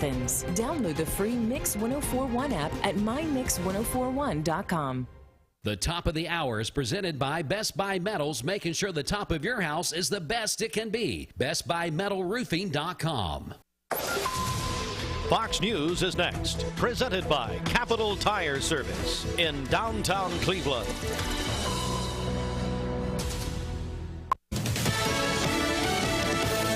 happens. Download the free Mix 1041 app at mymix1041.com. The top of the hour is presented by Best Buy Metals, making sure the top of your house is the best it can be. BestBuyMetalRoofing.com. Fox News is next, presented by Capital Tire Service in downtown Cleveland.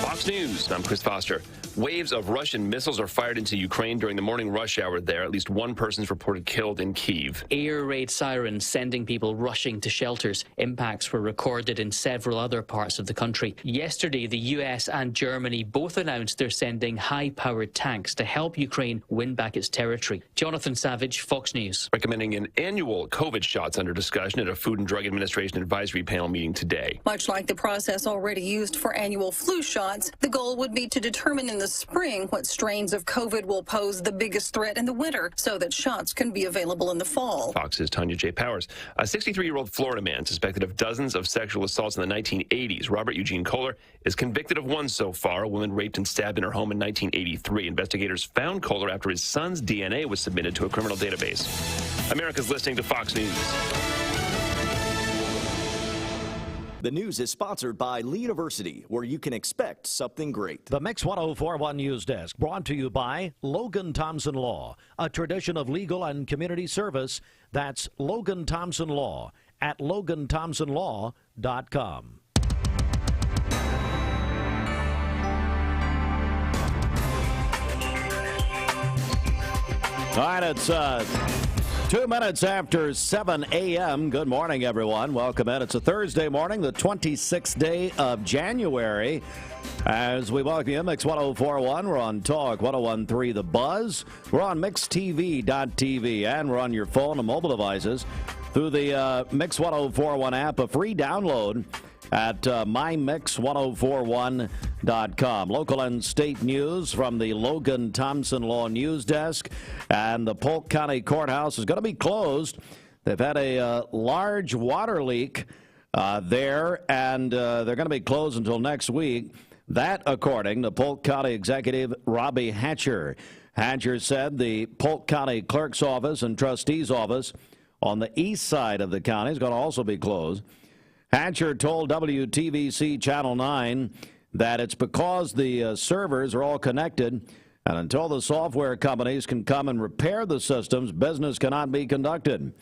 Fox News, I'm Chris Foster. Waves of Russian missiles are fired into Ukraine during the morning rush hour there. At least one person's reported killed in Kyiv. Air raid sirens sending people rushing to shelters. Impacts were recorded in several other parts of the country. Yesterday, the US and Germany both announced they're sending high-powered tanks to help Ukraine win back its territory. Jonathan Savage, Fox News. Recommending an annual COVID shots under discussion at a Food and Drug Administration advisory panel meeting today. Much like the process already used for annual flu shots, the goal would be to determine in the spring what strains of COVID will pose the biggest threat in the winter so that shots can be available in the fall. Fox's Tanya J. Powers. A 63-year-old Florida man suspected of dozens of sexual assaults in the 1980s. Robert Eugene Kohler is convicted of one so far. A woman raped and stabbed in her home in 1983. Investigators found Kohler after his son's DNA was submitted to a criminal database. America's listening to Fox News. The news is sponsored by Lee University, where you can expect something great. The Mix 1041 News Desk, brought to you by Logan Thompson Law, a tradition of legal and community service. That's Logan Thompson Law at LoganThompsonLaw.com. All right, it's 2 minutes after 7 a.m. Good morning, everyone. Welcome in. It's a Thursday morning, the 26th day of January. As we welcome you, Mix 1041, we're on Talk 1013 The Buzz. We're on MixTV.tv, and we're on your phone and mobile devices through the Mix 1041 app, a free download at mymix1041.com. Local and state news from the Logan Thompson Law News Desk. And the Polk County Courthouse is going to be closed. They've had a large water leak there, and they're going to be closed until next week. That, according to Polk County Executive Robbie Hatcher. Hatcher said the Polk County Clerk's Office and Trustee's Office on the east side of the county is going to also be closed. Hatcher told WTVC Channel 9 that it's because the servers are all connected, and until the software companies can come and repair the systems, business cannot be conducted.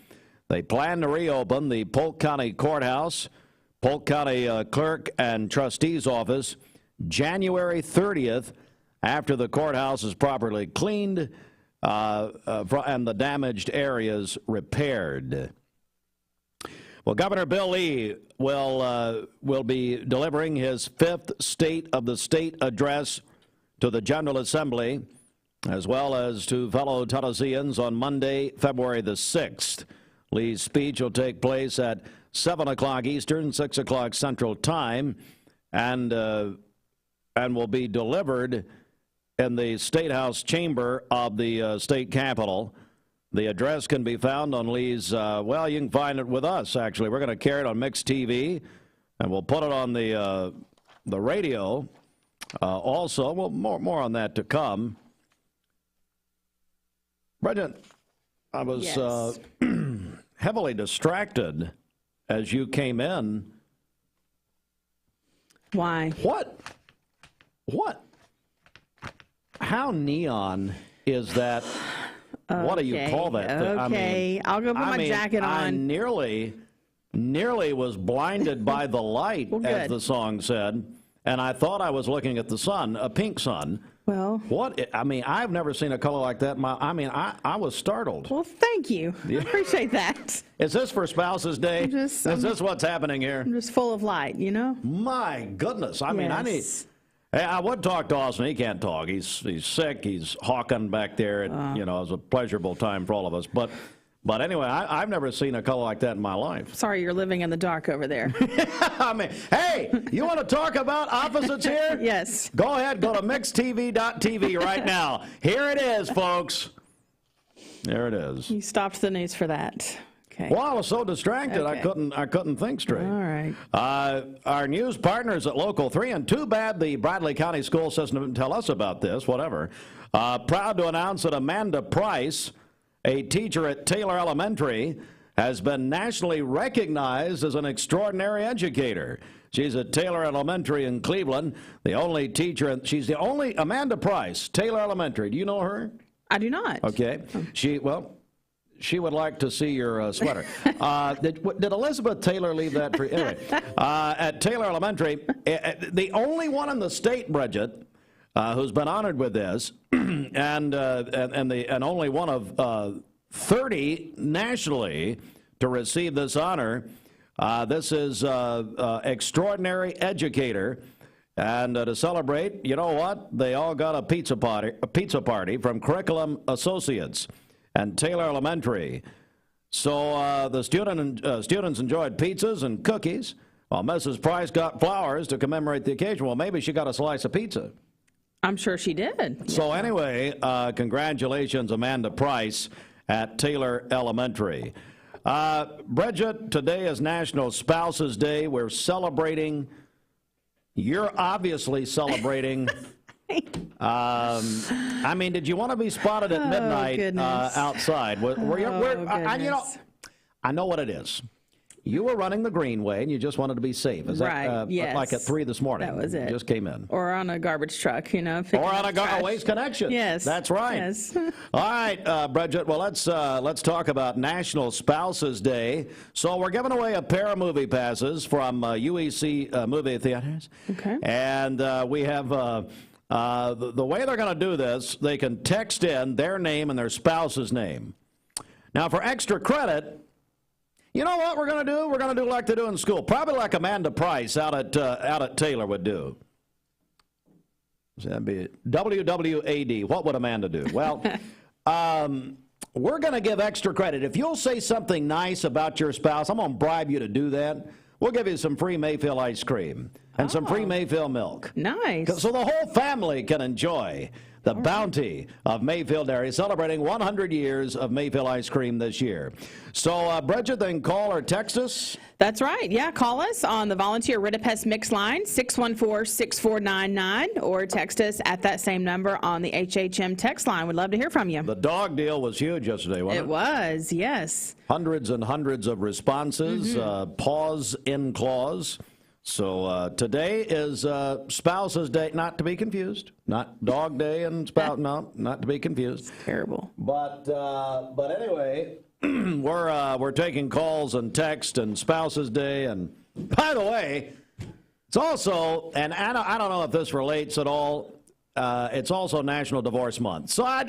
They plan to reopen the Polk County Courthouse, Polk County Clerk and Trustee's Office January 30th after the courthouse is properly cleaned and the damaged areas repaired. Well, Governor Bill Lee will be delivering his fifth State of the State address to the General Assembly, as well as to fellow Tennesseans on Monday, February the 6th. Lee's speech will take place at 7 o'clock Eastern, 6 o'clock Central Time, and will be delivered in the State House chamber of the state capitol. The address can be found on Lee's, well, you can find it with us, actually. We're going to carry it on Mix TV, and we'll put it on the radio. Also, well, more on that to come. Brendan, I was heavily distracted as you came in. Why? What? How neon is that? What do you call that thing? Okay, I'll go put my jacket on. I nearly was blinded by the light, as the song said, and I thought I was looking at the sun, a pink sun. Well, I've never seen a color like that. I was startled. Well, thank you. I appreciate that. Is this for Spouses Day? Is this what's happening here? I'm just full of light, you know? My goodness. I would talk to Austin. He can't talk. He's sick. He's hawking back there. It was a pleasurable time for all of us. But anyway, I've never seen a color like that in my life. Sorry you're living in the dark over there. Hey, you want to talk about opposites here? Yes. Go ahead. Go to MixTV.tv right now. Here it is, folks. There it is. You stopped the news for that. Okay. Well, I was so distracted, okay. I couldn't think straight. All right. Our news partners at Local 3, and too bad the Bradley County school system didn't tell us about this, whatever. Proud to announce that Amanda Price, a teacher at Taylor Elementary, has been nationally recognized as an extraordinary educator. She's at Taylor Elementary in Cleveland, the only teacher, she's the only, Amanda Price, Taylor Elementary. Do you know her? I do not. Okay. She would like to see your sweater. Did Elizabeth Taylor leave that for you? Anyway, at Taylor Elementary, the only one in the state, Bridget, who's been honored with this, and only one of 30 nationally to receive this honor. This is extraordinary educator. And to celebrate, you know what? They all got a pizza party from Curriculum Associates and Taylor Elementary. So the students enjoyed pizzas and cookies, while Mrs. Price got flowers to commemorate the occasion. Well, maybe she got a slice of pizza. I'm sure she did. So anyway, congratulations, Amanda Price at Taylor Elementary. Bridget, today is National Spouses Day. We're celebrating. You're obviously celebrating. I mean, did you want to be spotted at midnight outside? I know what it is. You were running the Greenway, and you just wanted to be safe. Is that yes. Like at 3 this morning? That was it. You just came in. Or on a garbage truck, you know. Or on a Waste Connection. Yes. That's right. Yes. All right, Bridget, well, let's talk about National Spouses Day. So we're giving away a pair of movie passes from UEC movie theaters. Okay. And we have the way they're going to do this, they can text in their name and their spouse's name. Now, for extra credit, you know what we're going to do? We're going to do like they do in school, probably like Amanda Price out at Taylor would do. So that'd be WWAD. What would Amanda do? Well, we're going to give extra credit. If you'll say something nice about your spouse, I'm going to bribe you to do that. We'll give you some free Mayfield ice cream and some free Mayfield milk. Nice. So the whole family can enjoy the bounty of Mayfield Dairy, celebrating 100 years of Mayfield ice cream this year. So, Bridget, then call or text us. That's right. Yeah, call us on the Volunteer Ritapest Mix line, 614-6499, or text us at that same number on the HHM text line. We'd love to hear from you. The dog deal was huge yesterday, wasn't it? It was, yes. Hundreds and hundreds of responses, pause in clause. So today is Spouses Day, not to be confused. Not Dog Day and Spouse, no, not to be confused. It's terrible. But anyway, we're taking calls and text and Spouses Day. And by the way, it's also, and I don't know if this relates at all, it's also National Divorce Month. So it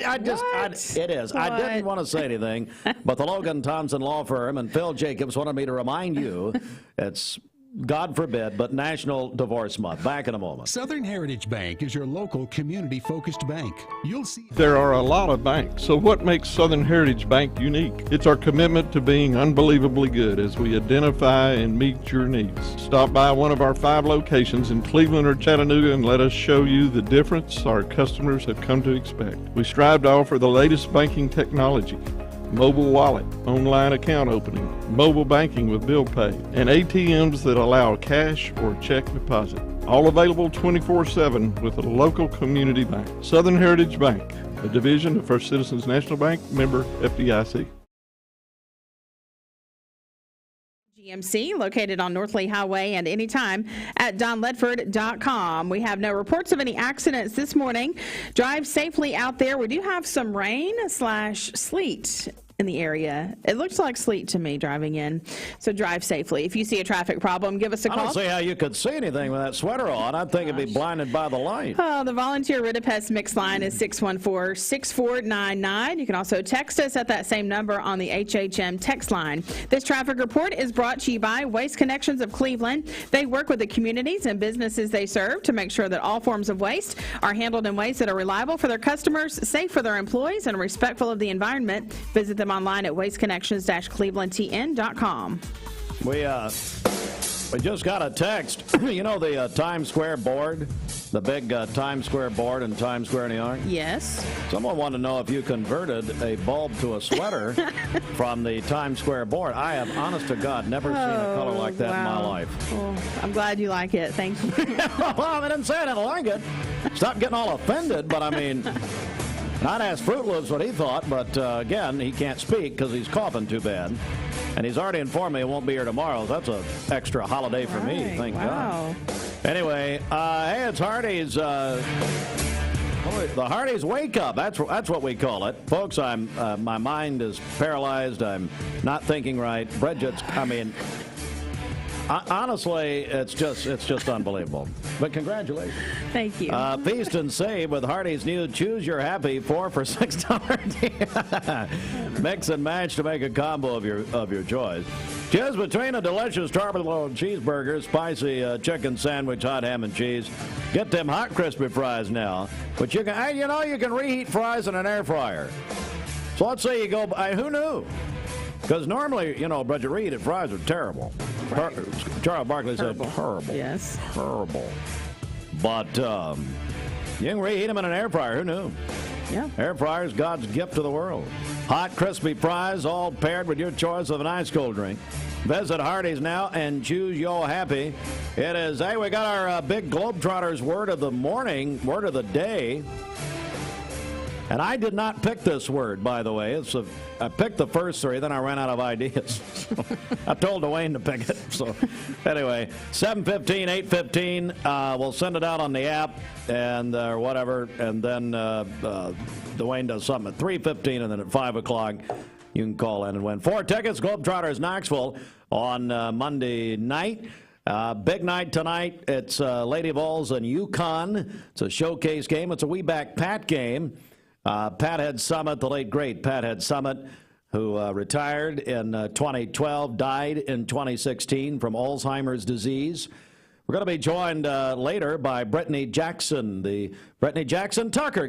is. What? I didn't want to say anything, but the Logan Thompson Law Firm and Phil Jacobs wanted me to remind you it's, God forbid, but National Divorce Month. Back in a moment. Southern Heritage Bank is your local community-focused bank. You'll see there are a lot of banks, so what makes Southern Heritage Bank unique? It's our commitment to being unbelievably good as we identify and meet your needs. Stop by one of our 5 locations in Cleveland or Chattanooga and let us show you the difference our customers have come to expect. We strive to offer the latest banking technology, mobile wallet, online account opening, mobile banking with bill pay, and ATMs that allow cash or check deposit. All available 24/7 with a local community bank. Southern Heritage Bank, a division of First Citizens National Bank, member FDIC. GMC, located on North Lee Highway, and anytime at donledford.com. We have no reports of any accidents this morning. Drive safely out there. We do have some rain/sleet in the area. It looks like sleet to me driving in, so drive safely. If you see a traffic problem, give us a call. I don't see how you could see anything with that sweater on. I'd think it'd be blinded by the light. Oh, the Volunteer Ritapest Mix line is 614-6499. You can also text us at that same number on the HHM text line. This traffic report is brought to you by Waste Connections of Cleveland. They work with the communities and businesses they serve to make sure that all forms of waste are handled in ways that are reliable for their customers, safe for their employees, and respectful of the environment. Visit them online at wasteconnections-clevelandtn.com. We just got a text. You know the Times Square board, the big Times Square board in Times Square, New York? Yes. Someone wanted to know if you converted a bulb to a sweater from the Times Square board. I have, honest to God, never seen a color like that in my life. Well, I'm glad you like it. Thank you. Well, I didn't say I didn't like it. Stop getting all offended, but I mean, Not asked Fruit Loops what he thought, but again, he can't speak because he's coughing too bad. And he's already informed me he won't be here tomorrow. That's an extra holiday for me, thank God. Anyway, hey, it's Hardee's. The Hardee's Wake Up. That's what we call it, folks. My mind is paralyzed. I'm not thinking right. Bridget's. I mean, honestly, it's just unbelievable. But congratulations. Thank you. Feast and save with Hardee's new Choose Your Happy 4 for $6 mix and match to make a combo of your choice. Choose between a delicious tartar-load cheeseburger, spicy chicken sandwich, hot ham and cheese. Get them hot crispy fries now. But you can reheat fries in an air fryer. So let's say you go. Who knew? Because normally, Bridget, reheated fries are terrible. Right. Charles Barkley said terrible. Yes. Terrible. But you can reheat them in an air fryer. Who knew? Yeah. Air fryer is God's gift to the world. Hot, crispy fries, all paired with your choice of an ice cold drink. Visit Hardee's now and choose your happy. It is, hey, we got our big Globetrotters word of the morning, word of the day. And I did not pick this word, by the way. I picked the first three, then I ran out of ideas. I told Dwayne to pick it. So anyway, 7:15, 8:15, we'll send it out on the app and or whatever, and then Dwayne does something at 3:15, and then at 5 o'clock you can call in and win 4 tickets. Globetrotters Knoxville on Monday night. Big night tonight. It's Lady Vols and UConn. It's a showcase game. It's a We Back Pat game. Pathead Summit, the late great Pathead Summit, who retired in 2012, died in 2016 from Alzheimer's disease. We're going to be joined later by Brittany Jackson Tucker,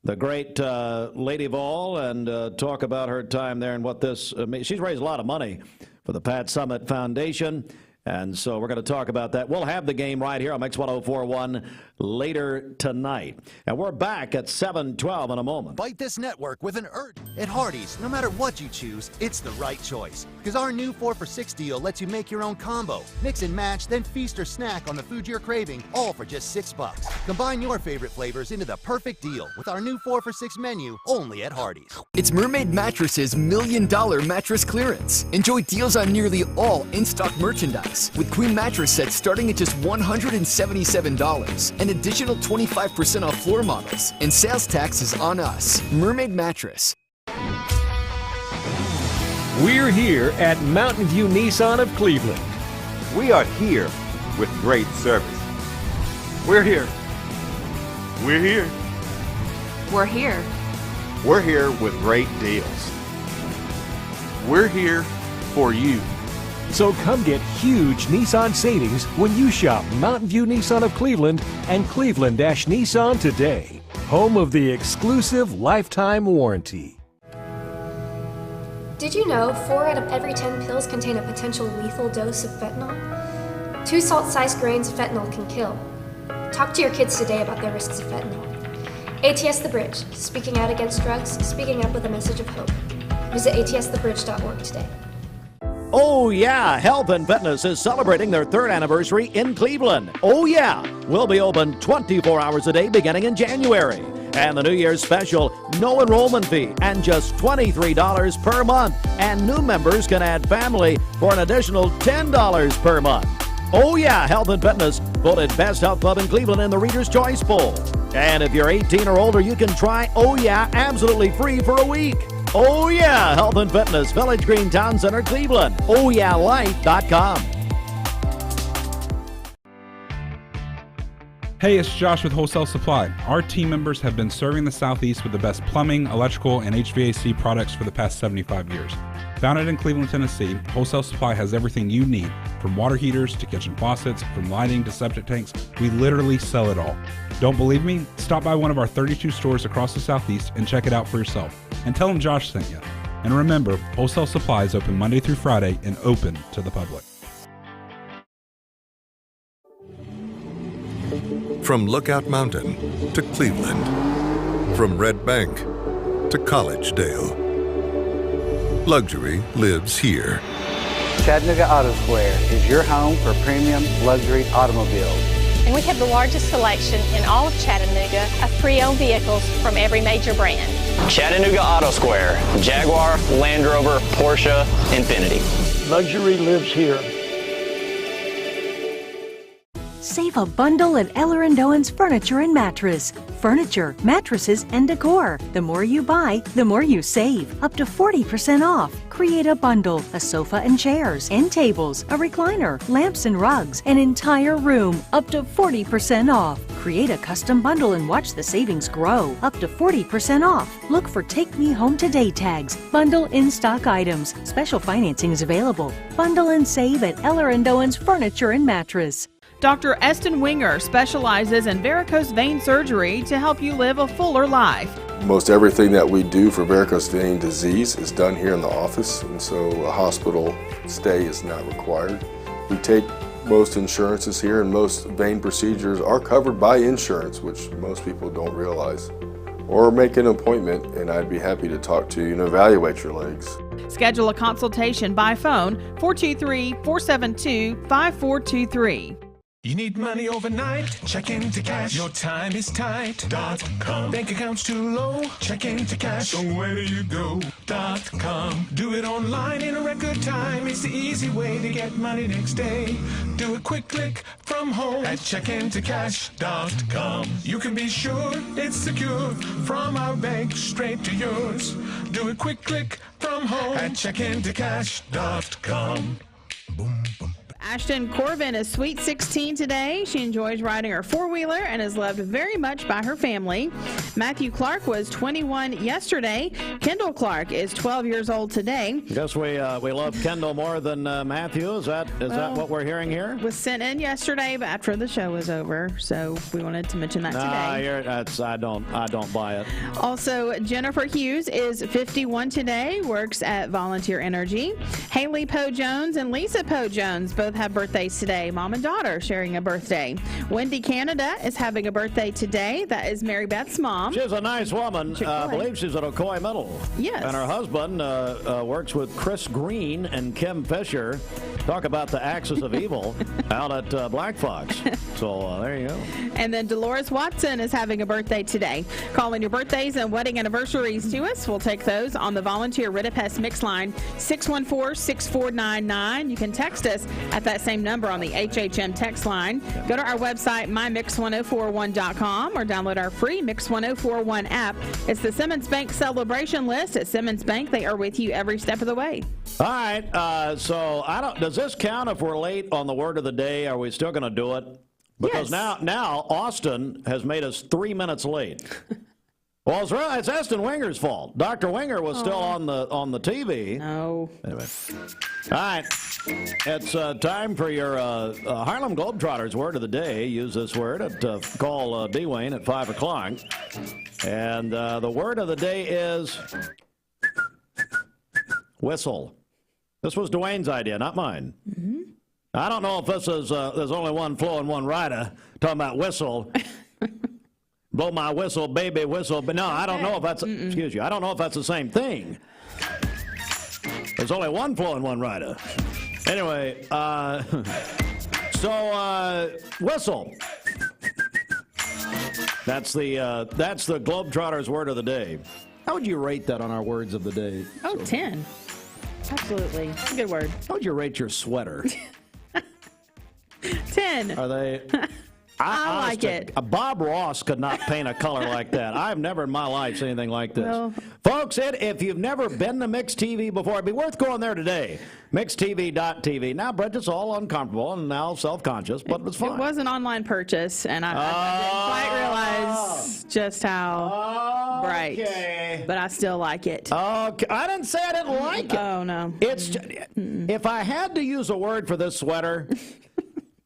the great Lady Vol, and talk about her time there and what this means. She's raised a lot of money for the Pat Summit Foundation. And so we're going to talk about that. We'll have the game right here on Mix 104.1 later tonight. And we're back at 7:12 in a moment. Fight this network with an At Hardee's, no matter what you choose, it's the right choice. Because our new 4 for $6 deal lets you make your own combo. Mix and match, then feast or snack on the food you're craving, all for just $6. Combine your favorite flavors into the perfect deal with our new 4 for $6 menu only at Hardee's. It's Mermaid Mattress's $1 million mattress clearance. Enjoy deals on nearly all in-stock merchandise. With queen mattress sets starting at just $177. An additional 25% off floor models. And sales tax is on us. Mermaid Mattress. We're here at Mountain View Nissan of Cleveland. We are here with great service. We're here. We're here. We're here. We're here with great deals. We're here for you. So come get huge Nissan savings when you shop Mountain View Nissan of Cleveland and Cleveland-Nissan today. Home of the exclusive lifetime warranty. Did you know 4 out of every 10 pills contain a potential lethal dose of fentanyl? 2 salt-sized grains of fentanyl can kill. Talk to your kids today about the risks of fentanyl. ATS The Bridge, speaking out against drugs, speaking up with a message of hope. Visit atsthebridge.org today. Oh, yeah, Health and Fitness is celebrating their 3rd anniversary in Cleveland. Oh, yeah, we'll be open 24 hours a day beginning in January. And the New Year's special, no enrollment fee and just $23 per month. And new members can add family for an additional $10 per month. Oh, yeah, Health and Fitness voted Best Health Club in Cleveland in the Reader's Choice Poll. And if you're 18 or older, you can try Oh, yeah, absolutely free for a week. Oh, yeah, Health and Fitness, Village Green Town Center, Cleveland. OhYeahLife.com. Hey, it's Josh with Wholesale Supply. Our team members have been serving the Southeast with the best plumbing, electrical, and HVAC products for the past 75 years. Founded in Cleveland, Tennessee, Wholesale Supply has everything you need, from water heaters to kitchen faucets, from lighting to septic tanks. We literally sell it all. Don't believe me? Stop by one of our 32 stores across the Southeast and check it out for yourself. And tell them Josh sent you. And remember, Wholesale Supply is open Monday through Friday and open to the public. From Lookout Mountain to Cleveland, from Red Bank to Collegedale, luxury lives here. Chattanooga Auto Square is your home for premium luxury automobiles. and we have the largest selection in all of Chattanooga of pre-owned vehicles from every major brand. Chattanooga Auto Square, Jaguar, Land Rover, Porsche, Infiniti. Luxury lives here. Save a bundle at Eller & Owen's Furniture and Mattress. Furniture, mattresses, and decor. The more you buy, the more you save. Up to 40% off. Create a bundle, a sofa and chairs, end tables, a recliner, lamps and rugs, an entire room. Up to 40% off. Create a custom bundle and watch the savings grow. Up to 40% off. Look for Take Me Home Today tags. Bundle in-stock items. Special financing is available. Bundle and save at Eller & Owen's Furniture and Mattress. Dr. Eston Winger specializes in varicose vein surgery to help you live a fuller life. Most everything that we do for varicose vein disease is done here in the office, and so a hospital stay is not required. We take most insurances here, and most vein procedures are covered by insurance, which most people don't realize. Or make an appointment, and I'd be happy to talk to you and evaluate your legs. Schedule a consultation by phone 423-472-5423. You need money overnight? Check into cash. Your time is tight.com. Bank accounts too low? Check into cash. So where do you go.com? Do it online in a record time. It's the easy way to get money next day. Do a quick click from home at checkintocash.com. You can be sure it's secure from our bank straight to yours. Do a quick click from home at checkintocash.com. Boom, boom. Ashton Corvin is sweet 16 today. She enjoys riding her four-wheeler and is loved very much by her family. Matthew Clark was 21 yesterday. Kendall Clark is 12 years old today. Guess we love Kendall more than Matthew. Is that what we're hearing here? Was sent in yesterday, but after the show was over, so we wanted to mention that today. I don't buy it. Also, Jennifer Hughes is 51 today. Works at Volunteer Energy. Haley Poe Jones and Lisa Poe Jones both have birthdays today. Mom and daughter sharing a birthday. Wendy Canada is having a birthday today. That is Mary Beth's mom. She's a nice woman. I believe she's at Ocoee Middle. Yes. And her husband works with Chris Green and Kim Fisher. Talk about the axis of evil out at Black Fox. So there you go. And then Dolores Watson is having a birthday today. Call in your birthdays and wedding anniversaries to us. We'll take those on the Volunteer Ridipest Mix line 614-6499. You can text us at that same number on the HHM text line. Go to our website, mymix1041.com, or download our free Mix 1041 app. It's the Simmons Bank celebration list. At Simmons Bank, they are with you every step of the way. All right. So does this count if we're late on the word of the day? Are we still going to do it? Because now Austin has made us 3 minutes late. Well, it's Eston Winger's fault. Dr. Winger was still on the TV. No. Anyway. All right. It's time for your Harlem Globetrotters word of the day. Use this word at call D. Wayne at 5 o'clock. And the word of the day is whistle. This was Dwayne's idea, not mine. Mm-hmm. I don't know if this is there's only one flow and one rider talking about whistle. Blow my whistle, baby whistle. But no, I don't know if that's, excuse you, I don't know if that's the same thing. There's only one flow and one rider. Anyway, whistle. That's the Globetrotters word of the day. How would you rate that on our words of the day? 10. Absolutely. Good word. How would you rate your sweater? 10. Are they... I like it. Bob Ross could not paint a color like that. I've never in my life seen anything like this. Well, folks, if you've never been to Mix TV before, it'd be worth going there today. MixTV.tv. Now, Bridget's all uncomfortable and now self-conscious, but it's fine. It was an online purchase, and I didn't quite realize just how bright. But I still like it. Okay. I didn't say I didn't like it. Oh, no. It's if I had to use a word for this sweater,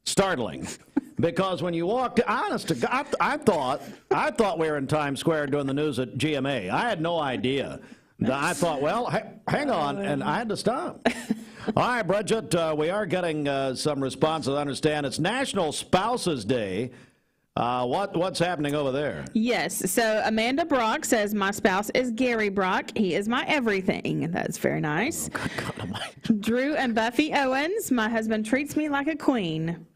startling. Because when you walked, honest to God, I thought we were in Times Square doing the news at GMA. I had no idea. I thought, well, hang on, and I had to stop. All right, Bridget, we are getting some responses. I understand it's National Spouses Day. What's happening over there? Yes, so Amanda Brock says, my spouse is Gary Brock. He is my everything. That's very nice. Oh, God, Drew and Buffy Owens, my husband treats me like a queen.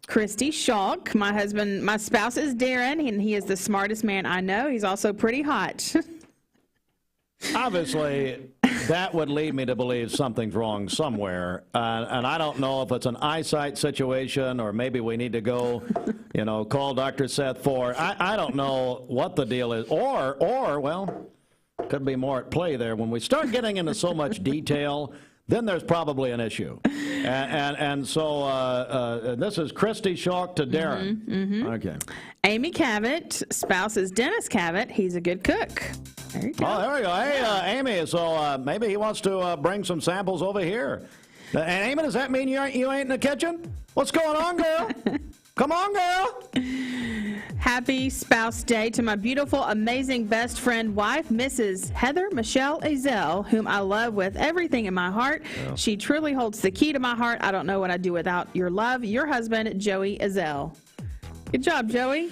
Christy Schalk. My spouse is Darren, and he is the smartest man I know. He's also pretty hot. Obviously, that would lead me to believe something's wrong somewhere. And I don't know if it's an eyesight situation or maybe we need to go, call Dr. Seth Ford. I don't know what the deal is. Or, well, could be more at play there. When we start getting into so much detail, then there's probably an issue. And so this is Christy Schalk to Darren. Mm-hmm. Okay. Amy Cavett, spouse is Dennis Cavett. He's a good cook. There you go. Oh, there we go. Hey, Amy, so maybe he wants to bring some samples over here. And Amy, does that mean you ain't in the kitchen? What's going on, girl? Come on, girl. Happy Spouse Day to my beautiful, amazing best friend, wife, Mrs. Heather Michelle Azell, whom I love with everything in my heart. Yeah. She truly holds the key to my heart. I don't know what I'd do without your love. Your husband, Joey Azell. Good job, Joey.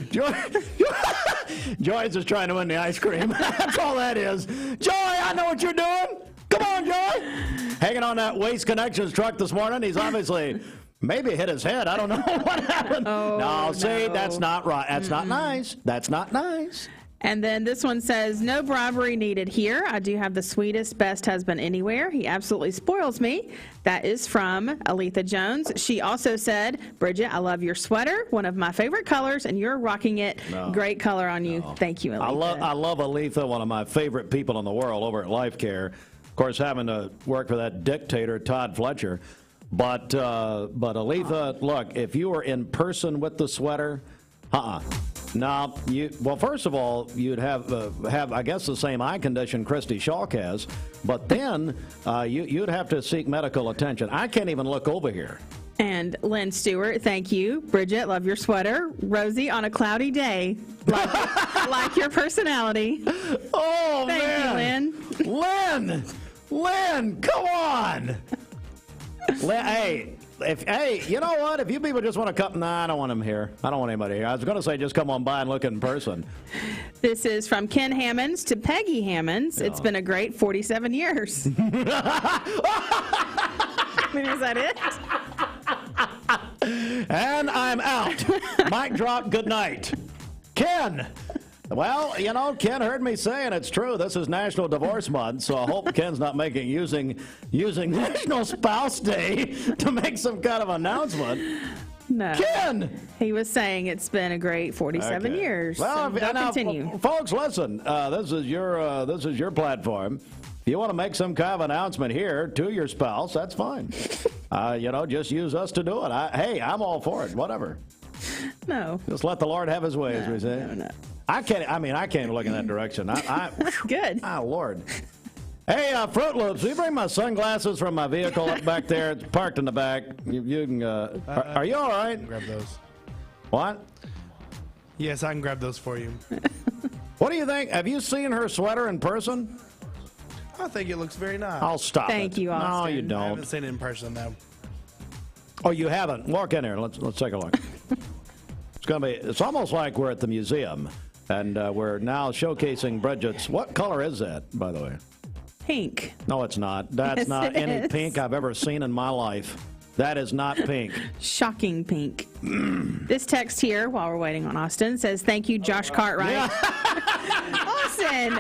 Joey's just trying to win the ice cream. That's all that is. Joey, I know what you're doing. Come on, Joey. Hanging on that Waste Connections truck this morning. He's obviously maybe hit his head. I don't know what happened. No, see, that's not right. That's not nice. That's not nice. And then this one says, no bribery needed here. I do have the sweetest, best husband anywhere. He absolutely spoils me. That is from Aletha Jones. She also said, Bridget, I love your sweater, one of my favorite colors, and you're rocking it. No. Great color on you. No. Thank you, Aletha. I love Aletha, one of my favorite people in the world over at Life Care. Of course, having to work for that dictator, Todd Fletcher. But Aletha, look, if you were in person with the sweater, No, well, first of all, you'd have I guess the same eye condition Christy Schalk has, but then you'd have to seek medical attention. I can't even look over here. And Lynn Stewart, thank you. Bridget, love your sweater. Rosie, on a cloudy day, like your personality. Oh, man. Thank you, Lynn. Lynn, come on. Hey, you know what? If you people just want to come, I don't want him here. I don't want anybody here. I was going to say just come on by and look in person. This is from Ken Hammonds to Peggy Hammonds. Yeah. It's been a great 47 years. I mean, is that it? And I'm out. Mic drop, good night. Ken. Well, Ken heard me say, and it's true, this is National Divorce Month, so I hope Ken's not using National Spouse Day to make some kind of announcement. No. Ken! He was saying it's been a great 47 years. Well, so continue. Folks, listen, this is your platform. If you want to make some kind of announcement here to your spouse, that's fine. Just use us to do it. I'm all for it, whatever. No. Just let the Lord have his way, as we say. No. I can't look in that direction. Good. Oh, Lord. Hey, Fruit Loops, will you bring my sunglasses from my vehicle up back there? It's parked in the back. You can, are you all right? Grab those. What? Yes, I can grab those for you. What do you think? Have you seen her sweater in person? I think it looks very nice. I'll stop Thank you, Austin. No, you don't. I haven't seen it in person, though. Oh, you haven't? Walk in here. Let's take a look. It's almost like we're at the museum. And we're now showcasing Bridget's. What color is that, by the way? Pink. No, it's not. That's not any pink I've ever seen in my life. That is not pink. Shocking pink. This text here, while we're waiting on Austin, says, thank you, Josh Cartwright. Yeah. Austin!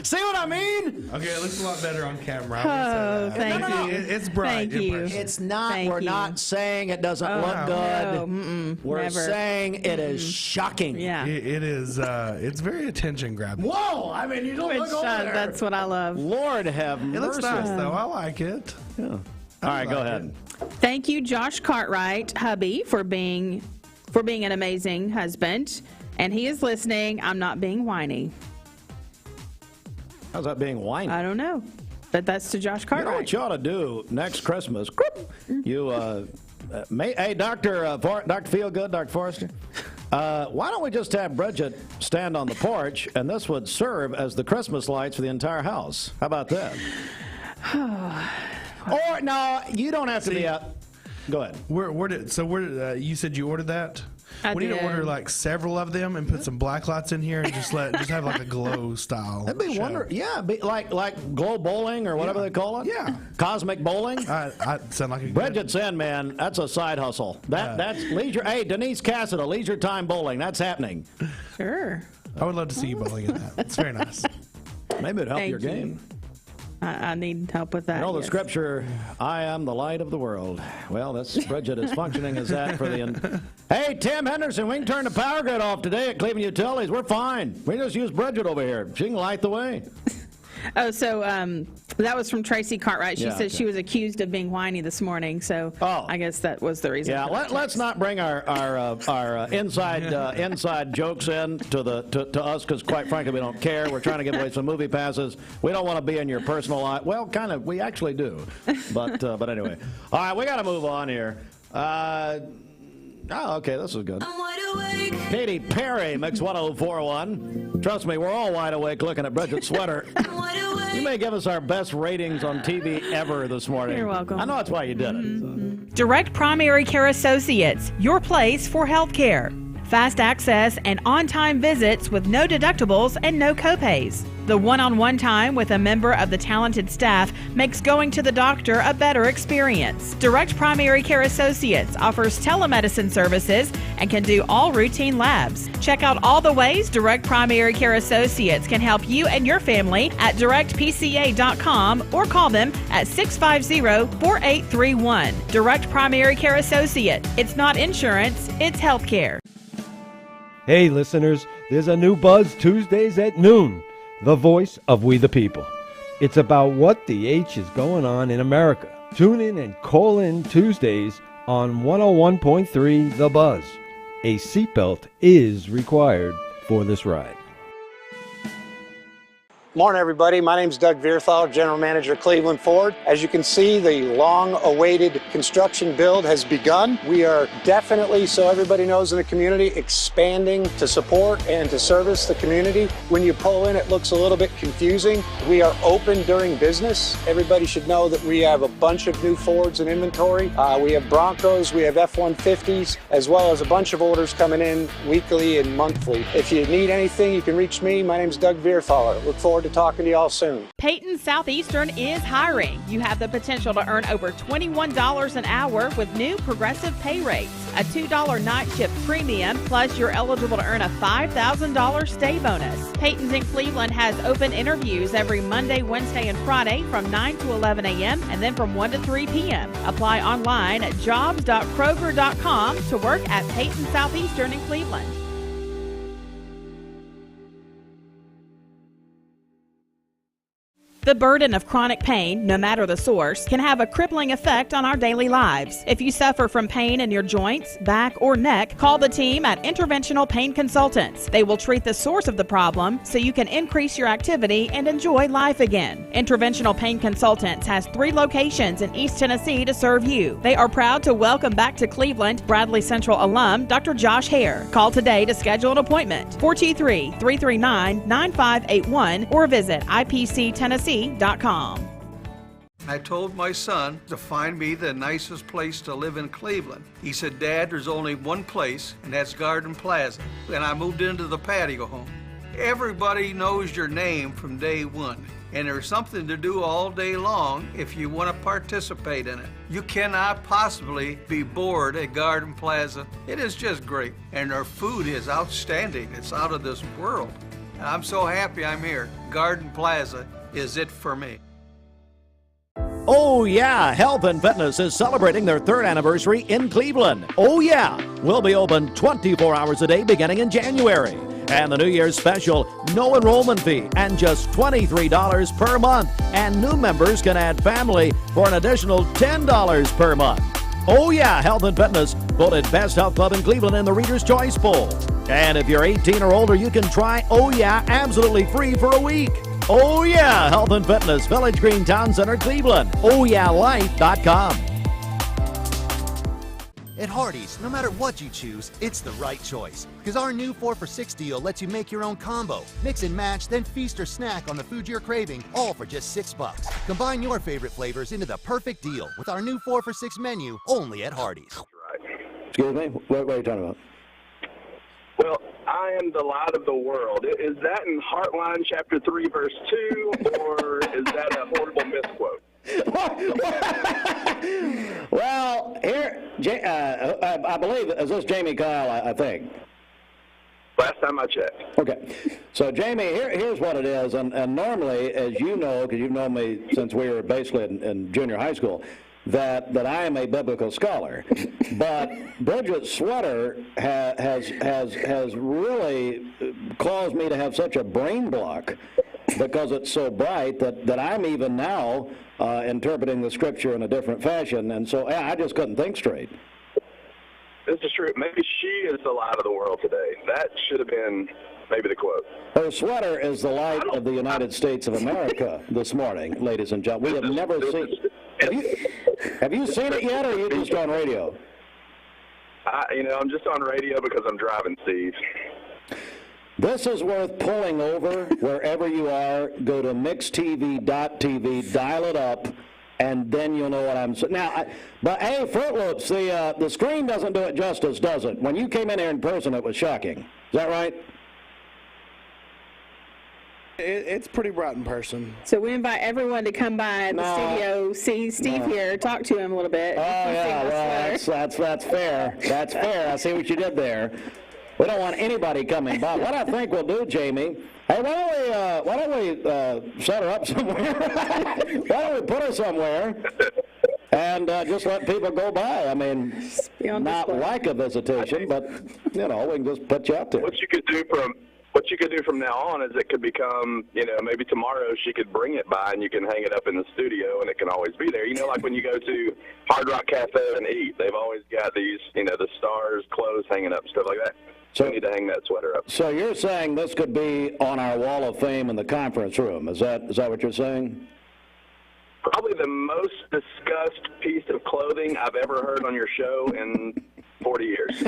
See what I mean? Okay, it looks a lot better on camera. Oh, thank you. It's bright. Thank you. It's not. We're not saying it doesn't look good. No, we're never. saying it is shocking. Yeah. It is. It's very attention grabbing. Whoa! I mean, you don't look over there. That's what I love. Lord have mercy. It looks nice, though. I like it. Yeah. All right, go ahead. Thank you, Josh Cartwright, hubby, for being an amazing husband. And he is listening. I'm not being whiny. How's that being whiny? I don't know. But that's to Josh Cartwright. You know what you ought to do next Christmas? You, hey, Dr. Feelgood, Dr. Forrester, why don't we just have Bridget stand on the porch, and this would serve as the Christmas lights for the entire house? How about that? Or, no, you don't have to be out. Go ahead. You said you ordered that? We need did. to order like several of them and put some black lights in here and just have like a glow style. That'd be wonderful. Yeah, be like glow bowling or whatever they call it. Yeah, cosmic bowling. I sound like a Bridget said, man, that's a side hustle. That's leisure. Hey, Denise Cassidy, leisure time bowling. That's happening. Sure. I would love to see you bowling in that. It's very nice. Maybe it'd help Thank your you. game. I need help with that. You know the yes. scripture, I am the light of the world. Well, that's Bridget is functioning as that for the... Hey, Tim Henderson, we can turn the power grid off today at Cleveland Utilities. We're fine. We just use Bridget over here. She can light the way. Oh, so that was from Tracy Cartwright. She said she was accused of being whiny this morning, so I guess that was the reason. Yeah, let's not bring our inside jokes in to us, because quite frankly we don't care. We're trying to give away some movie passes. We don't want to be in your personal life. Well, kind of. We actually do, but anyway. All right, we got to move on here. Okay, this is good. Katy Perry, Mix 104.1. Trust me, we're all wide awake looking at Bridget's sweater. You may give us our best ratings on TV ever this morning. You're welcome. I know that's why you did it. Mm-hmm. Direct Primary Care Associates, your place for health care. Fast access and on-time visits with no deductibles and no copays. The one-on-one time with a member of the talented staff makes going to the doctor a better experience. Direct Primary Care Associates offers telemedicine services and can do all routine labs. Check out all the ways Direct Primary Care Associates can help you and your family at directpca.com or call them at 650-4831. Direct Primary Care Associate. It's not insurance, it's health care. Hey, listeners, there's a new Buzz Tuesdays at noon, the voice of We the People. It's about what the H is going on in America. Tune in and call in Tuesdays on 101.3 The Buzz. A seatbelt is required for this ride. Morning, everybody. My name is Doug Vierthal, General Manager, Cleveland Ford. As you can see, the long-awaited construction build has begun. We are definitely, so everybody knows in the community, expanding to support and to service the community. When you pull in, it looks a little bit confusing. We are open during business. Everybody should know that we have a bunch of new Fords in inventory. We have Broncos, we have F-150s, as well as a bunch of orders coming in weekly and monthly. If you need anything, you can reach me. My name is Doug Vierthaler. Look forward to talking to y'all soon. Peyton Southeastern is hiring. You have the potential to earn over $21 an hour with new progressive pay rates. A $2 night shift premium, plus you're eligible to earn a $5,000 stay bonus. Peyton's in Cleveland has open interviews every Monday, Wednesday, and Friday from 9 to 11 a.m. and then from 1 to 3 p.m. Apply online at jobs.kroger.com to work at Peyton Southeastern in Cleveland. The burden of chronic pain, no matter the source, can have a crippling effect on our daily lives. If you suffer from pain in your joints, back, or neck, call the team at Interventional Pain Consultants. They will treat the source of the problem so you can increase your activity and enjoy life again. Interventional Pain Consultants has 3 locations in East Tennessee to serve you. They are proud to welcome back to Cleveland Bradley Central alum Dr. Josh Hare. Call today to schedule an appointment. 423-339-9581 or visit IPCTennessee.com. I told my son to find me the nicest place to live in Cleveland. He said, Dad, there's only one place, and that's Garden Plaza. And I moved into the patio home. Everybody knows your name from day one, and there's something to do all day long if you want to participate in it. You cannot possibly be bored at Garden Plaza. It is just great, and their food is outstanding. It's out of this world. And I'm so happy I'm here. Garden Plaza is it for me. Oh yeah, Health and Fitness is celebrating their 3rd anniversary in Cleveland. Oh yeah, we'll be open 24 hours a day beginning in January. And the New Year's special, no enrollment fee and just $23 per month. And new members can add family for an additional $10 per month. Oh yeah, Health and Fitness voted Best Health Club in Cleveland in the Reader's Choice Poll. And if you're 18 or older, you can try Oh yeah absolutely free for a week. Oh yeah, Health and Fitness, Village Green Town Center, Cleveland. OhYeahLife.com. At Hardee's, no matter what you choose, it's the right choice. Because our new 4 for $6 deal lets you make your own combo. Mix and match, then feast or snack on the food you're craving, all for just $6. Combine your favorite flavors into the perfect deal with our new 4 for $6 menu only at Hardee's. Excuse me? What are you talking about? Well, I am the light of the world. Is that in Heartline chapter 3, verse 2, or is that a horrible misquote? Well, here, I believe, is this Jamie Kyle, I think? Last time I checked. Okay. So, Jamie, here's what it is, and normally, as you know, because you've known me since we were basically in junior high school, that I am a biblical scholar. But Bridget's sweater has really caused me to have such a brain block because it's so bright that I'm even now interpreting the scripture in a different fashion, and so I just couldn't think straight. This is true. Maybe she is the light of the world today. That should have been maybe the quote. Her sweater is the light of the United States of America this morning, ladies and gentlemen. We have never seen... Have you seen it yet, or are you just on radio? I'm just on radio because I'm driving, Steve. This is worth pulling over wherever you are. Go to mixtv.tv, dial it up, and then you'll know what I'm saying. Now, but hey, Fruit Loops, the screen doesn't do it justice, does it? When you came in here in person, it was shocking. Is that right? It's pretty bright in person. So we invite everyone to come by the studio, see Steve here, talk to him a little bit. Oh, yeah, well, that's fair. That's fair. I see what you did there. We don't want anybody coming by. What I think we'll do, Jamie, hey, why don't we set her up somewhere? Why don't we put her somewhere and just let people go by? I mean, not like a visitation, but, we can just put you out there. What you could do from now on is it could become, maybe tomorrow she could bring it by and you can hang it up in the studio and it can always be there. Like when you go to Hard Rock Cafe and eat, they've always got these, the stars, clothes hanging up, stuff like that. So we need to hang that sweater up. So you're saying this could be on our wall of fame in the conference room. Is that what you're saying? Probably the most discussed piece of clothing I've ever heard on your show in 40 years.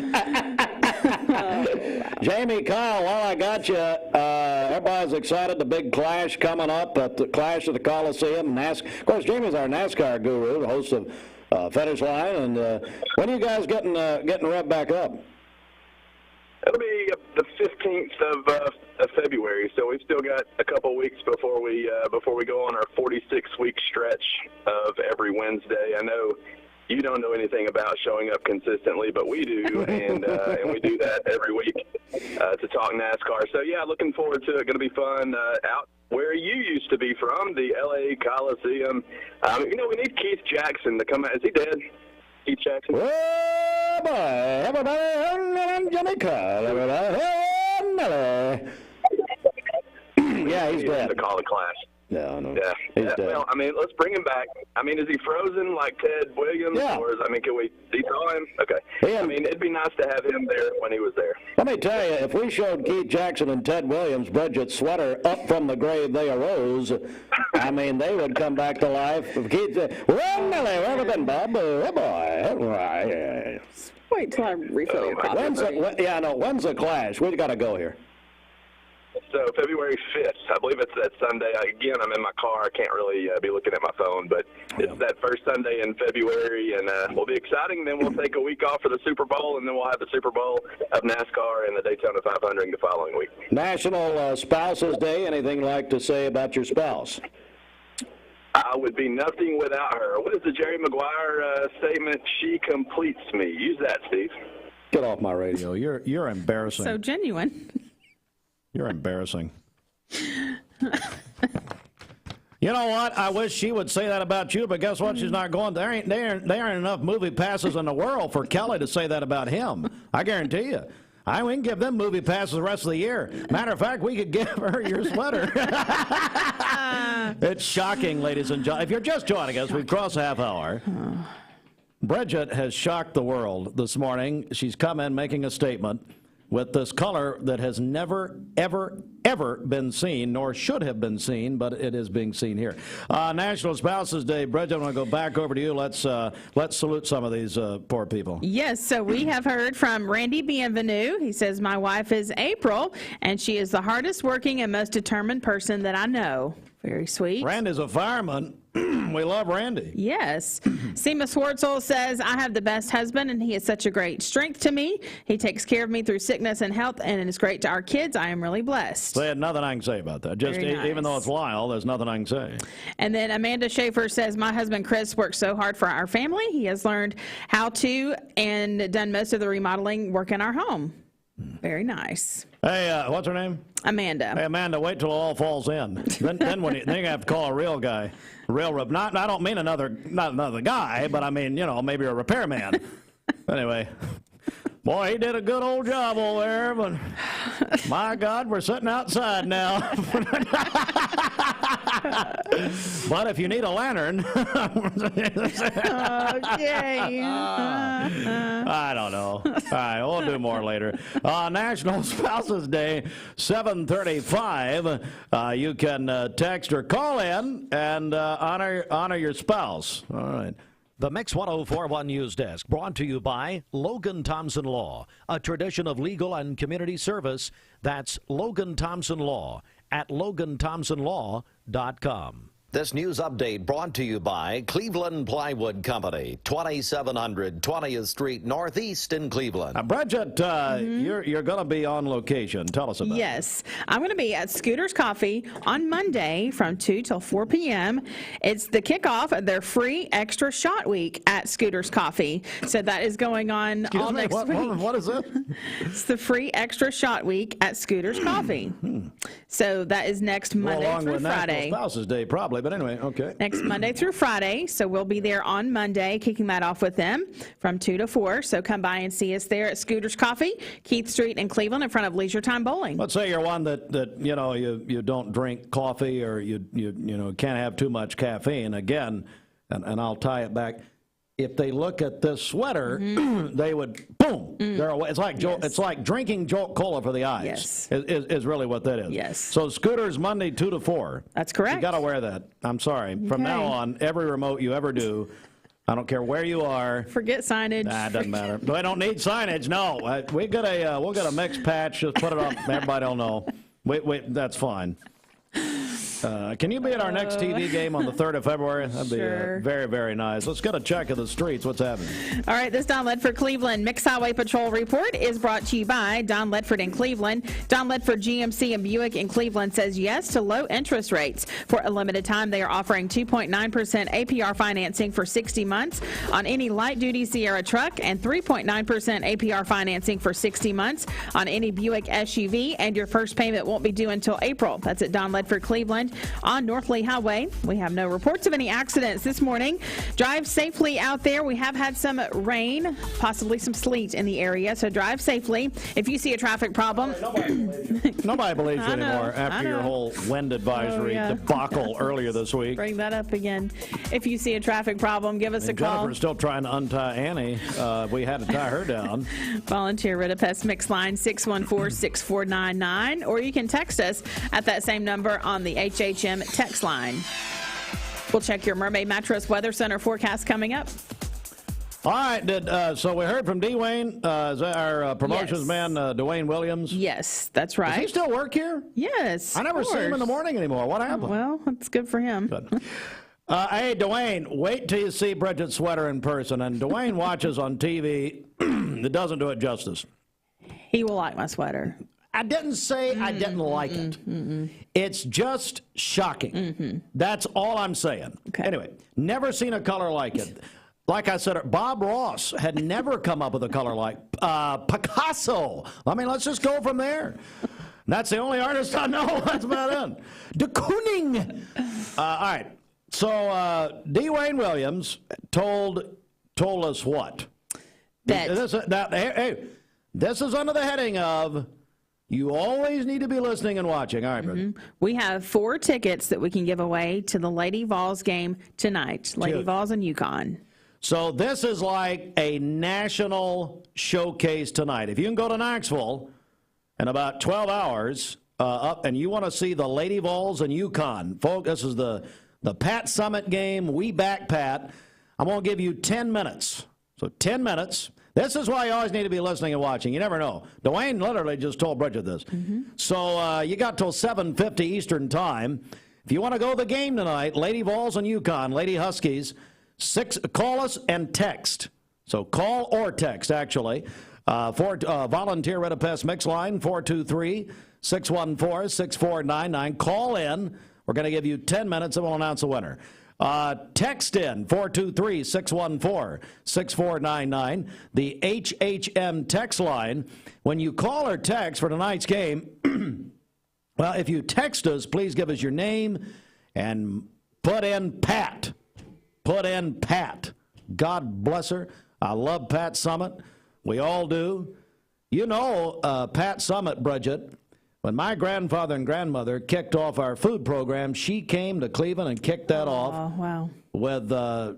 Jamie, Kyle, while I got you, everybody's excited. The big clash coming up at the Clash of the Coliseum. Of course, Jamie's our NASCAR guru, the host of Finish Line. And when are you guys getting revved back up? It'll be the 15th of February, so we've still got a couple weeks before we go on our 46-week stretch of every Wednesday. I know you don't know anything about showing up consistently, but we do, and we do that every week to talk NASCAR. So, yeah, looking forward to it. Going to be fun out where you used to be from, the L.A. Coliseum. We need Keith Jackson to come out. Is he dead? Keith Jackson? Oh, boy. Everybody, Jimmy Kyle. Yeah, he's dead. To call the Clash. No. Yeah. He's dead. Well, let's bring him back. Is he frozen like Ted Williams? Yeah. Or can we dethaw him? Okay. Yeah. It'd be nice to have him there when he was there. Let me tell you, if we showed Keith Jackson and Ted Williams Bridget's sweater up from the grave they arose, they would come back to life. If Keith said, well, Nelly, where have you been, Bob? Oh, boy. Wait till I refill your coffee. When's the Clash? We got to go here. So February 5th, I believe it's that Sunday. Again, I'm in my car. I can't really be looking at my phone, but it's that first Sunday in February, and will be exciting. Then we'll take a week off for the Super Bowl, and then we'll have the Super Bowl of NASCAR and the Daytona 500 the following week. National Spouses Day. Anything you'd like to say about your spouse? I would be nothing without her. What is the Jerry Maguire statement? She completes me. Use that, Steve. Get off my radio. You're embarrassing. So genuine. You're embarrassing. You know what? I wish she would say that about you, but guess what? She's not going. There aren't enough movie passes in the world for Kelly to say that about him. I guarantee you. We can give them movie passes the rest of the year. Matter of fact, we could give her your sweater. It's shocking, ladies and gentlemen. If you're just joining us, we've crossed a half hour. Bridget has shocked the world this morning. She's come in making a statement with this color that has never, ever, ever been seen, nor should have been seen, but it is being seen here. National Spouses Day. Bridget, I want to go back over to you. Let's salute some of these poor people. Yes, so we have heard from Randy Bienvenue. He says, my wife is April, and she is the hardest working and most determined person that I know. Very sweet. Randy's a fireman. We love Randy. Yes. Seema Swartzel says, I have the best husband, and he is such a great strength to me. He takes care of me through sickness and health, and it is great to our kids. I am really blessed. There's nothing I can say about that. Just Very nice. Even though it's Lyle, there's nothing I can say. And then Amanda Schaefer says, my husband Chris works so hard for our family. He has learned how to and done most of the remodeling work in our home. Very nice. Hey, what's her name? Amanda. Hey, Amanda, wait till it all falls in. then when then you have to call a real guy. Not, I don't mean not another guy, but I mean, maybe a repairman. Anyway, boy, he did a good old job over there, but my God, we're sitting outside now. But if you need a lantern. Okay. I don't know. All right, we'll do more later. National Spouses Day, 7:35. You can text or call in and honor your spouse. All right. The Mix 1041 News Desk, brought to you by Logan Thompson Law, a tradition of legal and community service. That's Logan Thompson Law at LoganThompsonLaw.com. This news update brought to you by Cleveland Plywood Company, 2700 20th Street Northeast in Cleveland. Bridget, you're going to be on location. Tell us about it. Yes. I'm going to be at Scooter's Coffee on Monday from 2 till 4 p.m. It's the kickoff of their free extra shot week at Scooter's Coffee. So that is going on next week. What is it? It's the free extra shot week at Scooter's Coffee. So that is next Monday through Friday. National Spouses Day, probably. But anyway, okay. Next Monday through Friday. So we'll be there on Monday, kicking that off with them from 2 to 4. So come by and see us there at Scooter's Coffee, Keith Street in Cleveland, in front of Leisure Time Bowling. Let's say you're one that you don't drink coffee, or you can't have too much caffeine. Again, and I'll tie it back. If they look at this sweater, they would boom. They're away. It's like it's like drinking Jolt Cola for the eyes. Yes. Is really what that is. Yes. So Scooter's Monday 2 to 4. That's correct. You got to wear that. I'm sorry. From now on, every remote you ever do, I don't care where you are. Forget signage. Nah, it doesn't matter. We don't need signage. No, we'll get a mixed patch. Just put it on. Everybody will know. Wait, that's fine. Can you be at our next TV game on the 3rd of February? That'd be very, very nice. Let's get a check of the streets. What's happening? All right, this Don Ledford Cleveland Mix Highway Patrol report is brought to you by Don Ledford in Cleveland. Don Ledford GMC and Buick in Cleveland says yes to low interest rates. For a limited time, they are offering 2.9% APR financing for 60 months on any light-duty Sierra truck and 3.9% APR financing for 60 months on any Buick SUV, and your first payment won't be due until April. That's at Don Ledford Cleveland on North Lee Highway. We have no reports of any accidents this morning. Drive safely out there. We have had some rain, possibly some sleet in the area, so drive safely. If you see a traffic problem. Nobody believes you anymore after your whole wind advisory debacle earlier this week. Bring that up again. If you see a traffic problem, give us a call. Jennifer's still trying to untie Annie. We had to tie her down. Volunteer Ritapest Mix line 614-6499, or you can text us at that same number on the HHM text line. We'll check your Mermaid Mattress Weather Center forecast coming up. All right. So we heard from Dwayne, is that our promotions man, Dwayne Williams? Yes, that's right. Does he still work here? Yes. I never see him in the morning anymore. What happened? Well, that's good for him. Hey, Dwayne, wait till you see Bridget's sweater in person. And Dwayne watches on TV. It doesn't do it justice. He will like my sweater. I didn't say I didn't like it. It's just shocking. That's all I'm saying. Okay. Anyway, never seen a color like it. Like I said, Bob Ross had never come up with a color like Picasso. I mean, let's just go from there. That's the only artist I know. That's about it. De Kooning. All right. So Dwayne Williams told us what? Hey, this is under the heading of you always need to be listening and watching. All right, Bridget. We have 4 tickets that we can give away to the Lady Vols game tonight. Lady Vols and UConn. So this is like a national showcase tonight. If you can go to Knoxville, in about 12 hours up, and you want to see the Lady Vols and UConn. Folks, this is the Pat Summit game. We back Pat. I'm going to give you 10 minutes. So 10 minutes. This is why you always need to be listening and watching. You never know. Dwayne literally just told Bridget this. So you got till 7:50 Eastern time. If you want to go to the game tonight, Lady Vols and UConn, Lady Huskies, call us and text. So call or text, actually. Volunteer Red Pest Mix line, 423-614-6499. Call in. We're going to give you 10 minutes and we'll announce a winner. Text in 423-614-6499. The HHM text line. When you call or text for tonight's game, well, if you text us, please give us your name and put in Pat. Put in Pat. God bless her. I love Pat Summit. We all do. You know, Pat Summit, Bridget, when my grandfather and grandmother kicked off our food program, she came to Cleveland and kicked that off. Wow. With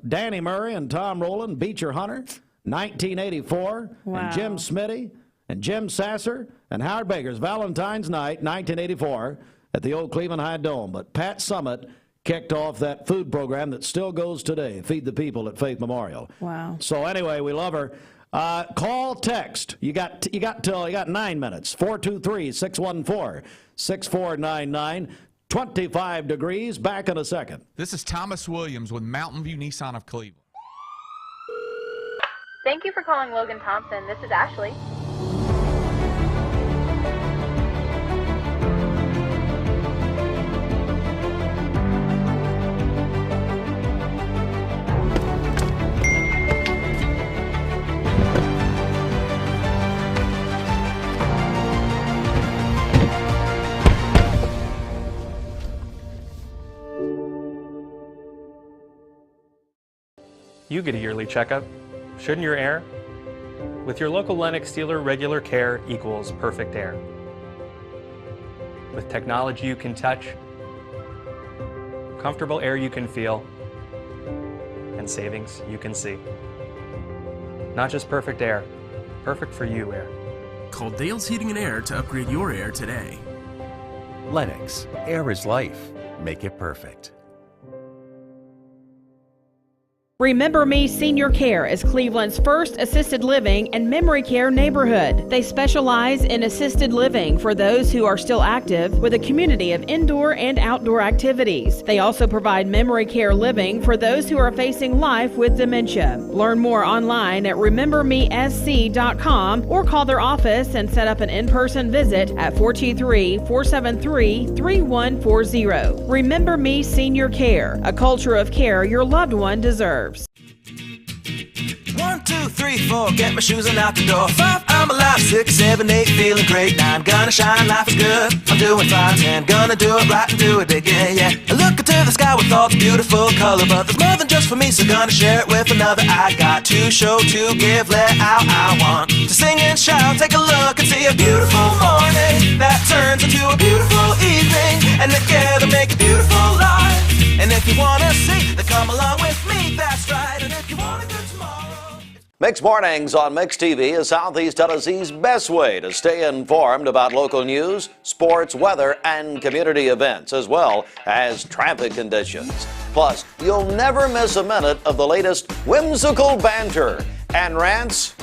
Danny Murray and Tom Rowland, Beecher Hunter, 1984, and Jim Smitty, and Jim Sasser, and Howard Baker's Valentine's Night, 1984, at the old Cleveland High Dome. But Pat Summit kicked off that food program that still goes today, Feed the People at Faith Memorial. Wow. So anyway, we love her. Call, text. You got 9 minutes. 423-614-6499. 25 degrees. Back in a second. This is Thomas Williams with Mountain View Nissan of Cleveland. Thank you for calling Logan Thompson. This is Ashley. You get a yearly checkup. Shouldn't your air? With your local Lennox dealer, regular care equals perfect air. With technology you can touch, comfortable air you can feel, and savings you can see. Not just perfect air, perfect for you air. Call Dale's Heating and Air to upgrade your air today. Lennox, air is life. Make it perfect. Remember Me Senior Care is Cleveland's first assisted living and memory care neighborhood. They specialize in assisted living for those who are still active with a community of indoor and outdoor activities. They also provide memory care living for those who are facing life with dementia. Learn more online at remembermesc.com or call their office and set up an in-person visit at 423-473-3140. Remember Me Senior Care, a culture of care your loved one deserves. 1, 2, 3, 4, get my shoes and out the door. 5, I'm alive. 6, 7, 8, feeling great. 9, gonna shine, life is good. I'm doing fine. 10, gonna do it right and do it again, yeah. I look into the sky with all the beautiful color, but there's more than just for me, so gonna share it with another. I got to show, to give, let out. I want to sing and shout. Take a look and see a beautiful morning that turns into a beautiful evening, and together make a beautiful life. And if you wanna see, then come along with me, that's right. And if you wanna go tomorrow. Mix Mornings on Mix TV is Southeast Tennessee's best way to stay informed about local news, sports, weather, and community events, as well as traffic conditions. Plus, you'll never miss a minute of the latest whimsical banter and rants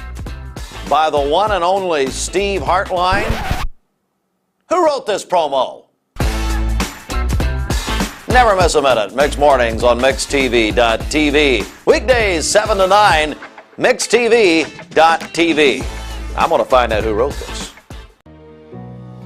by the one and only Steve Hartline. Who wrote this promo? Never miss a minute. Mix Mornings on MixTV.tv. Weekdays 7 to 9. MixTV.tv. I'm going to find out who wrote this.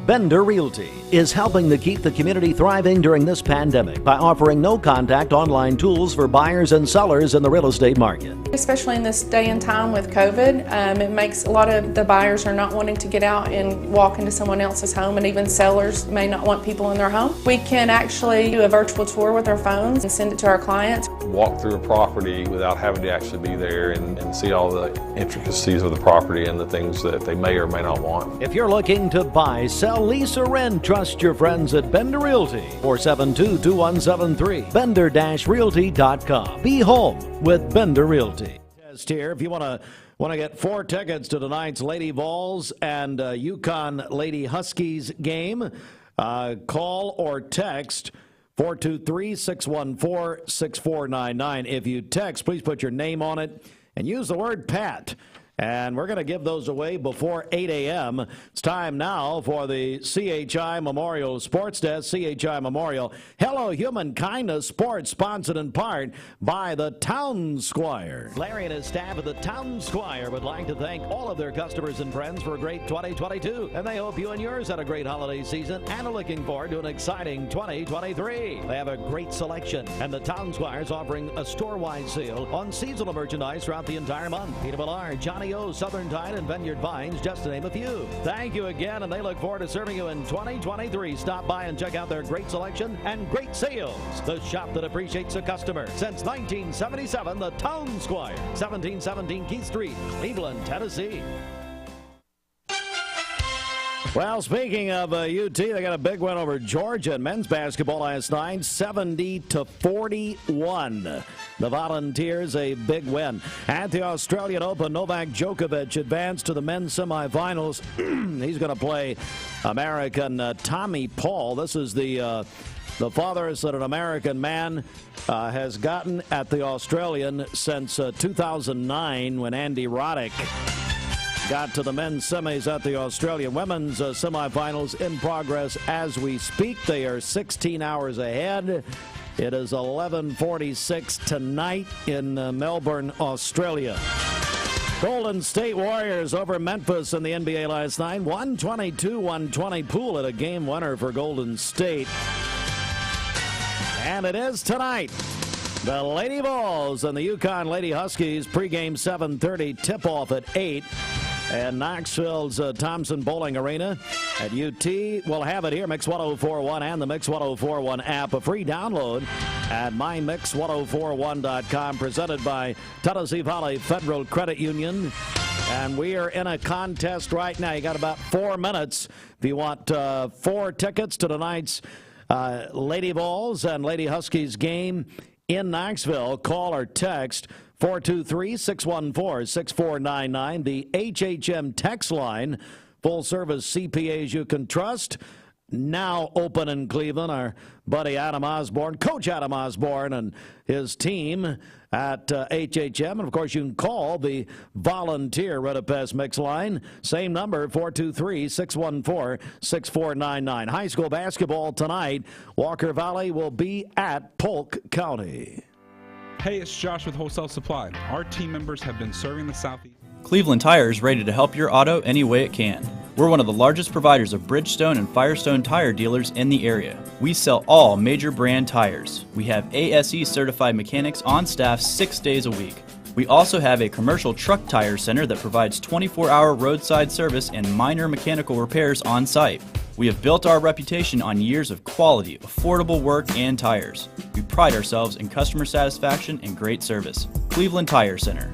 Bender Realty is helping to keep the community thriving during this pandemic by offering no-contact online tools for buyers and sellers in the real estate market. Especially in this day and time with COVID, it makes a lot of the buyers are not wanting to get out and walk into someone else's home, and even sellers may not want people in their home. We can actually do a virtual tour with our phones and send it to our clients. Walk through a property without having to actually be there and see all the intricacies of the property and the things that they may or may not want. If you're looking to buy, sell, lease, or rent, trust your friends at Bender Realty. 472-2173. Bender-Realty.com. Be home with Bender Realty. Here, if you want to Want to get 4 tickets to tonight's Lady Vols and Yukon Lady Huskies game? Call or text 423-614-6499. If you text, please put your name on it and use the word Pat. And we're going to give those away before 8 a.m. It's time now for the CHI Memorial Sports Desk. CHI Memorial Hello Human Kindness Sports, sponsored in part by the Town Squire. Larry and his staff at the Town Squire would like to thank all of their customers and friends for a great 2022. And they hope you and yours had a great holiday season and are looking forward to an exciting 2023. They have a great selection, and the Town Squire is offering a store-wide sale on seasonal merchandise throughout the entire month. Peter Millar, Johnny O, Southern Tide, and Vineyard Vines, just to name a few. Thank you again, and they look forward to serving you in 2023. Stop by and check out their great selection and great sales. The shop that appreciates the customer. Since 1977, the Town Squire, 1717 Keith Street, Cleveland, Tennessee. Well, speaking of UT, they got a big win over Georgia in men's basketball last night, 70-41. The Volunteers, a big win. At the Australian Open, Novak Djokovic advanced to the men's semifinals. He's going to play American Tommy Paul. This is the farthest that an American man has gotten at the Australian since 2009, when Andy Roddick got to the men's semis at the Australian. Women's semifinals in progress as we speak. They are 16 hours ahead. It is 11:46 tonight in Melbourne, Australia. Golden State Warriors over Memphis in the NBA last night. 122-120 pool at a game winner for Golden State. And it is tonight. The Lady Vols and the Yukon Lady Huskies, pregame 7:30, tip-off at 8. And Knoxville's Thompson Bowling Arena at UT. We'll have it here, Mix 1041 and the Mix 1041 app. A free download at mymix1041.com, presented by Tennessee Valley Federal Credit Union. And we are in a contest right now. You got about 4 minutes if you want 4 tickets to tonight's Lady Vols and Lady Huskies game in Knoxville. Call or text 423-614-6499. The HHM text line, full service CPAs you can trust. Now open in Cleveland. Our buddy Adam Osborne, Coach Adam Osborne, and his team at HHM. And, of course, you can call the Volunteer Redipes Mix line. Same number, 423-614-6499. High school basketball tonight. Walker Valley will be at Polk County. Hey, it's Josh with Wholesale Supply. Our team members have been serving the Southeast. Cleveland Tire is ready to help your auto any way it can. We're one of the largest providers of Bridgestone and Firestone tire dealers in the area. We sell all major brand tires. We have ASE certified mechanics on staff 6 days a week. We also have a commercial truck tire center that provides 24-hour roadside service and minor mechanical repairs on site. We have built our reputation on years of quality, affordable work and tires. We pride ourselves in customer satisfaction and great service. Cleveland Tire Center.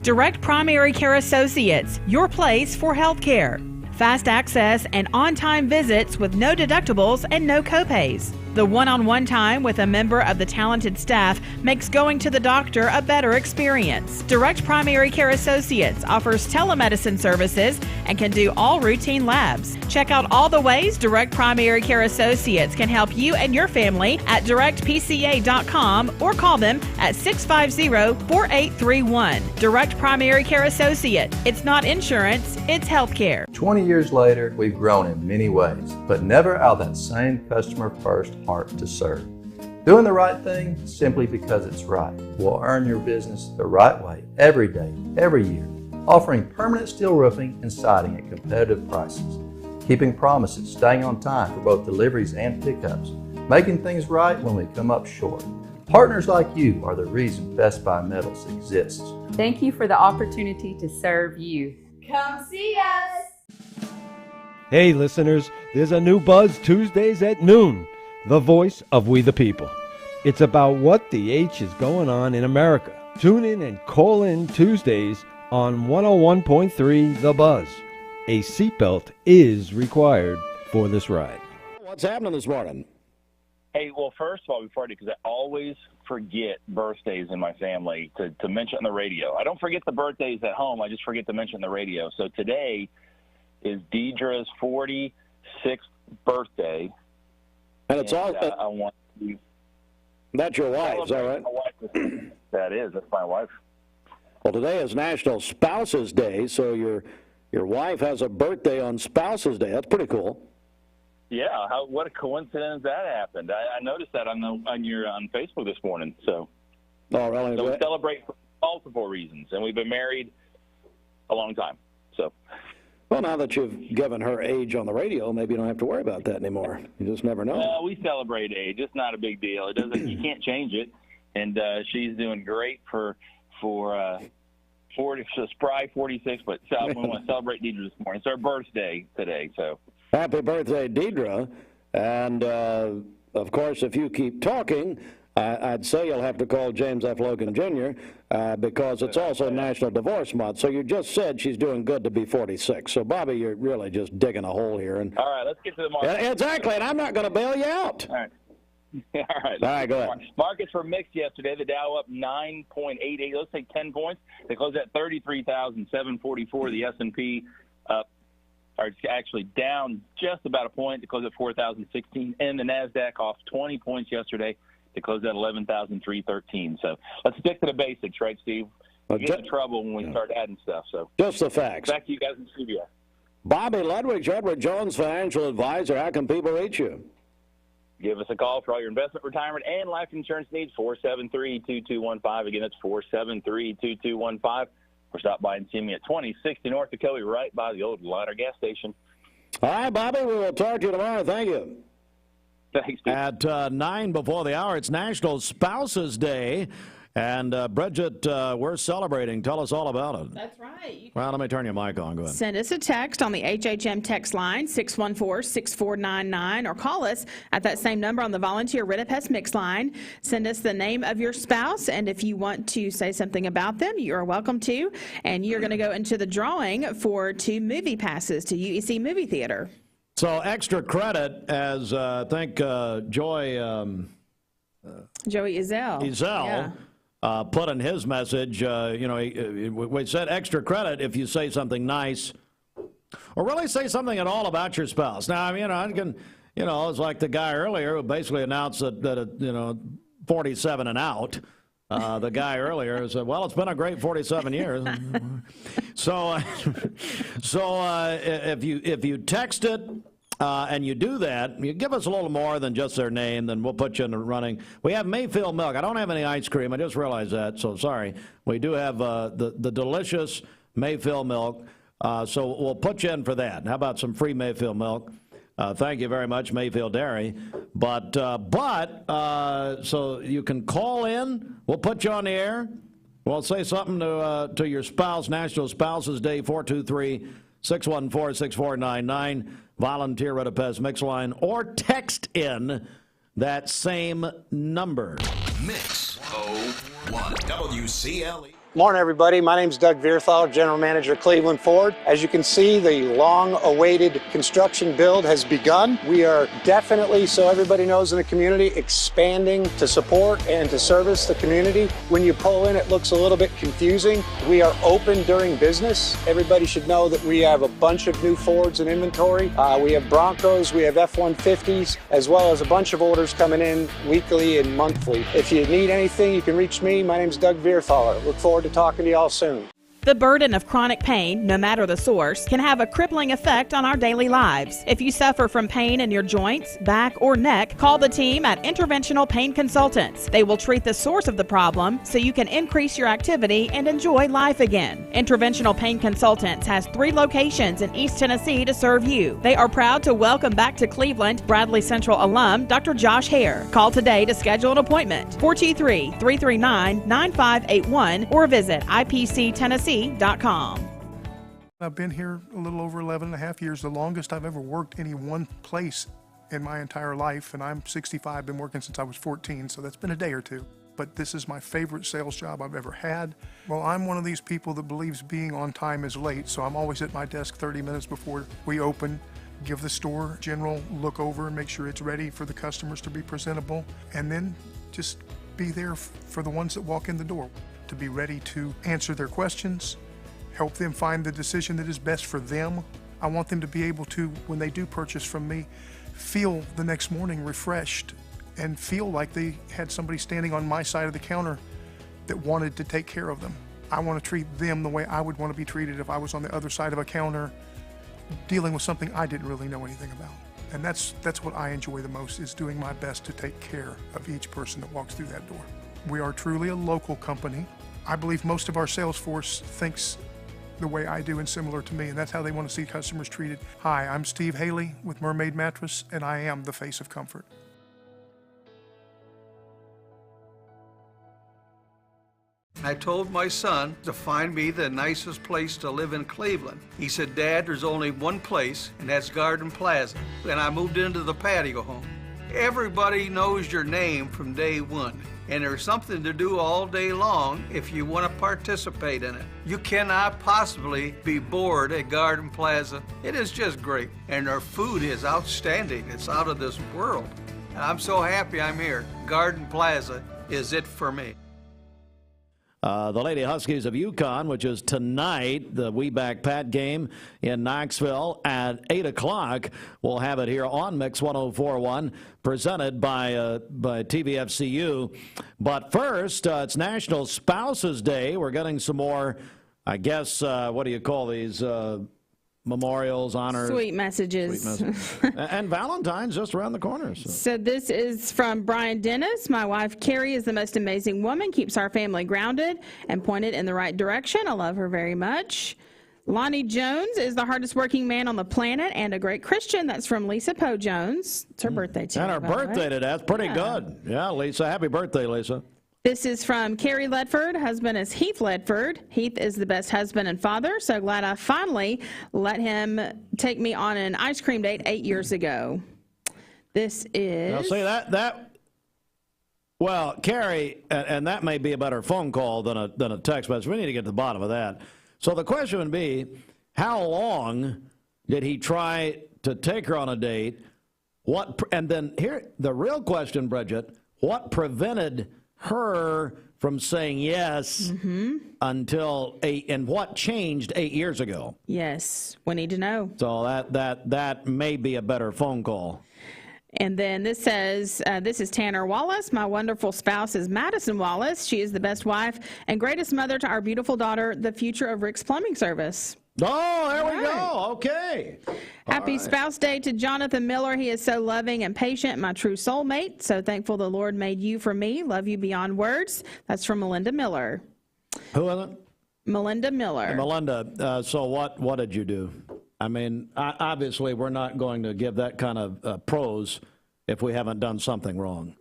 Direct Primary Care Associates, your place for health care. Fast access and on-time visits with no deductibles and no copays. The one-on-one time with a member of the talented staff makes going to the doctor a better experience. Direct Primary Care Associates offers telemedicine services and can do all routine labs. Check out all the ways Direct Primary Care Associates can help you and your family at directpca.com or call them at 650-4831. Direct Primary Care Associate. It's not insurance, it's health care. 20 years later, we've grown in many ways, but never out of that same customer-first heart to serve. Doing the right thing simply because it's right will earn your business the right way every day, every year. Offering permanent steel roofing and siding at competitive prices. Keeping promises, staying on time for both deliveries and pickups. Making things right when we come up short. Partners like you are the reason Best Buy Metals exists. Thank you for the opportunity to serve you. Come see us! Hey listeners, there's a new Buzz Tuesdays at noon. The voice of We the People. It's about what the H is going on in America. Tune in and call in Tuesdays on 101.3 The Buzz. A seatbelt is required for this ride. What's happening this morning? Hey, well, first of all, before I do, because I always forget birthdays in my family to mention on the radio. I don't forget the birthdays at home. I just forget to mention the radio. So today is Deidre's 46th birthday. And it's all. I want to. That's your wife, is that right? My wife. That is. That's my wife. Well, today is National Spouses Day, so your wife has a birthday on Spouses Day. That's pretty cool. Yeah, what a coincidence that happened. I noticed that on Facebook this morning. So, oh, really? So we celebrate for multiple reasons, and we've been married a long time. So, well, now that you've given her age on the radio, maybe you don't have to worry about that anymore. You just never know. Well, we celebrate age. It's not a big deal. It doesn't. You can't change it. And she's doing great for 40, so spry 46. But we want to celebrate Deidre this morning. It's our birthday today, so. Happy birthday, Deidre. And, of course, if you keep talking, I'd say you'll have to call James F. Logan Jr. Because it's also National Divorce Month. So you just said she's doing good to be 46. So, Bobby, you're really just digging a hole here. And all right, let's get to the market. Exactly, and I'm not going to bail you out. All right. All right. All right, go ahead. Markets were mixed yesterday. The Dow up 9.88. Let's take 10 points. They closed at 33,744. The S&P up. Are actually down just about a point to close at 4,016, and the NASDAQ off 20 points yesterday to close at 11,313. So let's stick to the basics, right, Steve? We get in trouble when we start adding stuff. So just the facts. Back to you guys in the studio. Bobby Ludwig, Edward Jones, financial advisor. How can people reach you? Give us a call for all your investment, retirement, and life insurance needs, 473-2215. Again, that's 473-2215. Or stop by and see me at 2060 North Ocoee, right by the old Liner gas station. All right, Bobby, we will talk to you tomorrow. Thank you. Thanks, Steve. At 9 before the hour, it's National Spouses Day. And, Bridget, we're celebrating. Tell us all about it. That's right. Well, let me turn your mic on. Go ahead. Send us a text on the HHM text line, 614-6499, or call us at that same number on the volunteer Rid-A-Pest mix line. Send us the name of your spouse, and if you want to say something about them, you are welcome to. And you're going to go into the drawing for 2 movie passes to UEC Movie Theater. So extra credit, as I think Joey Ezell. Yeah. Put in his message, we said extra credit if you say something nice or really say something at all about your spouse. Now, it's like the guy earlier who basically announced that 47 and out. The guy earlier said, well, it's been a great 47 years. So if you text it, and you do that, you give us a little more than just their name, then we'll put you in the running. We have Mayfield milk. I don't have any ice cream. I just realized that, so sorry. We do have the delicious Mayfield milk, so we'll put you in for that. How about some free Mayfield milk? Thank you very much, Mayfield Dairy. But so you can call in. We'll put you on the air. We'll say something to your spouse, National Spouses Day, 423-614-6499. Volunteer Rid-A-Pest mix line, or text in that same number. Mix 01 WCLE. Morning, everybody. My name is Doug Vierthal, General Manager, Cleveland Ford. As you can see, the long-awaited construction build has begun. We are definitely, so everybody knows in the community, expanding to support and to service the community. When you pull in, it looks a little bit confusing. We are open during business. Everybody should know that we have a bunch of new Fords in inventory. We have Broncos, we have F-150s, as well as a bunch of orders coming in weekly and monthly. If you need anything, you can reach me. My name is Doug Vierthaler. Look forward to talking to y'all soon. The burden of chronic pain, no matter the source, can have a crippling effect on our daily lives. If you suffer from pain in your joints, back, or neck, call the team at Interventional Pain Consultants. They will treat the source of the problem so you can increase your activity and enjoy life again. Interventional Pain Consultants has 3 locations in East Tennessee to serve you. They are proud to welcome back to Cleveland Bradley Central alum Dr. Josh Hare. Call today to schedule an appointment, 423-339-9581, or visit IPCTennessee.com. I've been here a little over 11 and a half years, the longest I've ever worked any one place in my entire life, and I'm 65, been working since I was 14, so that's been a day or two. But this is my favorite sales job I've ever had. Well, I'm one of these people that believes being on time is late, so I'm always at my desk 30 minutes before we open, give the store a general look over and make sure it's ready for the customers to be presentable, and then just be there for the ones that walk in the door, to be ready to answer their questions, help them find the decision that is best for them. I want them to be able to, when they do purchase from me, feel the next morning refreshed and feel like they had somebody standing on my side of the counter that wanted to take care of them. I want to treat them the way I would want to be treated if I was on the other side of a counter dealing with something I didn't really know anything about. And that's what I enjoy the most, is doing my best to take care of each person that walks through that door. We are truly a local company. I believe most of our sales force thinks the way I do and similar to me, and that's how they want to see customers treated. Hi, I'm Steve Haley with Mermaid Mattress, and I am the face of comfort. I told my son to find me the nicest place to live in Cleveland. He said, Dad, there's only one place, and that's Garden Plaza. And I moved into the patio home. Everybody knows your name from day one, and there's something to do all day long if you want to participate in it. You cannot possibly be bored at Garden Plaza. It is just great, and their food is outstanding. It's out of this world. And I'm so happy I'm here. Garden Plaza is it for me. The Lady Huskies of UConn, which is tonight, the We Back Pat game in Knoxville at 8 o'clock. We'll have it here on Mix 104.1, presented by TVFCU. But first, it's National Spouses Day. We're getting some more, I guess, what do you call these? Memorials, honors. Sweet messages. Sweet messages. And Valentine's just around the corner. So this is from Brian Dennis. My wife, Carrie, is the most amazing woman, keeps our family grounded and pointed in the right direction. I love her very much. Lonnie Jones is the hardest working man on the planet and a great Christian. That's from Lisa Poe Jones. It's her birthday today. And her birthday today. That's pretty good. Yeah, Lisa. Happy birthday, Lisa. This is from Carrie Ledford. Husband is Heath Ledford. Heath is the best husband and father. So glad I finally let him take me on an ice cream date 8 years ago. This is... Now, see, well, Carrie, and that may be a better phone call than a text message. We need to get to the bottom of that. So the question would be, how long did he try to take her on a date? And then here, the real question, Bridget, what prevented her from saying yes until 8, and what changed 8 years ago? Yes, we need to know. So that may be a better phone call. And then this says, this is Tanner Wallace. My wonderful spouse is Madison Wallace. She is the best wife and greatest mother to our beautiful daughter, the future of Rick's Plumbing Service. Oh, there we go. Okay. Happy Spouse Day to Jonathan Miller. He is so loving and patient, my true soulmate. So thankful the Lord made you for me. Love you beyond words. That's from Melinda Miller. Who is it? Melinda Miller. Hey, Melinda, so what did you do? I mean, obviously we're not going to give that kind of pros if we haven't done something wrong.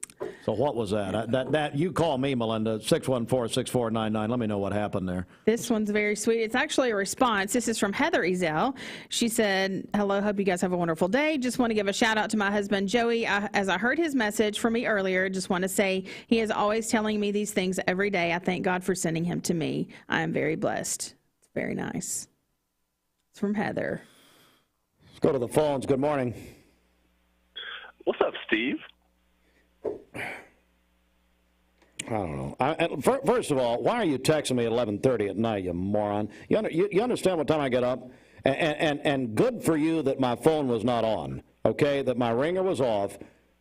So what was that? That you call me, Melinda, 614-6499. Let me know what happened there. This one's very sweet. It's actually a response. This is from Heather Ezel. She said, hello, hope you guys have a wonderful day. Just want to give a shout out to my husband, Joey. As I heard his message from me earlier, just want to say he is always telling me these things every day. I thank God for sending him to me. I am very blessed. It's very nice. It's from Heather. Let's go to the phones. Good morning. What's up, Steve? I don't know. First of all, why are you texting me at 11:30 at night, you moron? You understand what time I get up? And good for you that my phone was not on, okay, that my ringer was off,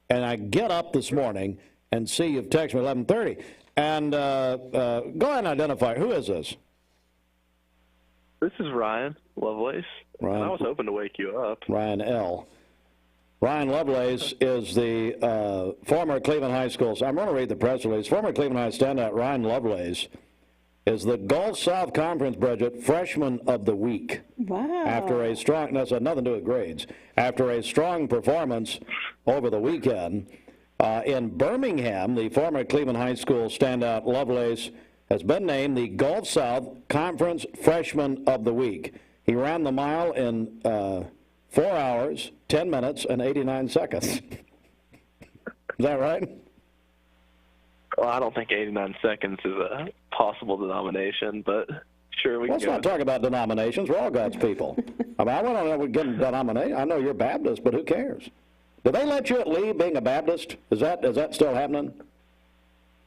and I get up this morning and see you've texted me at 11:30. And go ahead and identify. Who is this? This is Ryan Lovelace. Ryan, and I was hoping to wake you up. Ryan L. Ryan Lovelace is the former Cleveland High School. I'm going to read the press release. Former Cleveland High standout Ryan Lovelace is the Gulf South Conference, Bridget, Freshman of the Week. Wow. After a strong, that's had nothing to do with grades, after a strong performance over the weekend in Birmingham, the former Cleveland High School standout Lovelace has been named the Gulf South Conference Freshman of the Week. He ran the mile in 4 hours, 10 minutes, and 89 seconds. Is that right? Well, I don't think 89 seconds is a possible denomination, but sure, we can Let's not talk about denominations. We're all God's people. I mean, I don't know what getting denomination. I know you're Baptist, but who cares? Do they let you leave being a Baptist? Is that still happening?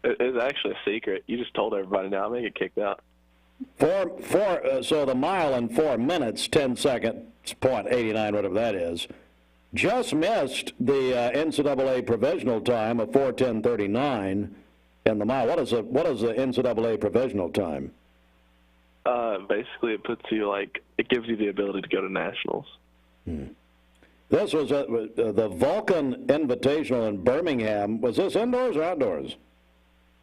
It's actually a secret. You just told everybody now. I'm going to get kicked out. So the mile in 4 minutes, 10 seconds, .89, whatever that is, just missed the NCAA provisional time of 4:10:39 in the mile. What is the NCAA provisional time? Basically, it puts you it gives you the ability to go to nationals. This was the Vulcan Invitational in Birmingham. Was this indoors or outdoors?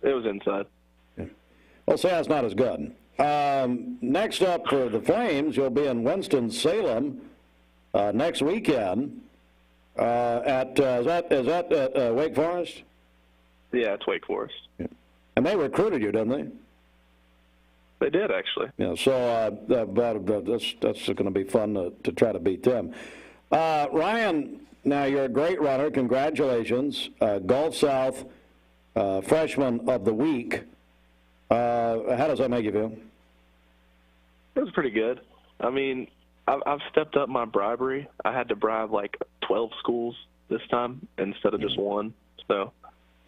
It was inside. Yeah. Well, see, that's not as good. Next up for the Flames, you'll be in Winston-Salem next weekend. Is that at Wake Forest? Yeah, it's Wake Forest. Yeah. And they recruited you, didn't they? They did, actually. Yeah, so that's going to be fun to try to beat them. Ryan, now you're a great runner. Congratulations. Gulf South Freshman of the Week. How does that make you feel? It was pretty good. I mean, I've stepped up my bribery. I had to bribe 12 schools this time instead of just one. So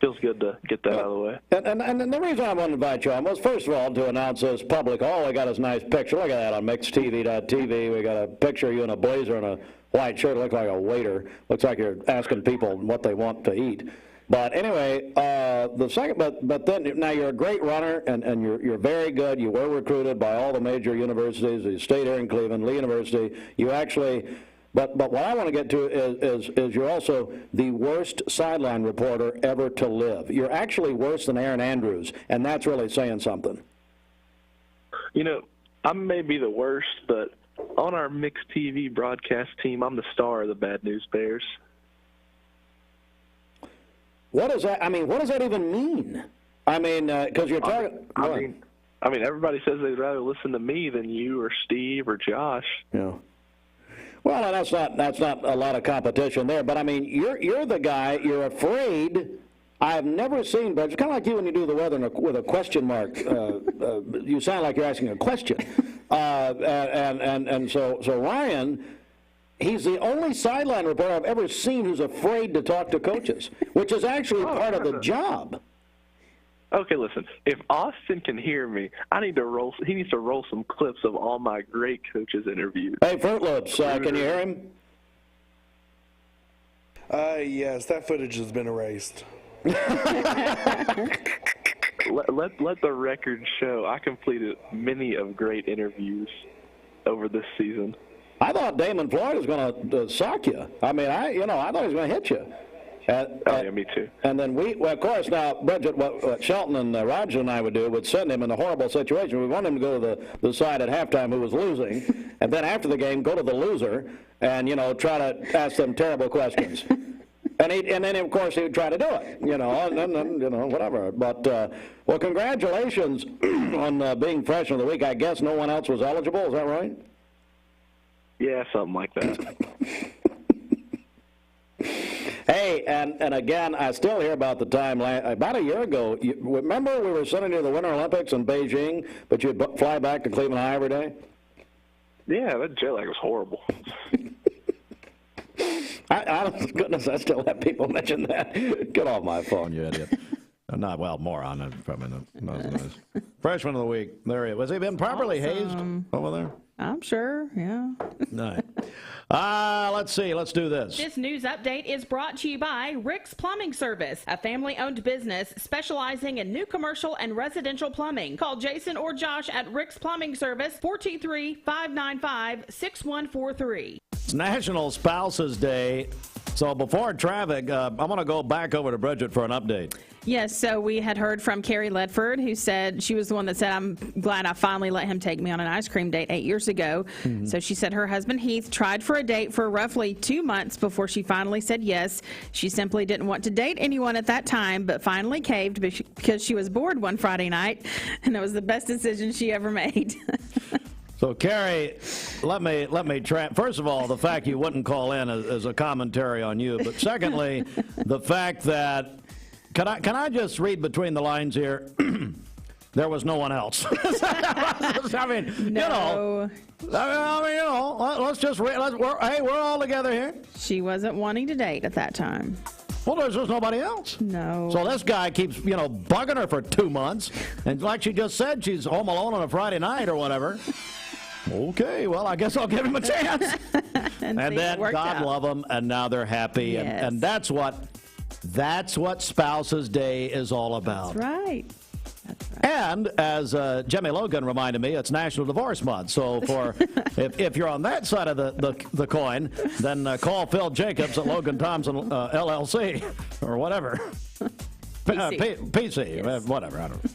feels good to get that out of the way. And the reason I wanted to invite you on was, first of all, to announce this public. All we got is a nice picture. Look at that on mixedtv.tv. We got a picture of you in a blazer and a white shirt. Looks like a waiter. Looks like you're asking people what they want to eat. But anyway, the second, but then now you're a great runner and you're very good. You were recruited by all the major universities. You stayed here in Cleveland, Lee University. You actually. But what I want to get to is you're also the worst sideline reporter ever to live. You're actually worse than Aaron Andrews, and that's really saying something. You know, I may be the worst, but on our mixed TV broadcast team, I'm the star of the Bad News Bears. What does that? I mean, what does that even mean? I mean, because you're talking. I mean, everybody says they'd rather listen to me than you or Steve or Josh. Yeah. Well, that's not a lot of competition there, but I mean, you're the guy. You're afraid. I've never seen, but it's kind of like you when you do the weather with a question mark. You sound like you're asking a question, and so Ryan, he's the only sideline reporter I've ever seen who's afraid to talk to coaches, which is actually part of the job. Okay, listen. If Austin can hear me, he needs to roll some clips of all my great coaches' interviews. Hey, Fruit Loops, can you hear him? Yes, that footage has been erased. let the record show I completed many of great interviews over this season. I thought Damon Floyd was going to sock you. I mean, I thought he was going to hit you. Yeah, me too. And then of course, now, Bridget, what Shelton and Roger and I would send him in a horrible situation. We want him to go to the side at halftime who was losing, and then after the game, go to the loser and, try to ask them terrible questions. And then, of course, he would try to do it, and whatever. But, well, congratulations on being Freshman of the Week. I guess no one else was eligible. Is that right? Yeah, something like that. Hey, and again, I still hear about the time about a year ago. Remember we were sending you to the Winter Olympics in Beijing, but you'd fly back to Cleveland High every day? Yeah, that jet lag was horrible. Goodness, I still have people mention that. Get off my phone, you idiot. Not, well, moron. Probably not. Freshman of the Week. There he is. Was he been properly hazed over there? I'm sure, yeah. No. Let's see. Let's do this. This news update is brought to you by Rick's Plumbing Service, a family-owned business specializing in new commercial and residential plumbing. Call Jason or Josh at Rick's Plumbing Service, 423-595-6143. It's National Spouses Day. So before traffic, I'm going to go back over to Bridget for an update. Yes, so we had heard from Carrie Ledford, who said, she was the one that said, I'm glad I finally let him take me on an ice cream date 8 years ago. Mm-hmm. So she said her husband Heath tried for a date for roughly 2 months before she finally said yes. She simply didn't want to date anyone at that time, but finally caved because she was bored one Friday night, and it was the best decision she ever made. So, Carrie, let me try. First of all, the fact you wouldn't call in is a commentary on you. But secondly, the fact that can I just read between the lines here? There was no one else. I mean, no. Well, let's just we're all together here. She wasn't wanting to date at that time. Well, there's just nobody else. No. So this guy keeps, bugging her for 2 months. And like she just said, she's home alone on a Friday night or whatever. Okay, well, I guess I'll give him a chance. and then God love them, and now they're happy. Yes. And that's what Spouses Day is all about. That's right. And as Jimmy Logan reminded me, it's National Divorce Month. So if you're on that side of the coin, then call Phil Jacobs at Logan Thompson LLC or whatever. PC, yes. Whatever, I don't know.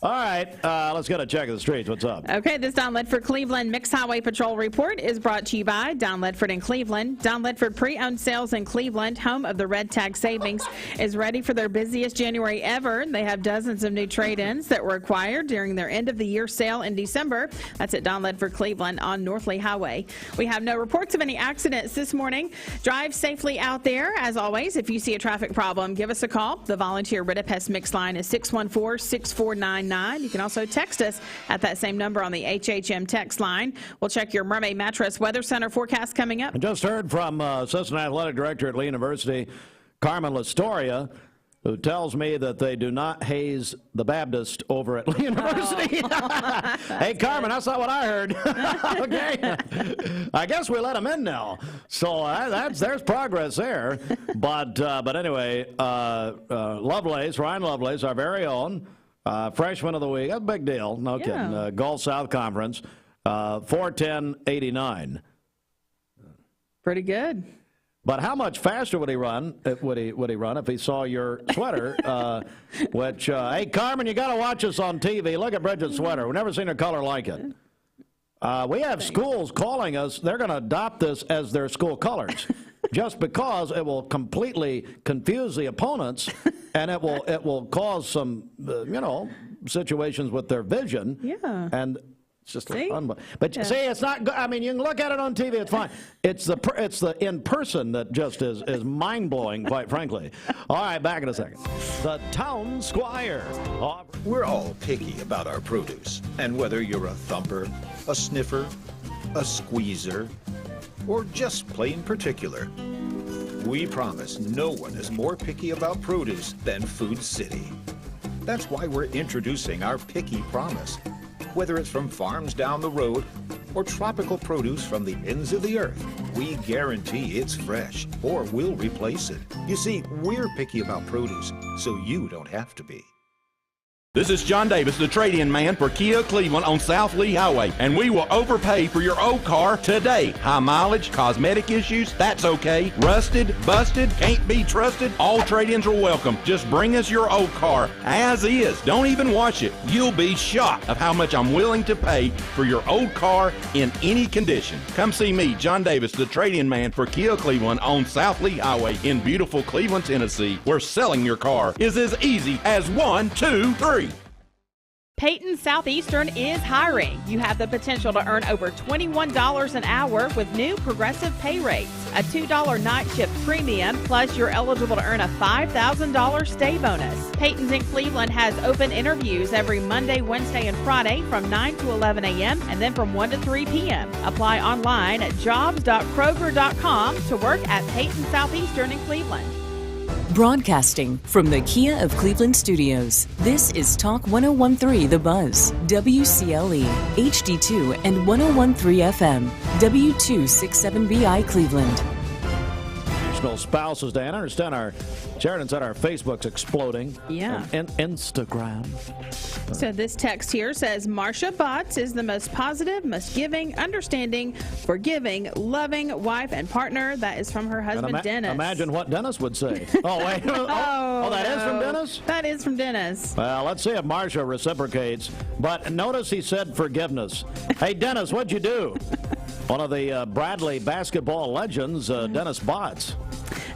All right, let's get a check of the streets. What's up? Okay, this Don Ledford Cleveland Mixed Highway Patrol report is brought to you by Don Ledford in Cleveland. Don Ledford Pre-Owned Sales in Cleveland, home of the Red Tag Savings, is ready for their busiest January ever. They have dozens of new trade-ins that were acquired during their end-of-the-year sale in December. That's at Don Ledford Cleveland on North Lee Highway. We have no reports of any accidents this morning. Drive safely out there. As always, if you see a traffic problem, give us a call. The volunteer Ridipest Mix line is 614-6499. You can also text us at that same number on the HHM text line. We'll check your Mermaid Mattress Weather Center forecast coming up. I just heard from Assistant Athletic Director at Lee University, Carmen Lastoria, who tells me that they do not haze the Baptist over at Lee University. Oh. Hey, Carmen, that's not what I heard. Okay. I guess we let them in now. So there's progress there. But anyway, Lovelace, Ryan Lovelace, our very own, freshman of the week. That's a big deal. No kidding. Gulf South Conference, 4:10.89. Pretty good. But how much faster would he run? Would he run if he saw your sweater? Which, hey, Carmen, you got to watch us on TV. Look at Bridget's sweater. We've never seen a color like it. We have schools calling us. They're going to adopt this as their school colors, just because it will completely confuse the opponents, and it will cause some situations with their vision. Yeah. And it's just but see, it's not. I mean, you can look at it on TV. It's fine. It's the in person that just is mind blowing, quite frankly. All right, back in a second. The Town Squire. We're all picky about our produce, and whether you're a thumper, a sniffer, a squeezer, or just plain particular, we promise no one is more picky about produce than Food City. That's why we're introducing our Picky Promise. Whether it's from farms down the road or tropical produce from the ends of the earth, we guarantee it's fresh or we'll replace it. You see, we're picky about produce, so you don't have to be. This is John Davis, the trade-in man for Kia Cleveland on South Lee Highway, and we will overpay for your old car today. High mileage, cosmetic issues, that's okay. Rusted, busted, can't be trusted, all trade-ins are welcome. Just bring us your old car as is. Don't even wash it. You'll be shocked of how much I'm willing to pay for your old car in any condition. Come see me, John Davis, the trade-in man for Kia Cleveland on South Lee Highway in beautiful Cleveland, Tennessee, where selling your car is as easy as 1, 2, 3. Peyton Southeastern is hiring. You have the potential to earn over $21 an hour with new progressive pay rates. A $2 night shift premium, plus you're eligible to earn a $5,000 stay bonus. Peyton's in Cleveland has open interviews every Monday, Wednesday, and Friday from 9 to 11 a.m. and then from 1 to 3 p.m. Apply online at jobs.kroger.com to work at Peyton Southeastern in Cleveland. Broadcasting from the Kia of Cleveland studios, this is Talk 1013 The Buzz, WCLE, HD2 and 1013 FM, W267BI Cleveland. National Spouses Day. And I understand Sheridan said our Facebook's exploding. Yeah. And Instagram. So this text here says, Marsha Botts is the most positive, most giving, understanding, forgiving, loving wife and partner. That is from her husband, Dennis. Imagine what Dennis would say. Oh, wait. That is from Dennis? That is from Dennis. Well, let's see if Marsha reciprocates. But notice he said forgiveness. Hey, Dennis, what'd you do? One of the Bradley basketball legends, Dennis Botts.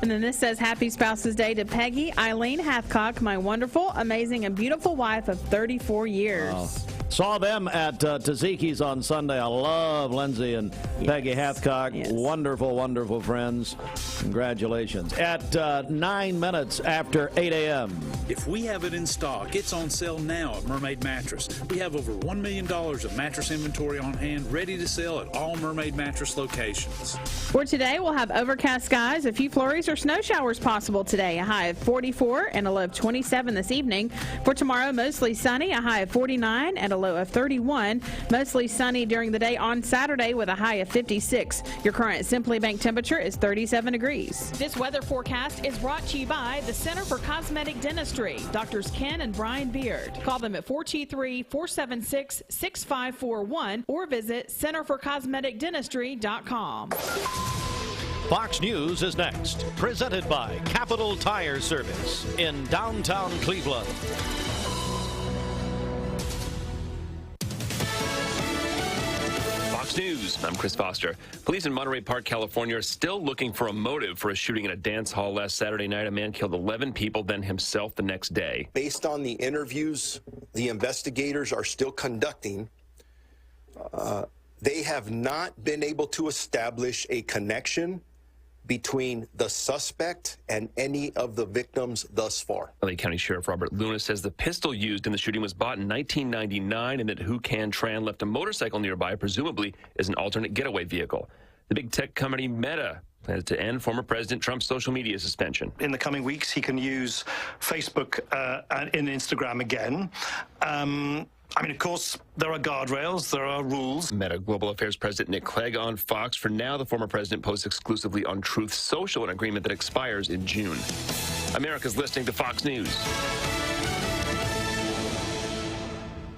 And then this says, Happy Spouses Day to Peggy Eileen Hathcock, my wonderful, amazing, and beautiful wife of 34 years. Wow. Saw them at Taziki's on Sunday. I love Lindsay and Peggy Hathcock. Yes. Wonderful, wonderful friends. Congratulations. At 9 minutes after 8 a.m. If we have it in stock, it's on sale now at Mermaid Mattress. We have over $1 million of mattress inventory on hand, ready to sell at all Mermaid Mattress locations. For today, we'll have overcast skies, a few flurries or snow showers possible today, a high of 44 and a low of 27 this evening. For tomorrow, mostly sunny, a high of 49 and a low of 31. Mostly sunny during the day on Saturday with a high of 56. Your current Simply Bank temperature is 37 degrees. This weather forecast is brought to you by the Center for Cosmetic Dentistry, Doctors Ken and Brian Beard. Call them at 423-476-6541 or visit centerforcosmeticdentistry.com. Fox News is next, presented by Capital Tire Service in downtown Cleveland. Fox News, I'm Chris Foster. Police in Monterey Park, California are still looking for a motive for a shooting at a dance hall last Saturday night. A man killed 11 people, then himself the next day. Based on the interviews the investigators are still conducting, they have not been able to establish a connection between the suspect and any of the victims thus far. LA County Sheriff Robert Luna says the pistol used in the shooting was bought in 1999 and that Hu Can Tran left a motorcycle nearby, presumably as an alternate getaway vehicle. The big tech company Meta plans to end former President Trump's social media suspension. In the coming weeks, he can use Facebook and Instagram again. I mean, of course, there are guardrails, there are rules. Meta Global Affairs President Nick Clegg on Fox. For now, the former president posts exclusively on Truth Social, an agreement that expires in June. America's listening to Fox News.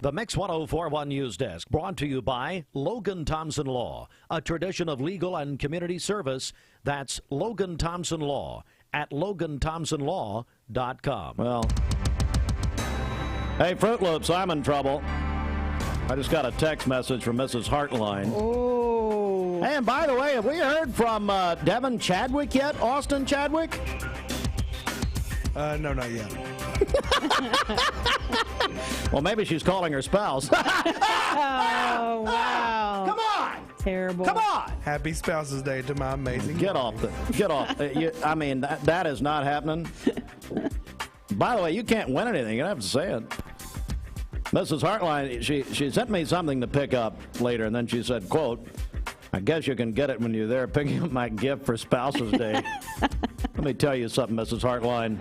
The Mix 1041 News Desk, brought to you by Logan Thompson Law, a tradition of legal and community service. That's Logan Thompson Law at LoganThompsonLaw.com. Well, hey, Fruit Loops, I'm in trouble. I just got a text message from Mrs. Hartline. Oh. Hey, and by the way, have we heard from Devin Chadwick yet? Austin Chadwick? No, not yet. Well, maybe she's calling her spouse. Oh, wow. Come on. Terrible. Come on. Happy Spouses Day to my amazing. Get off. I mean, that is not happening. By the way, you can't win anything. You don't have to say it. Mrs. Hartline, she sent me something to pick up later, and then she said, quote, I guess you can get it when you're there picking up my gift for Spouses Day. Let me tell you something, Mrs. Hartline.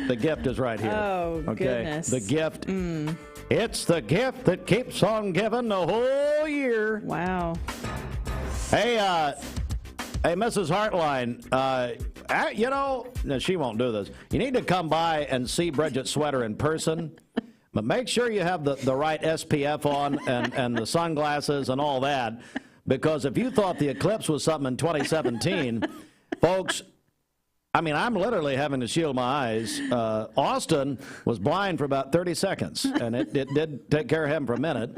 The gift is right here. Oh, okay? Goodness. The gift. It's the gift that keeps on giving the whole year. Wow. Hey, Mrs. Hartline, no, she won't do this. You need to come by and see Bridget's sweater in person, but make sure you have the right SPF on and the sunglasses and all that, because if you thought the eclipse was something in 2017, folks, I mean, I'm literally having to shield my eyes. Austin was blind for about 30 seconds, and it did take care of him for a minute.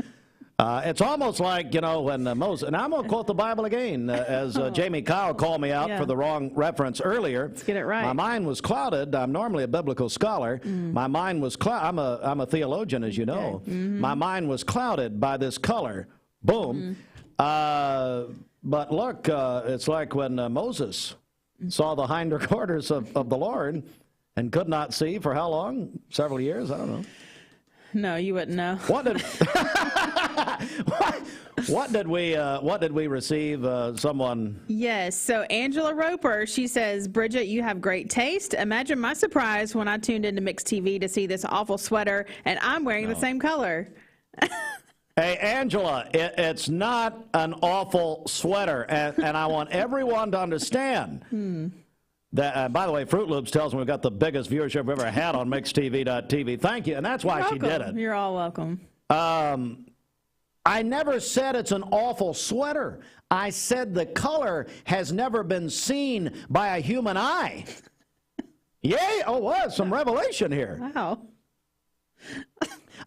It's almost like, when Moses, and I'm going to quote the Bible again, as Jamie Kyle called me out for the wrong reference earlier. Let's get it right. My mind was clouded. I'm normally a biblical scholar. My mind was I'm a theologian, as you know. Okay. My mind was clouded by this color. Boom. But look, it's like when Moses saw the hinder quarters of the Lord and could not see for how long? Several years? I don't know. No, you wouldn't know. What did we receive? Someone. Yes. So Angela Roper, she says, Bridget, you have great taste. Imagine my surprise when I tuned into Mix TV to see this awful sweater, and I'm wearing the same color. Hey, Angela, it's not an awful sweater, and I want everyone to understand that, by the way, Fruit Loops tells me we've got the biggest viewership we've ever had on MixTV.tv. Thank you, and that's why she did it. You're all welcome. I never said it's an awful sweater. I said the color has never been seen by a human eye. Yay! Oh, what? Some revelation here. Wow.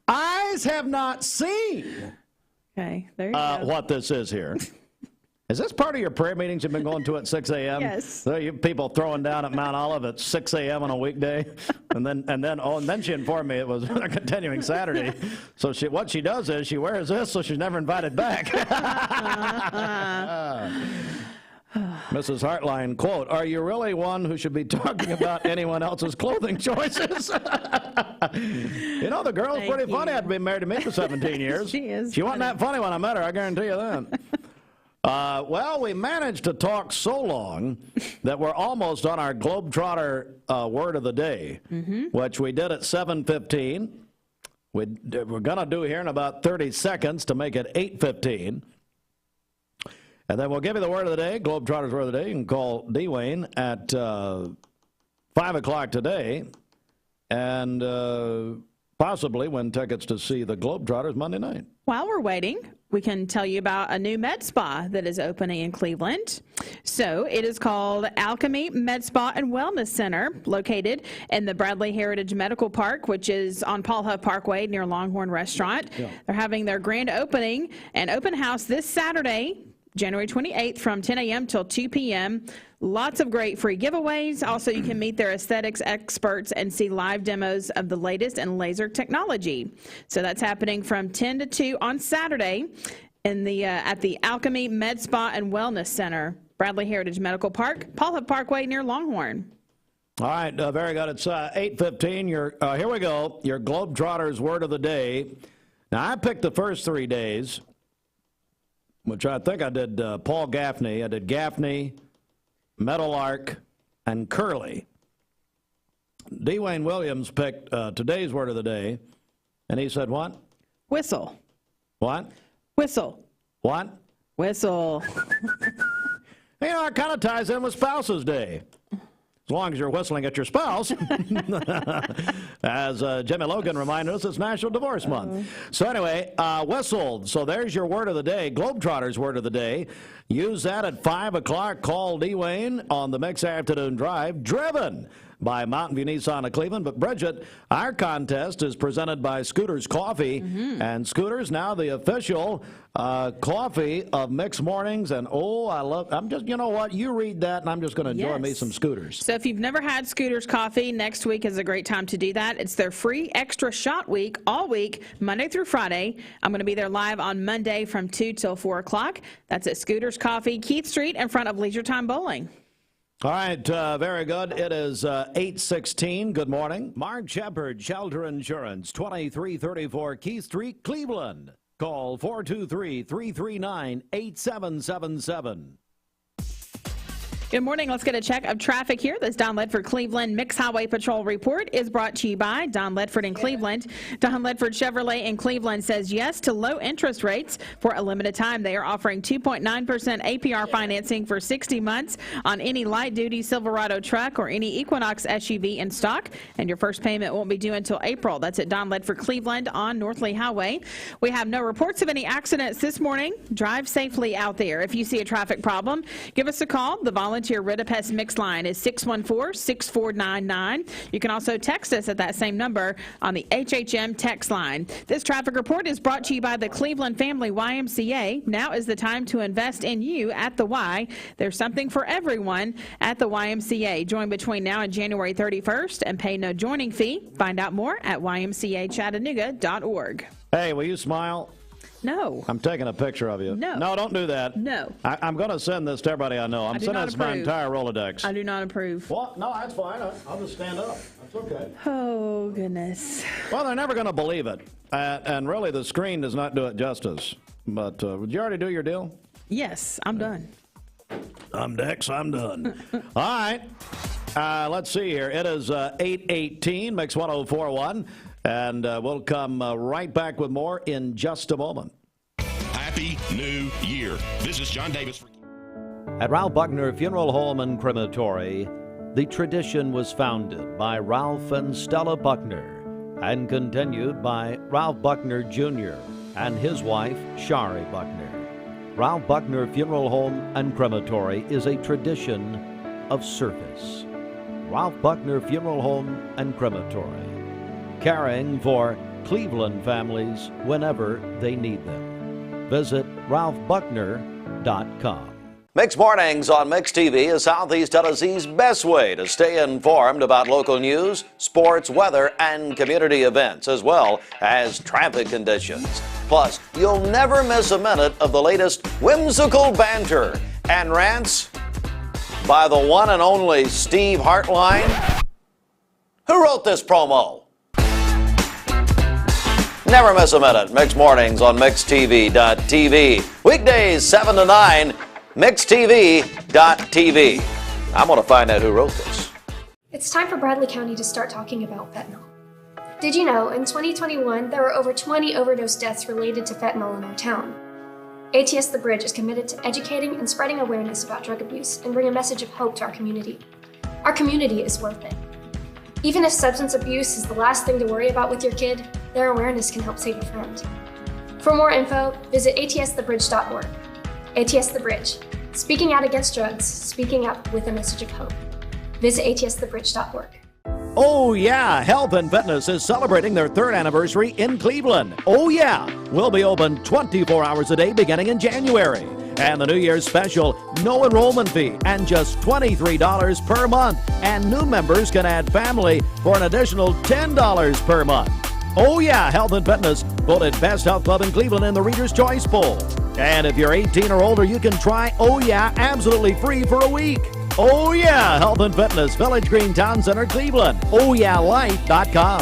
Eyes have not seen. Okay, there you go. What this is here. Is this part of your prayer meetings you've been going to at 6 a.m.? Yes. So you people throwing down at Mount Olive at 6 a.m. on a weekday, and then she informed me it was a continuing Saturday. So what she does is she wears this, so she's never invited back. Mrs. Hartline, quote, "Are you really one who should be talking about anyone else's clothing choices?" You know, the girl's pretty funny. I'd been married to me for 17 years. She is. She wasn't that funny when I met her, I guarantee you that. Well, we managed to talk so long that we're almost on our Globetrotter word of the day, which we did at 7:15. We're going to do here in about 30 seconds to make it 8:15. And then we'll give you the word of the day, Globetrotter's word of the day. You can call Dwayne at 5 o'clock today and possibly win tickets to see the Globetrotters Monday night. While we're waiting, we can tell you about a new med spa that is opening in Cleveland. So it is called Alchemy Med Spa and Wellness Center, located in the Bradley Heritage Medical Park, which is on Paul Huff Parkway near Longhorn Restaurant. Yeah. They're having their grand opening and open house this Saturday, January 28th from 10 a.m. till 2 p.m. Lots of great free giveaways. Also, you can meet their aesthetics experts and see live demos of the latest in laser technology. So that's happening from 10 to 2 on Saturday in the at the Alchemy Med Spa and Wellness Center, Bradley Heritage Medical Park, Paul Huff Parkway near Longhorn. All right, very good. It's 8:15. Here we go. Your Globetrotters word of the day. Now, I picked the first 3 days, which I think I did Paul Gaffney. I did Gaffney, Meadowlark, and Curly. Dwayne Williams picked today's word of the day, and he said what? Whistle. What? Whistle. What? Whistle. You know, it kind of ties in with Spouses Day. As long as you're whistling at your spouse. As Jimmy Logan reminded us, it's National Divorce Month. So anyway, whistled. So there's your word of the day, Globetrotters word of the day. Use that at 5 o'clock. Call Dwayne on the Mix Afternoon Drive, driven by Mountain View Nissan of Cleveland. But Bridget, our contest is presented by Scooters Coffee. And Scooters, now the official coffee of Mix Mornings. And you know what? You read that, and I'm just going to enjoy me some Scooters. So if you've never had Scooters Coffee, next week is a great time to do that. It's their free extra shot week, all week, Monday through Friday. I'm going to be there live on Monday from 2 till 4 o'clock. That's at Scooters Coffee, Keith Street, in front of Leisure Time Bowling. All right, very good. It is 8:16. Good morning. Mark Shepard, Shelter Insurance, 2334 Keith Street, Cleveland. Call 423-339-8777. Good morning. Let's get a check of traffic here. This Don Ledford Cleveland Mixed Highway Patrol report is brought to you by Don Ledford in Cleveland. Don Ledford Chevrolet in Cleveland says yes to low interest rates for a limited time. They are offering 2.9% APR financing for 60 months on any light-duty Silverado truck or any Equinox SUV in stock, and your first payment won't be due until April. That's at Don Ledford Cleveland on North Lee Highway. We have no reports of any accidents this morning. Drive safely out there. If you see a traffic problem, give us a call. The volunteer Ridipest Mix line is 614-6499. You can also text us at that same number on the HHM text line. This traffic report is brought to you by the Cleveland Family YMCA. Now is the time to invest in you at the Y. There's something for everyone at the YMCA. Join between now and January 31st and pay no joining fee. Find out more at ymcachattanooga.org. Hey, will you smile? No. I'm taking a picture of you. No. No, don't do that. No. I'm going to send this to everybody I know. I'm sending this to my entire Rolodex. I do not approve. What? No, that's fine. I'll just stand up. That's okay. Oh, goodness. Well, they're never going to believe it. And really, the screen does not do it justice. But did you already do your deal? Yes, I'm done. I'm Dex. I'm done. All right. Let's see here. It is 8:18, Mix 104.1. And we'll come right back with more in just a moment. Happy New Year. This is John Davis. At Ralph Buckner Funeral Home and Crematory, the tradition was founded by Ralph and Stella Buckner and continued by Ralph Buckner Jr. and his wife, Shari Buckner. Ralph Buckner Funeral Home and Crematory is a tradition of service. Ralph Buckner Funeral Home and Crematory, caring for Cleveland families whenever they need them. Visit ralphbuckner.com. Mix Mornings on Mix TV is Southeast Tennessee's best way to stay informed about local news, sports, weather, and community events, as well as traffic conditions. Plus, you'll never miss a minute of the latest whimsical banter and rants by the one and only Steve Hartline. Who wrote this promo? Never miss a minute. Mixed Mornings on MixedTV.tv. Weekdays 7 to 9, MixedTV.tv. I'm going to find out who wrote this. It's time for Bradley County to start talking about fentanyl. Did you know, in 2021, there were over 20 overdose deaths related to fentanyl in our town. ATS The Bridge is committed to educating and spreading awareness about drug abuse and bring a message of hope to our community. Our community is worth it. Even if substance abuse is the last thing to worry about with your kid, their awareness can help save a friend. For more info, visit atsthebridge.org. ATS The Bridge, speaking out against drugs, speaking up with a message of hope. Visit atsthebridge.org. Oh Yeah, Health and Fitness is celebrating their 3rd anniversary in Cleveland. Oh Yeah will be open 24 hours a day beginning in January. And the New Year's special, no enrollment fee and just $23 per month. And new members can add family for an additional $10 per month. Oh Yeah, Health and Fitness voted Best Health Club in Cleveland in the Reader's Choice Poll. And if you're 18 or older, you can try Oh Yeah absolutely free for a week. Oh Yeah, Health and Fitness, Village Green Town Center, Cleveland. OhYeahLife.com.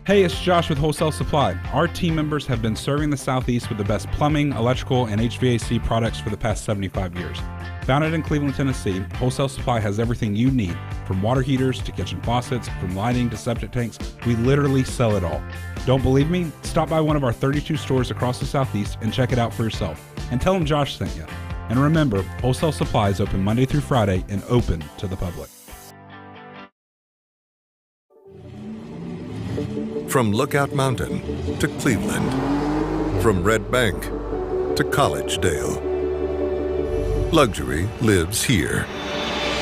Hey, it's Josh with Wholesale Supply. Our team members have been serving the Southeast with the best plumbing, electrical, and HVAC products for the past 75 years. Founded in Cleveland, Tennessee, Wholesale Supply has everything you need, from water heaters to kitchen faucets, from lighting to septic tanks. We literally sell it all. Don't believe me? Stop by one of our 32 stores across the Southeast and check it out for yourself. And tell them Josh sent you. And remember, Wholesale Supply is open Monday through Friday and open to the public. From Lookout Mountain to Cleveland, from Red Bank to Collegedale, luxury lives here.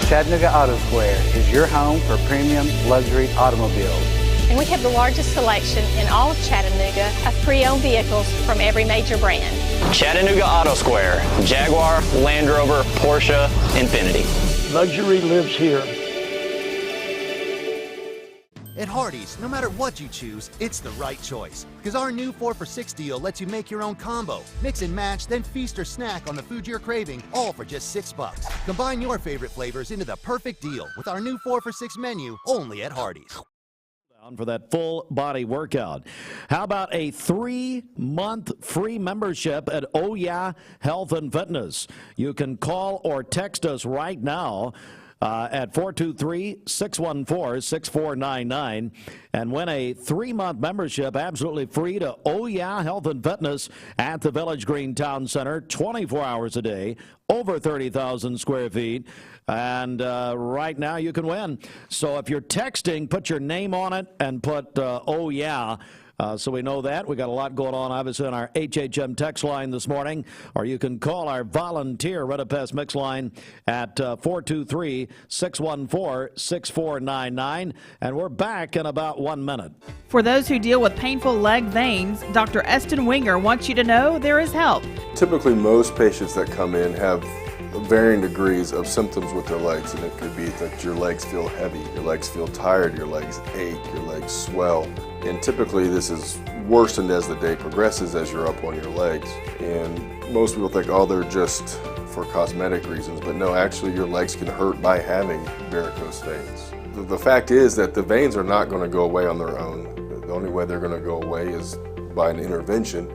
Chattanooga Auto Square is your home for premium luxury automobiles. And we have the largest selection in all of Chattanooga of pre-owned vehicles from every major brand. Chattanooga Auto Square, Jaguar, Land Rover, Porsche, Infiniti. Luxury lives here. At Hardee's, no matter what you choose, it's the right choice. Because our new 4 for $6 deal lets you make your own combo. Mix and match, then feast or snack on the food you're craving, all for just $6. Combine your favorite flavors into the perfect deal with our new 4 for $6 menu, only at Hardee's. For that full body workout. How about a 3-month free membership at Oh Yeah Health and Fitness? You can call or text us right now at 423-614-6499 and win a 3-month membership absolutely free to Oh Yeah Health and Fitness at the Village Green Town Center, 24 hours a day, over 30,000 square feet. And right now you can win. So if you're texting, put your name on it and put Oh Yeah. So we know that. We got a lot going on, obviously, on our HHM text line this morning. Or you can call our volunteer Red Pass Mix line at 423-614-6499. And we're back in about 1 minute. For those who deal with painful leg veins, Dr. Eston Winger wants you to know there is help. Typically, most patients that come in have varying degrees of symptoms with their legs, and it could be that your legs feel heavy, your legs feel tired, your legs ache, your legs swell. And typically this is worsened as the day progresses as you're up on your legs. And most people think, oh, they're just for cosmetic reasons, but no, actually your legs can hurt by having varicose veins. The fact is that the veins are not going to go away on their own. The only way they're going to go away is by an intervention.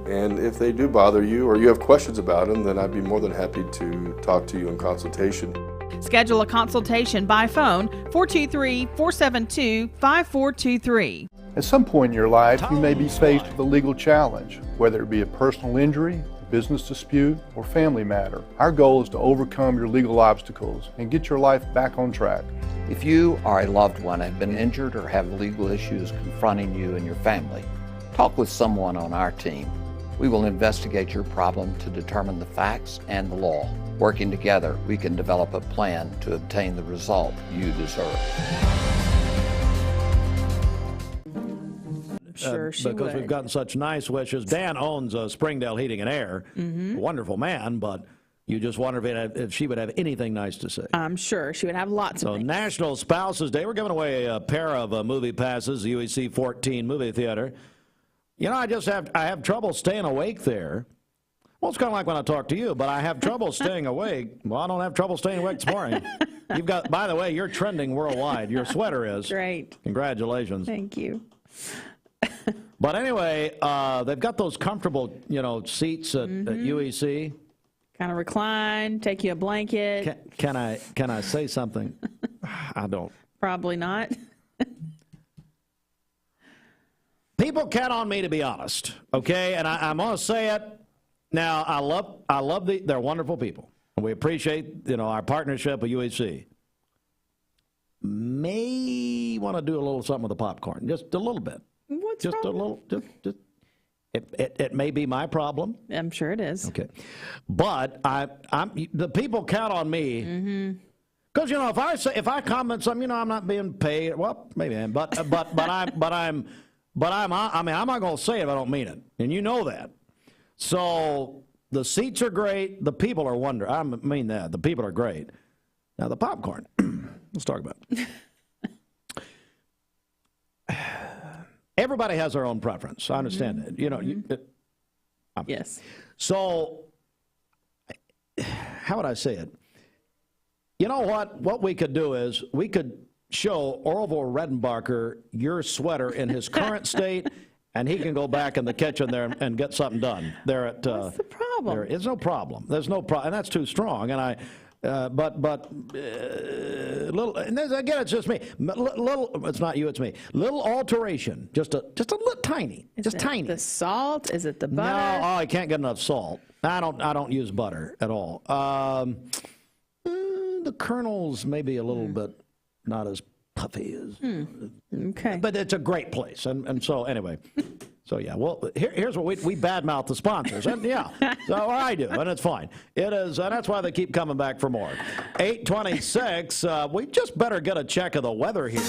And if they do bother you or you have questions about them, then I'd be more than happy to talk to you in consultation. Schedule a consultation by phone, 423-472-5423. At some point in your life, you may be faced with a legal challenge, whether it be a personal injury, business dispute, or family matter. Our goal is to overcome your legal obstacles and get your life back on track. If you or a loved one have been injured or have legal issues confronting you and your family, talk with someone on our team. We will investigate your problem to determine the facts and the law. Working together, we can develop a plan to obtain the result you deserve. Sure, she because would. we've gotten such nice wishes. Dan owns Springdale Heating and Air. Wonderful man, but you just wonder if she would have anything nice to say. I'm sure she would have lots of So things. National Spouses Day, we're giving away a pair of movie passes, the UEC 14 movie theater. You know, I have trouble staying awake there. Well, it's kind of like when I talk to you, but I have trouble staying awake. Well, I don't have trouble staying awake this morning. You've got, by the way, you're trending worldwide. Your sweater is. Great. Congratulations. Thank you. But anyway, they've got those comfortable, seats at UEC. Kind of recline, take you a blanket. Can I say something? I don't. Probably not. People count on me to be honest, okay? And I'm going to say it. Now, I love they're wonderful people. We appreciate, our partnership with UEC. May want to do a little something with the popcorn, just a little bit. What's just wrong? A little, just. It may be my problem. I'm sure it is. Okay, but the people count on me because if I comment something, I'm not being paid. Well, maybe I am, but I'm not going to say it if I don't mean it, and you know that. So the seats are great. The people are wonderful. I mean that the people are great. Now the popcorn. Let's talk about it. Everybody has their own preference. I understand that. Yes. So, how would I say it? You know what? What we could do is we could show Orville Redenbacher your sweater in his current state, and he can go back in the kitchen there and get something done. There at. What's the problem? There is no problem. There's no problem, and that's too strong. And little, and again, it's just me. Little, it's not you, it's me. Little alteration, just a little tiny, tiny. The salt? Is it the butter? No, I can't get enough salt. I don't use butter at all. The kernels maybe a little bit not as puffy as. Okay. But it's a great place, and so anyway. So, yeah, well, here's what we badmouth the sponsors. And, yeah, so I do, and it's fine. It is, and that's why they keep coming back for more. 8:26, we just better get a check of the weather here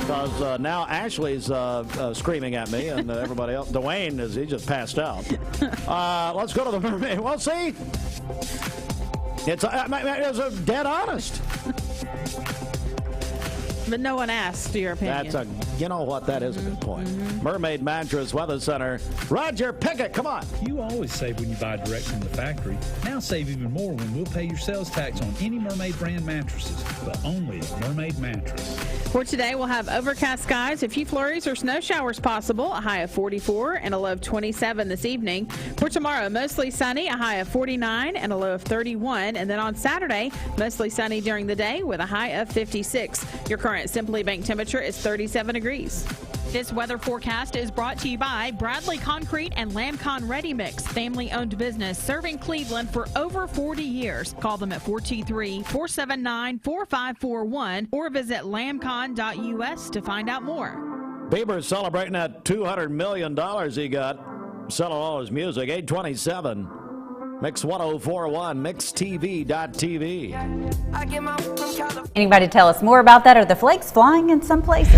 because now Ashley's screaming at me and everybody else. Dwayne, he just passed out. Let's go to the mermaid. Well, see, it's a dead honest. But no one asked your opinion. You know what? That is a good point. Mermaid Mattress Weather Center. Roger Pickett, come on. You always save when you buy direct from the factory. Now save even more when we'll pay your sales tax on any Mermaid brand mattresses, but only Mermaid Mattress. For today, we'll have overcast skies, a few flurries or snow showers possible, a high of 44 and a low of 27 this evening. For tomorrow, mostly sunny, a high of 49 and a low of 31. And then on Saturday, mostly sunny during the day with a high of 56. Your current Simply Bank temperature is 37 degrees. This weather forecast is brought to you by Bradley Concrete and Lamcon Ready Mix, family-owned business serving Cleveland for over 40 years. Call them at 423-479-4541 or visit lamcon.us to find out more. Bieber's celebrating that $200 million he got, selling all his music. 827, Mix 1041, mixtv.tv. Anybody tell us more about that? Are the flakes flying in some places?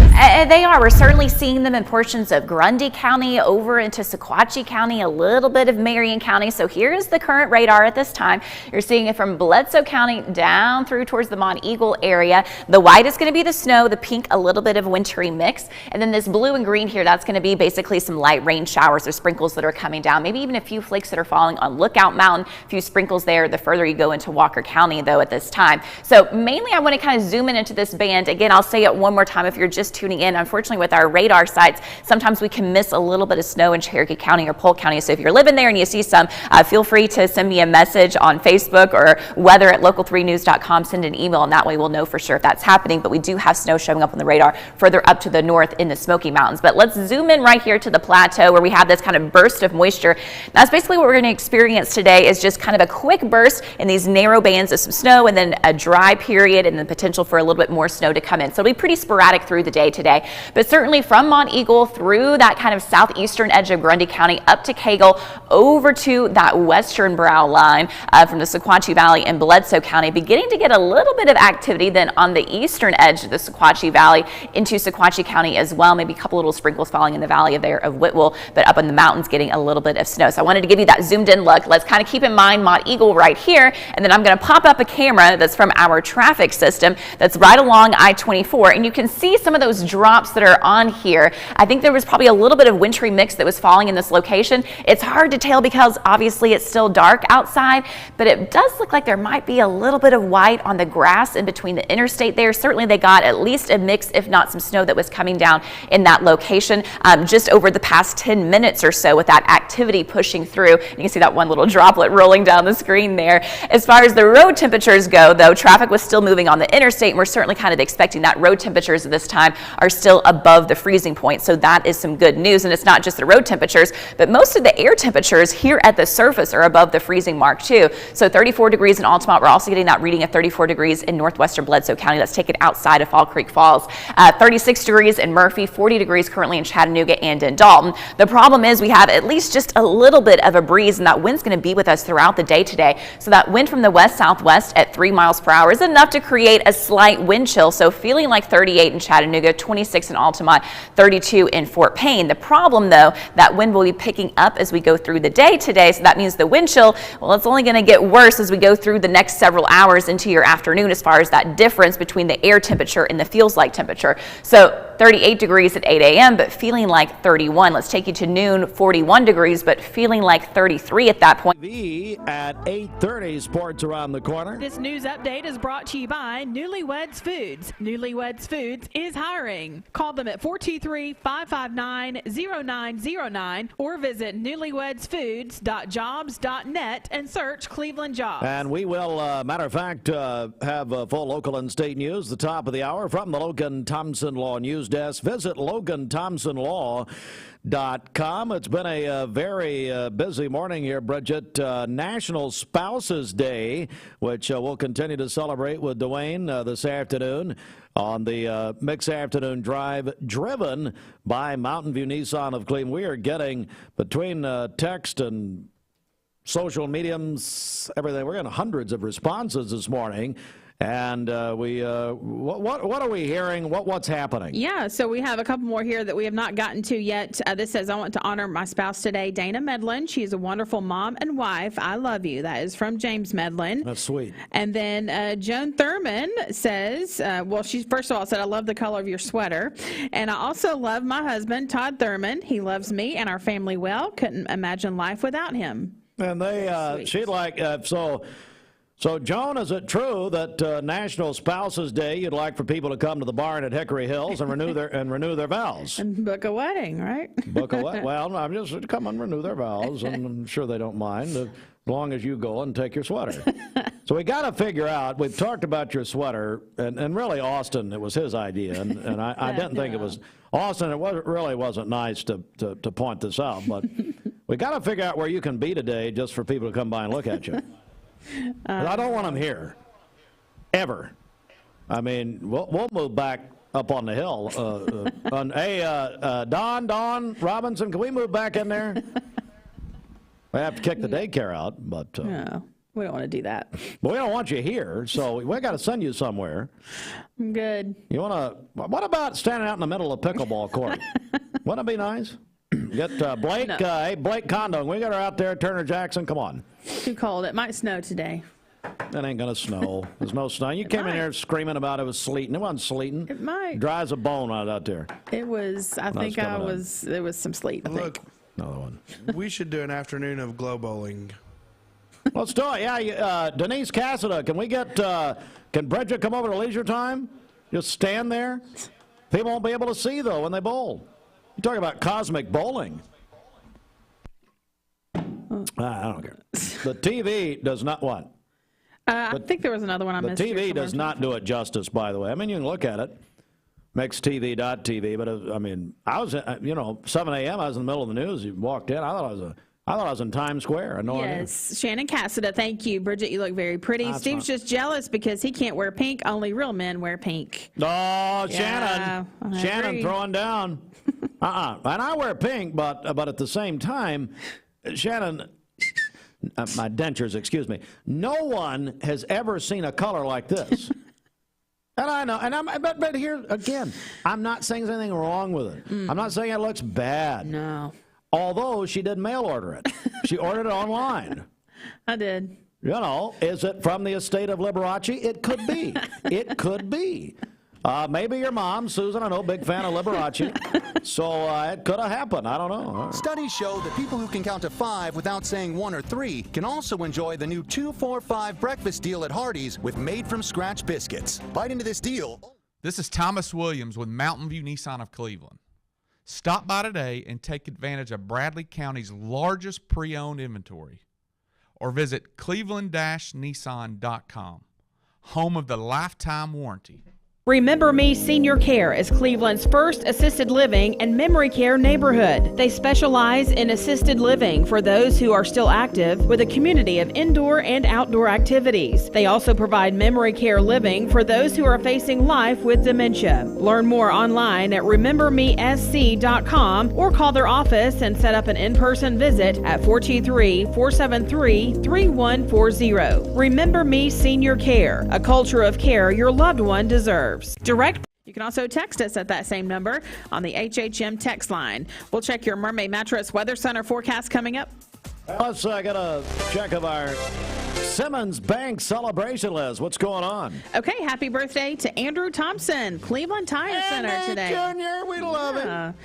They are. We're certainly seeing them in portions of Grundy County over into Sequatchie County, a little bit of Marion County. So here is the current radar at this time. You're seeing it from Bledsoe County down through towards the Mont Eagle area. The white is going to be the snow, the pink a little bit of wintry mix. And then this blue and green here, that's going to be basically some light rain showers or sprinkles that are coming down. Maybe even a few flakes that are falling on Lookout Mountain. A few sprinkles there the further you go into Walker County though at this time. So mainly I want to kind of zoom in into this band. Again, I'll say it one more time if you're just tuning in. Unfortunately with our radar sites, sometimes we can miss a little bit of snow in Cherokee County or Polk County. So if you're living there and you see some, feel free to send me a message on Facebook or weather@local3news.com. Send an email and that way we'll know for sure if that's happening. But we do have snow showing up on the radar further up to the north in the Smoky Mountains. But let's zoom in right here to the plateau where we have this kind of burst of moisture. That's basically what we're going to experience today is just kind of a quick burst in these narrow bands of some snow and then a dry period and the potential for a little bit more snow to come in. So it'll be pretty sporadic through the day today. But certainly from Mont Eagle through that kind of southeastern edge of Grundy County up to Cagle over to that western brow line from the Sequatchie Valley and Bledsoe County, beginning to get a little bit of activity then on the eastern edge of the Sequatchie Valley into Sequatchie County as well. Maybe a couple little sprinkles falling in the valley of Whitwell, but up in the mountains getting a little bit of snow. So I wanted to give you that zoomed in look. Let's kind of keep in mind Mont Eagle right here, and then I'm going to pop up a camera that's from our traffic system that's right along I-24, and you can see some of those drops that are on here. I think there was probably a little bit of wintry mix that was falling in this location. It's hard to tell because obviously it's still dark outside, but it does look like there might be a little bit of white on the grass in between the interstate there. Certainly they got at least a mix, if not some snow that was coming down in that location just over the past 10 minutes or so with that activity pushing through. You can see that one little droplet rolling down the screen there. As far as the road temperatures go, though, traffic was still moving on the interstate, and we're certainly kind of expecting that road temperatures at this time are still above the freezing point. So that is some good news. And it's not just the road temperatures, but most of the air temperatures here at the surface are above the freezing mark too. So 34 degrees in Altamont. We're also getting that reading of 34 degrees in northwestern Bledsoe County. That's taken outside of Fall Creek Falls. 36 degrees in Murphy, 40 degrees currently in Chattanooga and in Dalton. The problem is we have at least just a little bit of a breeze, and that wind's going to be with us throughout the day today. So that wind from the west-southwest at 3 miles per hour is enough to create a slight wind chill. So feeling like 38 in Chattanooga, 26 in Altamont, 32 in Fort Payne. The problem, though, that wind will be picking up as we go through the day today. So that means the wind chill, well, it's only going to get worse as we go through the next several hours into your afternoon as far as that difference between the air temperature and the feels like temperature. So 38 degrees at 8 a.m., but feeling like 31. Let's take you to noon, 41 degrees, but feeling like 33 at that point. At 8:30, sports around the corner. This news update is brought to you by Newlyweds Foods. Newlyweds Foods is hiring. Call them at 423-559-0909 or visit newlywedsfoods.jobs.net and search Cleveland Jobs. And we will, matter of fact, have full local and state news, the top of the hour from the Logan Thompson Law News Desk. Visit LoganThompsonLaw.com. It's been a very busy morning here, Bridget. National Spouses Day, which we'll continue to celebrate with Dwayne this afternoon on the Mix Afternoon Drive, driven by Mountain View Nissan of Cleveland. We are getting, between text and social mediums, everything, we're getting hundreds of responses this morning. And what are we hearing? What's happening? Yeah, so we have a couple more here that we have not gotten to yet. This says, I want to honor my spouse today, Dana Medlin. She's a wonderful mom and wife. I love you. That is from James Medlin. That's sweet. And then Joan Thurman says, well, she first of all said, I love the color of your sweater. And I also love my husband, Todd Thurman. He loves me and our family well. Couldn't imagine life without him. And they, she'd like, So, Joan, is it true that National Spouses Day, you'd like for people to come to the barn at Hickory Hills and renew their vows? And book a wedding, right? Book a wedding. Well, I'm just come and renew their vows, and I'm sure they don't mind as long as you go and take your sweater. So we got to figure out. We've talked about your sweater, and really Austin, it was his idea, and I didn't think it was Austin. It really wasn't nice to point this out, but we got to figure out where you can be today, just for people to come by and look at you. I don't want them here, ever. I mean, we'll move back up on the hill. Hey, Don Robinson, can we move back in there? We have to kick the daycare out, but no, we don't want to do that. But we don't want you here, so we got to send you somewhere. I'm good. You want to? What about standing out in the middle of pickleball court? Wouldn't it be nice? Get Blake. No. Hey, Blake Condon. We got her out there. Turner Jackson. Come on. Too cold. It might snow today. It ain't gonna snow. There's no snow. You came in here screaming about it was sleeting. It wasn't sleeting. It might. Dry as a bone out there. It was. I think I was. There was some sleet. I Look, think. Another one. We should do an afternoon of glow bowling. Let's do it. Yeah, Denise Cassida. Can we get? Can Bridget come over to Leisure Time? Just stand there. People won't be able to see though when they bowl. You talk about cosmic bowling. I don't care. The TV does not what? I think there was another one I missed. The TV does not do it justice, by the way. I mean, you can look at it. MixTV.tv, but I mean, I was, 7 a.m. I was in the middle of the news. You walked in. I thought I was in Times Square. I had no idea. Yes, Shannon Cassida. Thank you, Bridget. You look very pretty. That's Steve's just jealous because he can't wear pink. Only real men wear pink. Oh, yeah, Shannon throwing down. And I wear pink, but at the same time, Shannon, my dentures, excuse me. No one has ever seen a color like this. And I know, but here again, I'm not saying there's anything wrong with it. I'm not saying it looks bad. No. Although she did mail order it. She ordered it online. I did. You know, is it from the estate of Liberace? It could be. It could be. Maybe your mom, Susan, I know, big fan of Liberace. So it could have happened. I don't know. Studies show that people who can count to 5 without saying 1 or 3 can also enjoy the new 2 for $5 breakfast deal at Hardee's with made-from-scratch biscuits. Bite into this deal. This is Thomas Williams with Mountain View Nissan of Cleveland. Stop by today and take advantage of Bradley County's largest pre-owned inventory. Or visit cleveland-nissan.com, home of the lifetime warranty. Remember Me Senior Care is Cleveland's first assisted living and memory care neighborhood. They specialize in assisted living for those who are still active with a community of indoor and outdoor activities. They also provide memory care living for those who are facing life with dementia. Learn more online at remembermesc.com or call their office and set up an in-person visit at 423-473-3140. Remember Me Senior Care, a culture of care your loved one deserves. Direct. You can also text us at that same number on the HHM text line. We'll check your Mermaid Mattress Weather Center forecast coming up. Let's get a check of our Simmons Bank celebration list. What's going on? Okay, happy birthday to Andrew Thompson, Cleveland Tire Center today. Junior, we love it.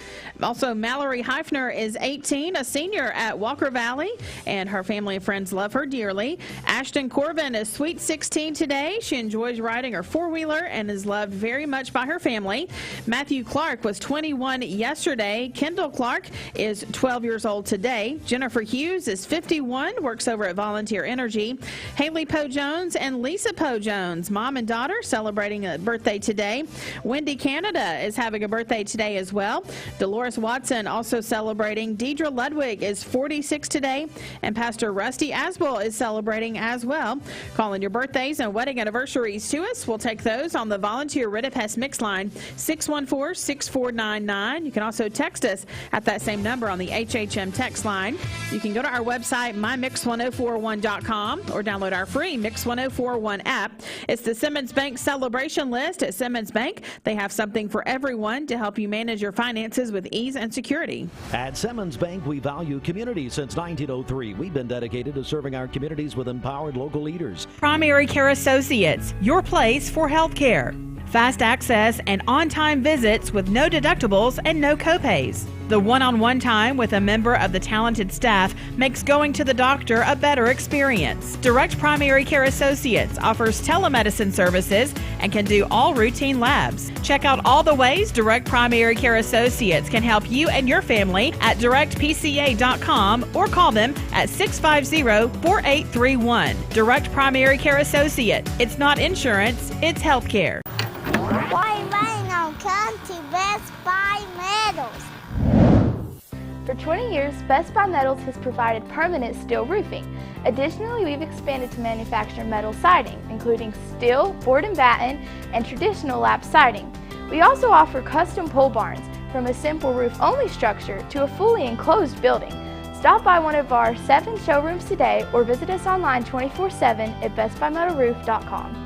Also, Mallory Heifner is 18, a senior at Walker Valley, and her family and friends love her dearly. Ashton Corbin is sweet 16 today. She enjoys riding her four-wheeler and is loved very much by her family. Matthew Clark was 21 yesterday. Kendall Clark is 12 years old today. Jennifer Hughes is 51, works over at Volunteer Energy. Haley Poe Jones and Lisa Poe Jones, mom and daughter, celebrating a birthday today. Wendy Canada is having a birthday today as well. Dolores Watson also celebrating. Deidre Ludwig is 46 today, and Pastor Rusty Asbel is celebrating as well. Calling your birthdays and wedding anniversaries to us. We'll take those on the Volunteer Ridipest Mix line, 614-6499. You can also text us at that same number on the HHM text line. You can go to our website, mymix1041.com, or download our free Mix 1041 app. It's the Simmons Bank celebration list. At Simmons Bank, they have something for everyone to help you manage your finances with ease and security. At Simmons Bank, we value community since 1903. We've been dedicated to serving our communities with empowered local leaders. Primary Care Associates, your place for health care. Fast access and on-time visits with no deductibles and no copays. The one-on-one time with a member of the talented staff makes going to the doctor a better experience. Direct Primary Care Associates offers telemedicine services and can do all routine labs. Check out all the ways Direct Primary Care Associates can help you and your family at directpca.com or call them at 650-4831. Direct Primary Care Associate. It's not insurance, it's health care. Why rain on County Best Buy Metals? For 20 years, Best Buy Metals has provided permanent steel roofing. Additionally, we've expanded to manufacture metal siding, including steel, board and batten, and traditional lap siding. We also offer custom pole barns, from a simple roof-only structure to a fully enclosed building. Stop by one of our 7 showrooms today or visit us online 24/7 at bestbuymetalroof.com.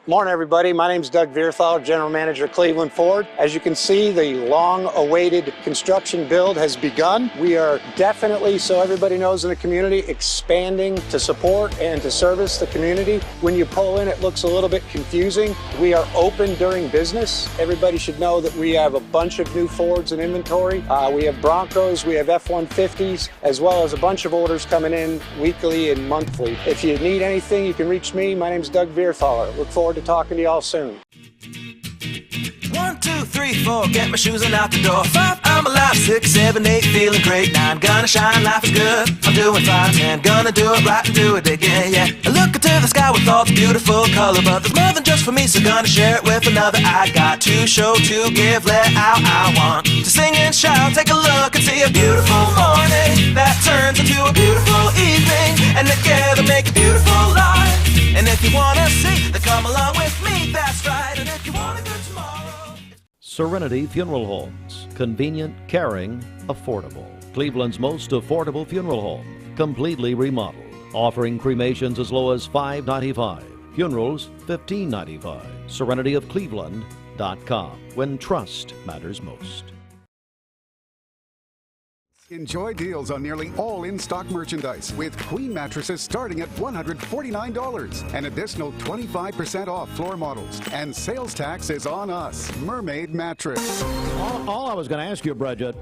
Morning, everybody. My name is Doug Vierthal, General Manager of Cleveland Ford. As you can see, the long-awaited construction build has begun. We are definitely, so everybody knows in the community, expanding to support and to service the community. When you pull in, it looks a little bit confusing. We are open during business. Everybody should know that we have a bunch of new Fords in inventory. We have Broncos, we have F-150s, as well as a bunch of orders coming in weekly and monthly. If you need anything, you can reach me. My name is Doug Vierthaler. Look forward to talking to y'all soon. 1, 2, 3, 4, get my shoes and out the door. 5, I'm alive. 6, 7, 8, feeling great. 9, gonna shine, life is good. I'm doing fine. 10, gonna do it right and do it again, yeah. I look into the sky with all the beautiful color, but there's more than just for me, so gonna share it with another. I got to show, to give, let out. I want to sing and shout. Take a look and see a beautiful morning that turns into a beautiful evening, and together make a beautiful life. And if you wanna see, then come along with me, that's right. And if you want a good tomorrow. Serenity Funeral Homes. Convenient, caring, affordable. Cleveland's most affordable funeral home. Completely remodeled. Offering cremations as low as $5.95. Funerals, $15.95. SerenityofCleveland.com. When trust matters most. Enjoy deals on nearly all in-stock merchandise with Queen mattresses starting at $149. An additional 25% off floor models. And sales tax is on us. Mermaid Mattress. All I was going to ask you, Bridget,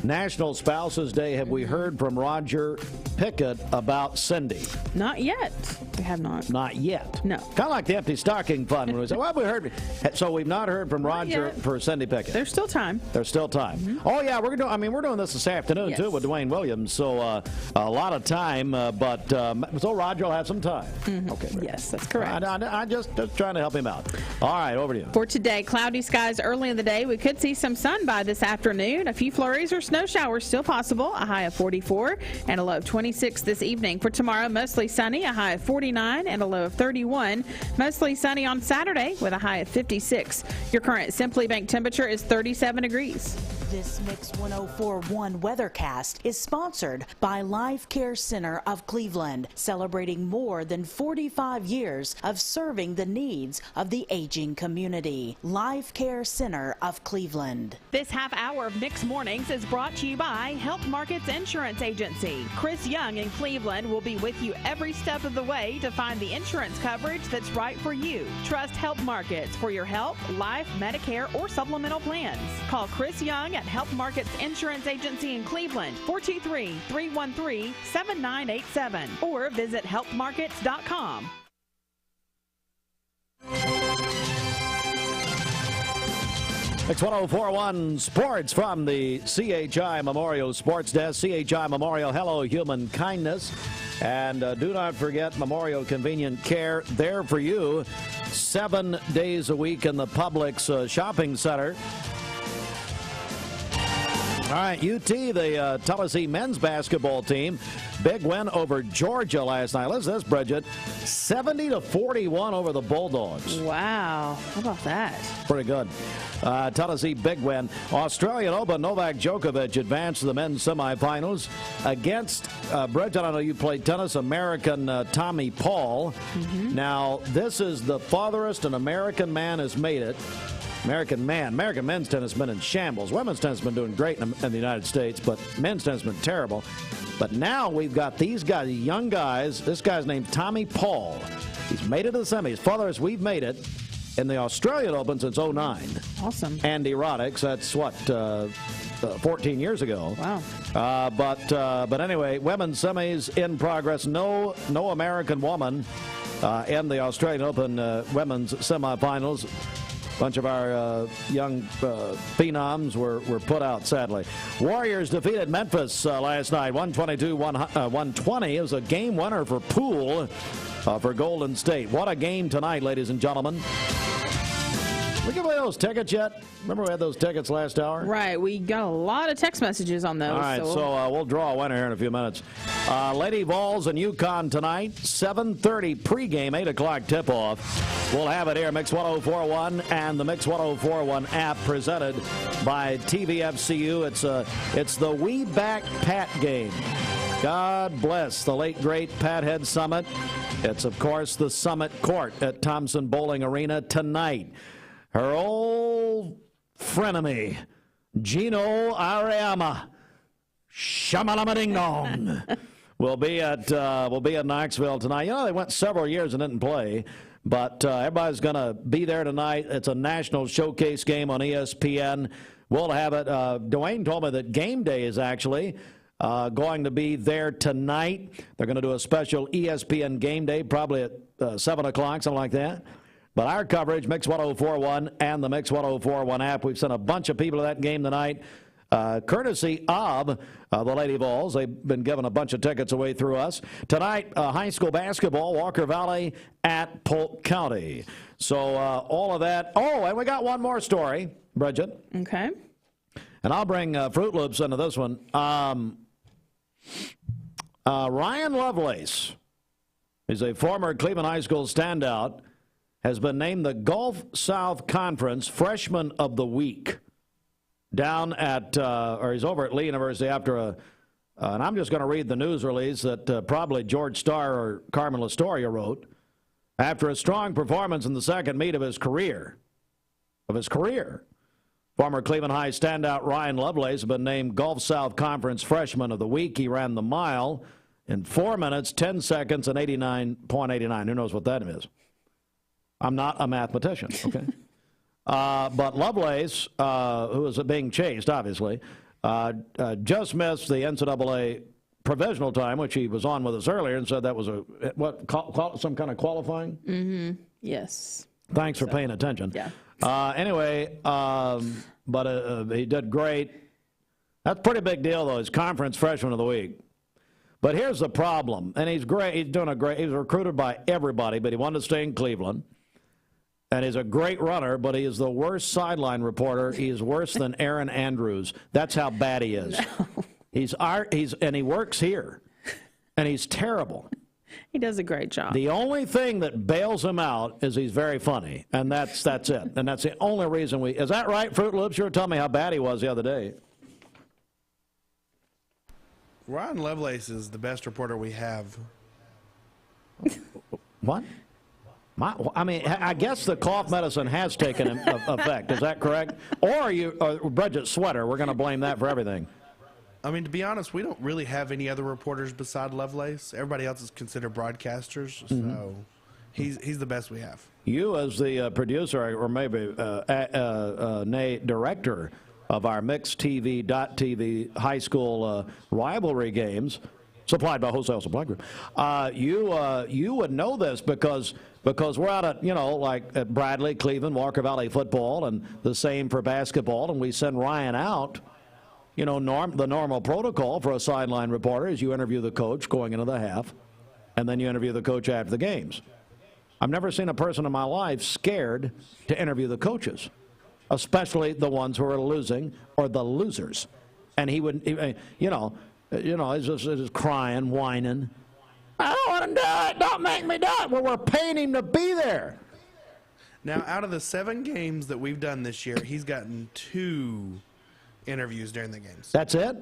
National Spouses Day, have we heard from Roger Pickett about Cindy? Not yet. We have not. Not yet. No. Kind of like the Empty Stocking Fund when we say, well, we heard. So we've not heard from Roger for Cindy Pickett. There's still time. There's still time. Oh, yeah, we're doing this afternoon, too, with Dwayne Williams. So a lot of time, so Roger will have some time. Okay. Yes, that's correct. I'm just trying to help him out. All right, over to you. For today, cloudy skies early in the day. We could see some sun by this afternoon. A few flurries or snow showers still possible. A high of 44 and a low of 26 this evening. For tomorrow, mostly sunny. A high of 49 and a low of 31. Mostly sunny on Saturday with a high of 56. Your current Simply Bank temperature is 37 degrees. This Mix 104.1 Weathercast is sponsored by Life Care Center of Cleveland, celebrating more than 45 years of serving the needs of the aging community. Life Care Center of Cleveland. This half hour of Mix Mornings is brought to you by Health Markets Insurance Agency. Chris Young in Cleveland will be with you every step of the way to find the insurance coverage that's right for you. Trust Health Markets for your health, life, Medicare, or supplemental plans. Call Chris Young at Health Markets Insurance Agency in Cleveland, 423-313-7987, or visit healthmarkets.com. It's 104.1 Sports from the CHI Memorial Sports Desk. CHI Memorial, hello, human kindness. And do not forget Memorial Convenient Care, there for you 7 days a week in the Publix shopping center. All right, UT, the Tennessee men's basketball team, big win over Georgia last night. Listen to this, Bridget, 70-41 over the Bulldogs. Wow, how about that? Pretty good. Tennessee, big win. Australian Open, Novak Djokovic advanced to the men's semifinals against, Bridget, I know you played tennis, American Tommy Paul. Now, this is the farthest an American man has made it. American men's tennis has been in shambles. Women's tennis has been doing great in the United States, but men's tennis has been terrible. But now we've got these guys, young guys. This guy's named Tommy Paul. He's made it to the semis. Farthest we've made it in the Australian Open since 2009. Awesome. Andy Roddick, that's what, 14 years ago. Wow. But anyway, women's semis in progress. No American woman in the Australian Open women's semifinals. Bunch of our young phenoms were put out, sadly. Warriors defeated Memphis last night, 122-120. It was a game winner for Poole for Golden State. What a game tonight, ladies and gentlemen. We give away those tickets yet? Remember we had those tickets last hour? Right. We got a lot of text messages on those. All right, so we'll draw a winner here in a few minutes. Lady Vols and UConn tonight, 7:30 pregame, 8 o'clock tip-off. We'll have it here, Mix 104.1 and the Mix 104.1 app presented by TVFCU. It's the We Back Pat game. God bless the late, great Pat Head Summit. It's, of course, the Summit Court at Thompson Bowling Arena tonight. Her old frenemy, Gino Ariama, Shamalama Ding Dong, will be at Knoxville tonight. You know, they went several years and didn't play, but everybody's going to be there tonight. It's a national showcase game on ESPN. We'll have it. Dwayne told me that game day is actually going to be there tonight. They're going to do a special ESPN game day, probably at 7 o'clock, something like that. But our coverage, Mix 104.1 and the Mix 104.1 app, we've sent a bunch of people to that game tonight, courtesy of the Lady Vols. They've been giving a bunch of tickets away through us. Tonight, high school basketball, Walker Valley at Polk County. So all of that. Oh, and we got one more story, Bridget. Okay. And I'll bring Fruit Loops into this one. Ryan Lovelace is a former Cleveland High School standout, has been named the Gulf South Conference Freshman of the Week down at, or he's over at Lee University after and I'm just going to read the news release that probably George Starr or Carmen Lastoria wrote. After a strong performance in the second meet of his career, Former Cleveland High standout Ryan Lovelace has been named Gulf South Conference Freshman of the Week. He ran the mile in 4 minutes, 10 seconds, and 89.89. Who knows what that is? I'm not a mathematician, okay? But Lovelace, who was being chased, obviously, just missed the NCAA provisional time, which he was on with us earlier, and said that was some kind of qualifying? Mm-hmm. Yes. Thanks for paying attention. Yeah. Anyway, but he did great. That's a pretty big deal, though. He's Conference Freshman of the Week. But here's the problem, and he's great. He's doing he was recruited by everybody, but he wanted to stay in Cleveland. And he's a great runner, but he is the worst sideline reporter. He is worse than Aaron Andrews. That's how bad he is. No. And he works here, and he's terrible. He does a great job. The only thing that bails him out is he's very funny, and that's it. And that's the only reason is that right, Fruit Loops? You were telling me how bad he was the other day. Ryan Lovelace is the best reporter we have. What? I guess the cough medicine has taken effect. Is that correct? Or Bridget Sweater. We're going to blame that for everything. I mean, to be honest, we don't really have any other reporters beside Lovelace. Everybody else is considered broadcasters, so he's the best we have. You, as the producer, or maybe director of our Mixed TV high school rivalry games, supplied by Wholesale Supply Group, you would know this because we're out at, like at Bradley, Cleveland, Walker Valley football, and the same for basketball, and we send Ryan out. The normal protocol for a sideline reporter is you interview the coach going into the half, and then you interview the coach after the games. I've never seen a person in my life scared to interview the coaches, especially the ones who are losing or the losers. And he would, he's just crying, whining. I don't want to do it. Don't make me do it. Well, we're paying him to be there. Now, out of the 7 games that we've done this year, he's gotten 2 interviews during the games. That's it?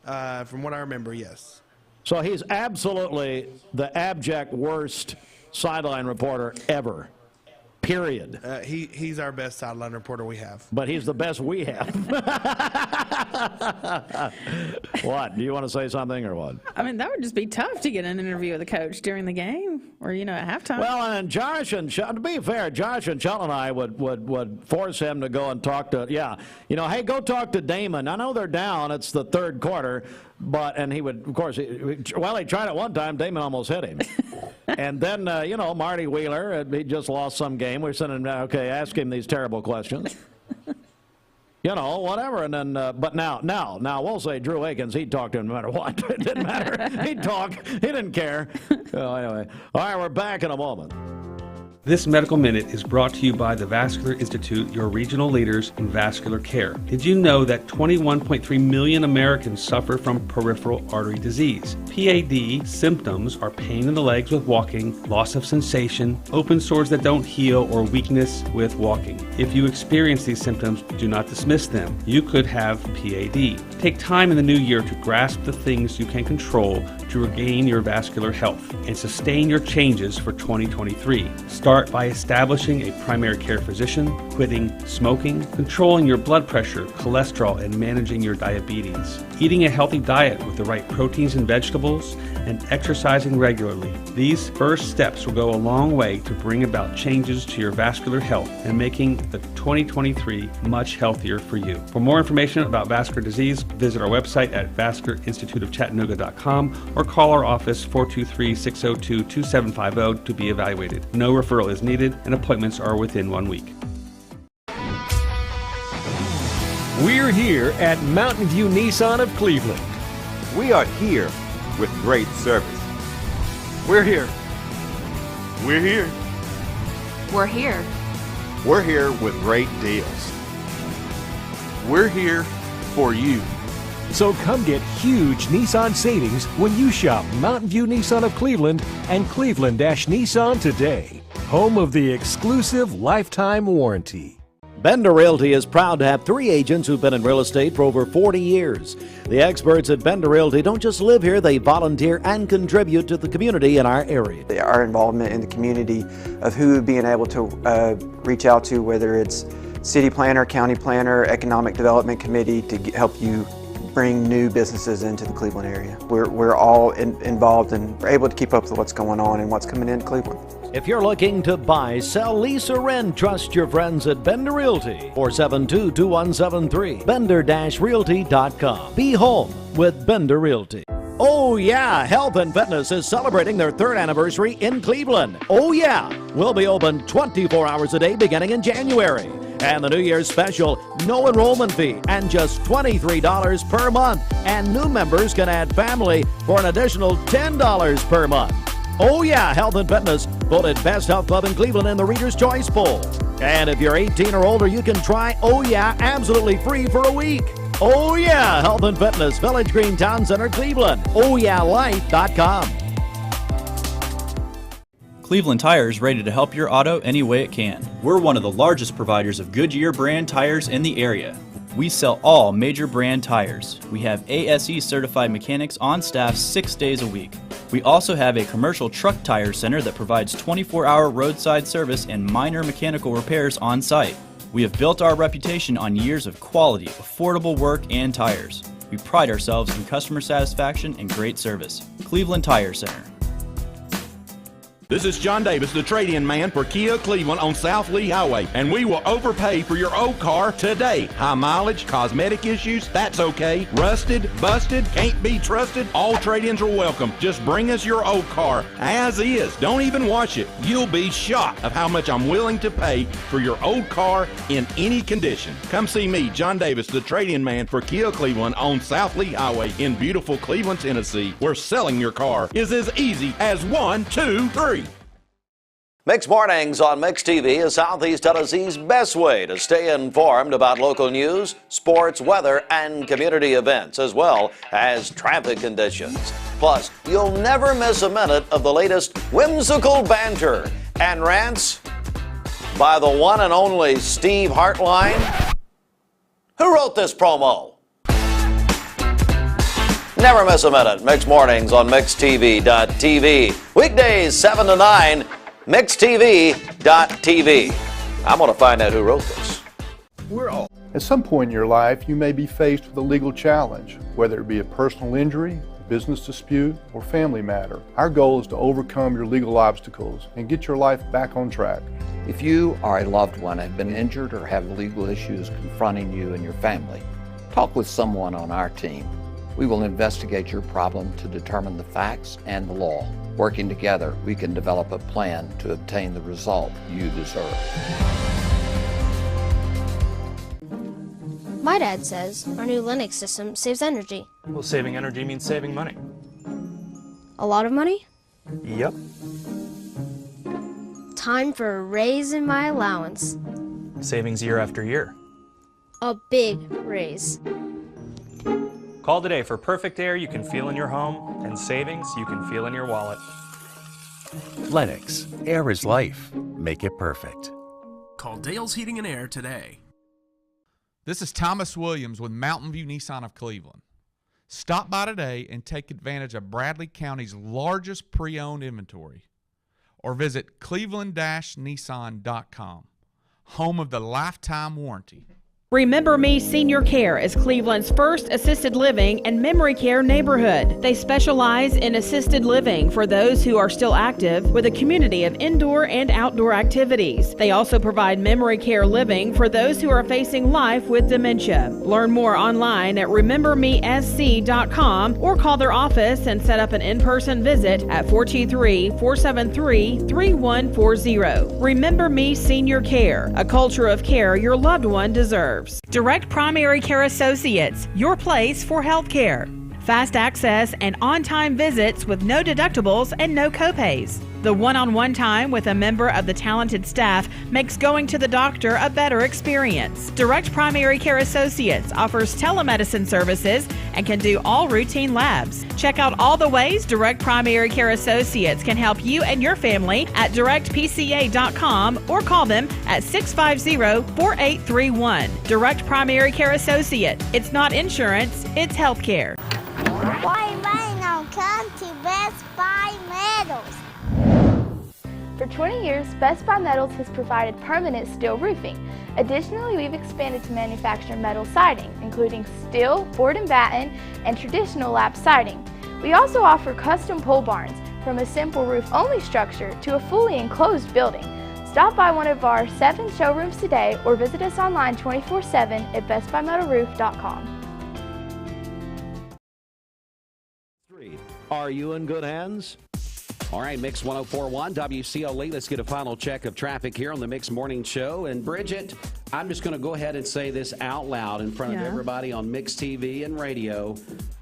From what I remember, yes. So he's absolutely the abject worst sideline reporter ever. Period. He's our best sideline reporter we have. But he's the best we have. What? Do you want to say something or what? I mean, that would just be tough to get an interview with a coach during the game or, at halftime. Well, and Josh and to be fair, Josh and Chuck and I would force him to go and talk to, hey, go talk to Damon. I know they're down. It's the third quarter. And he would, of course, he tried it one time. Damon almost hit him. And then, Marty Wheeler, he just lost some game. We're sending him, ask him these terrible questions. Whatever. And then, but now we'll say Drew Akins, he'd talk to him no matter what. It didn't matter. He'd talk. He didn't care. Anyway. All right, we're back in a moment. This Medical Minute is brought to you by the Vascular Institute, your regional leaders in vascular care. Did you know that 21.3 million Americans suffer from peripheral artery disease? PAD symptoms are pain in the legs with walking, loss of sensation, open sores that don't heal, or weakness with walking. If you experience these symptoms, do not dismiss them. You could have PAD. Take time in the new year to grasp the things you can control to regain your vascular health and sustain your changes for 2023. Start by establishing a primary care physician, quitting smoking, controlling your blood pressure, cholesterol, and managing your diabetes. Eating a healthy diet with the right proteins and vegetables, and exercising regularly. These first steps will go a long way to bring about changes to your vascular health and making the 2023 much healthier for you. For more information about vascular disease, visit our website at vascularinstituteofchattanooga.com or call our office 423-602-2750 to be evaluated. No referral is needed and appointments are within 1 week. We're here at Mountain View Nissan of Cleveland. We are here with great service. We're here. We're here. We're here. We're here with great deals. We're here for you. So come get huge Nissan savings when you shop Mountain View Nissan of Cleveland and Cleveland-Nissan today. Home of the exclusive lifetime warranty. Bender Realty is proud to have 3 agents who've been in real estate for over 40 years. The experts at Bender Realty don't just live here, they volunteer and contribute to the community in our area. Our involvement in the community of who being able to reach out to, whether it's city planner, county planner, economic development committee to help you bring new businesses into the Cleveland area. We're all involved and we're able to keep up with what's going on and what's coming into Cleveland. If you're looking to buy, sell, lease, or rent, trust your friends at Bender Realty. 472-2173. Bender-Realty.com. Be home with Bender Realty. Oh yeah, Health and Fitness is celebrating their 3rd anniversary in Cleveland. Oh yeah, we'll be open 24 hours a day beginning in January. And the New Year's special, no enrollment fee and just $23 per month. And new members can add family for an additional $10 per month. Oh yeah, Health and Fitness voted Best Health Club in Cleveland in the Reader's Choice Poll. And if you're 18 or older, you can try Oh yeah absolutely free for a week. Oh yeah, Health and Fitness, Village Green Town Center, Cleveland. OhYeahLife.com. Cleveland Tire is ready to help your auto any way it can. We're one of the largest providers of Goodyear brand tires in the area. We sell all major brand tires. We have ASE certified mechanics on staff 6 days a week. We also have a commercial truck tire center that provides 24-hour roadside service and minor mechanical repairs on site. We have built our reputation on years of quality, affordable work and tires. We pride ourselves in customer satisfaction and great service. Cleveland Tire Center. This is John Davis, the trade-in man for Kia Cleveland on South Lee Highway, and we will overpay for your old car today. High mileage, cosmetic issues, that's okay. Rusted, busted, can't be trusted, all trade-ins are welcome. Just bring us your old car as is. Don't even wash it. You'll be shocked of how much I'm willing to pay for your old car in any condition. Come see me, John Davis, the trade-in man for Kia Cleveland on South Lee Highway in beautiful Cleveland, Tennessee, where selling your car is as easy as 1, 2, 3. Mixed Mornings on Mixed TV is Southeast Tennessee's best way to stay informed about local news, sports, weather, and community events, as well as traffic conditions. Plus, you'll never miss a minute of the latest whimsical banter and rants by the one and only Steve Hartline. Who wrote this promo? Never miss a minute. Mixed Mornings on MixedTV.tv. Weekdays 7 to 9. MixedTV.tv. I'm going to find out who wrote this. At some point in your life, you may be faced with a legal challenge, whether it be a personal injury, a business dispute, or family matter. Our goal is to overcome your legal obstacles and get your life back on track. If you or a loved one have been injured or have legal issues confronting you and your family, talk with someone on our team. We will investigate your problem to determine the facts and the law. Working together, we can develop a plan to obtain the result you deserve. My dad says our new Linux system saves energy. Well, saving energy means saving money. A lot of money? Yep. Time for a raise in my allowance. Savings year after year. A big raise. Call today for perfect air you can feel in your home and savings you can feel in your wallet. Lennox, air is life. Make it perfect. Call Dale's Heating and Air today. This is Thomas Williams with Mountain View Nissan of Cleveland. Stop by today and take advantage of Bradley County's largest pre-owned inventory. Or visit cleveland-nissan.com, home of the lifetime warranty. Remember Me Senior Care is Cleveland's first assisted living and memory care neighborhood. They specialize in assisted living for those who are still active with a community of indoor and outdoor activities. They also provide memory care living for those who are facing life with dementia. Learn more online at remembermesc.com or call their office and set up an in-person visit at 423-473-3140. Remember Me Senior Care, a culture of care your loved one deserves. Direct Primary Care Associates, your place for health care. Fast access and on-time visits with no deductibles and no copays. The one-on-one time with a member of the talented staff makes going to the doctor a better experience. Direct Primary Care Associates offers telemedicine services and can do all routine labs. Check out all the ways Direct Primary Care Associates can help you and your family at directpca.com or call them at 650-4831. Direct Primary Care Associate. It's not insurance, it's health care. Why rain on County Best Buy Metals? For 20 years, Best Buy Metals has provided permanent steel roofing. Additionally, we've expanded to manufacture metal siding, including steel, board and batten, and traditional lap siding. We also offer custom pole barns, from a simple roof-only structure to a fully enclosed building. Stop by one of our 7 showrooms today or visit us online 24/7 at bestbuymetalroof.com. Are you in good hands? All right, Mix 104.1, WCOE. Let's get a final check of traffic here on the Mix Morning Show. And Bridget, I'm just going to go ahead and say this out loud in front of everybody on Mix TV and radio.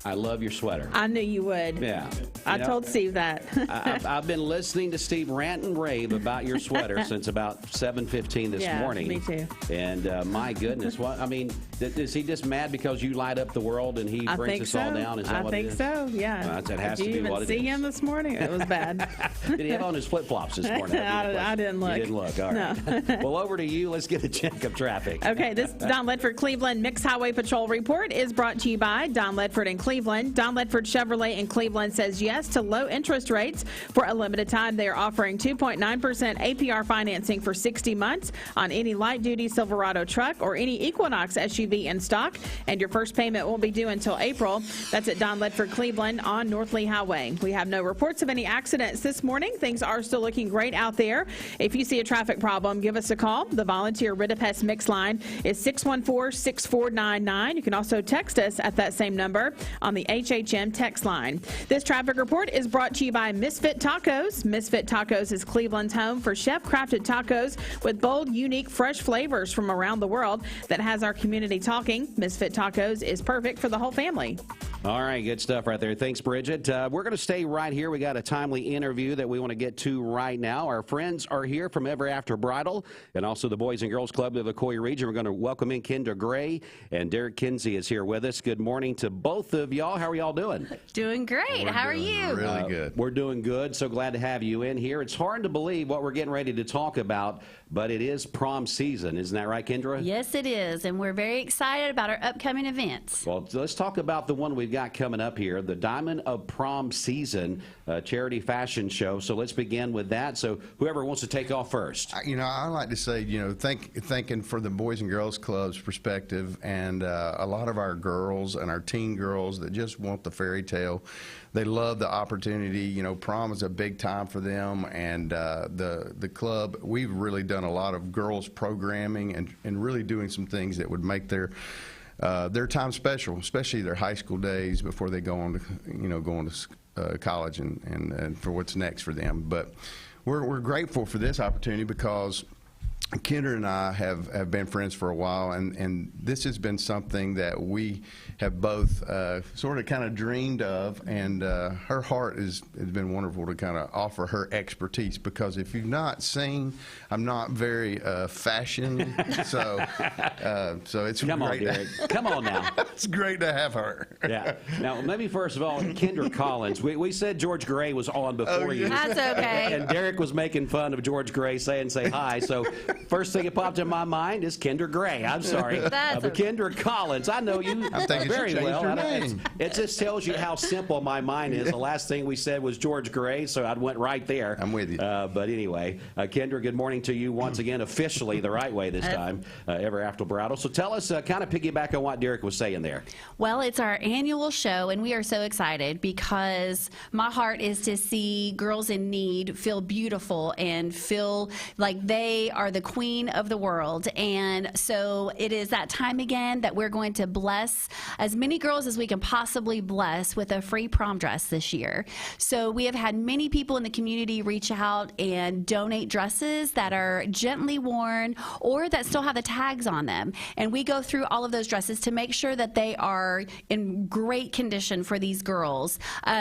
I love your sweater. I knew you would. Yeah. I told Steve that. I've been listening to Steve rant and rave about your sweater since about 7:15 this morning. Me too. And my goodness, what I mean, is he just mad because you light up the world and he brings us all down? Is that what it is? I think so. Yeah. That has Did to you be what even it see is. him this morning? It was bad. Did he have on his flip flops this morning? I didn't look. You didn't look. All right. No. Well, over to you. Let's get a check of traffic. Okay, this Don Ledford Cleveland Mixed Highway Patrol report is brought to you by Don Ledford in Cleveland. Don Ledford Chevrolet in Cleveland says yes to low interest rates. For a limited time, they are offering 2.9% APR financing for 60 months on any light-duty Silverado truck or any Equinox SUV in stock, and your first payment won't be due until April. That's at Don Ledford Cleveland on North Lee Highway. We have no reports of any accidents this morning. Things are still looking great out there. If you see a traffic problem, give us a call. The volunteer Ridipest Mix line is 614-6499. You can also text us at that same number on the HHM text line. This traffic report is brought to you by Misfit Tacos. Misfit Tacos is Cleveland's home for chef-crafted tacos with bold, unique, fresh flavors from around the world that has our community talking. Misfit Tacos is perfect for the whole family. All right, good stuff right there. Thanks, Bridget. We're going to stay right here. We got a timely interview that we want to get to right now. Our friends are here from Ever After Bridal and also the Boys and Girls Club of the Ocoee region. We're going to welcome in Kendra Gray, and Derrick Kinsey is here with us. Good morning to both of y'all. How are y'all doing? Doing great. How are you? Really good. We're doing good. So glad to have you in here. It's hard to believe what we're getting ready to talk about, but it is prom season. Isn't that right, Kendra? Yes, it is, and we're very excited about our upcoming events. Well, let's talk about the one we've got coming up here, the Diamond of Prom Season charity fashion show. So let's begin with that. So whoever wants to take off first. You know, I like to say, you know, thinking for the Boys and Girls Club's perspective, and a lot of our girls and our teen girls that just want the fairy tale. They love the opportunity. You know, prom is a big time for them, and the club, we've really done a lot of girls programming and really doing some things that would make their time special, especially their high school days before they go on to, you know, college and for what's next for them. But we're grateful for this opportunity because Kendra and I have been friends for a while, and this has been something that we have both sort of kind of dreamed of, and her heart has been wonderful to kind of offer her expertise, because if you've not seen, I'm not very fashion, so it's Come great. on, Derrick. Come on now. It's great to have her. Yeah. Now, maybe first of all, Kendra Collins. We said George Gray was on before you. That's okay. And Derrick was making fun of George Gray say hi. So first thing that popped in my mind is Kendra Gray. I'm sorry. That's But Kendra Collins, I know you I'm thinking very she changed well. her And name. it just tells you how simple my mind is. The last thing we said was George Gray, so I went right there. I'm with you. But anyway, Kendra, good morning to you once again, officially the right way this time, Ever After Bridal. So tell us, kind of piggyback on what Derrick was saying there. Well, it's our annual show, and we are so excited because my heart is to see girls in need feel beautiful and feel like they are the queen of the world. And so it is that time again that we're going to bless as many girls as we can possibly bless with a free prom dress this year. So we have had many people in the community reach out and donate dresses that are gently worn or that still have the tags on them. And we go through all of those dresses to make sure that they are in great condition for these girls.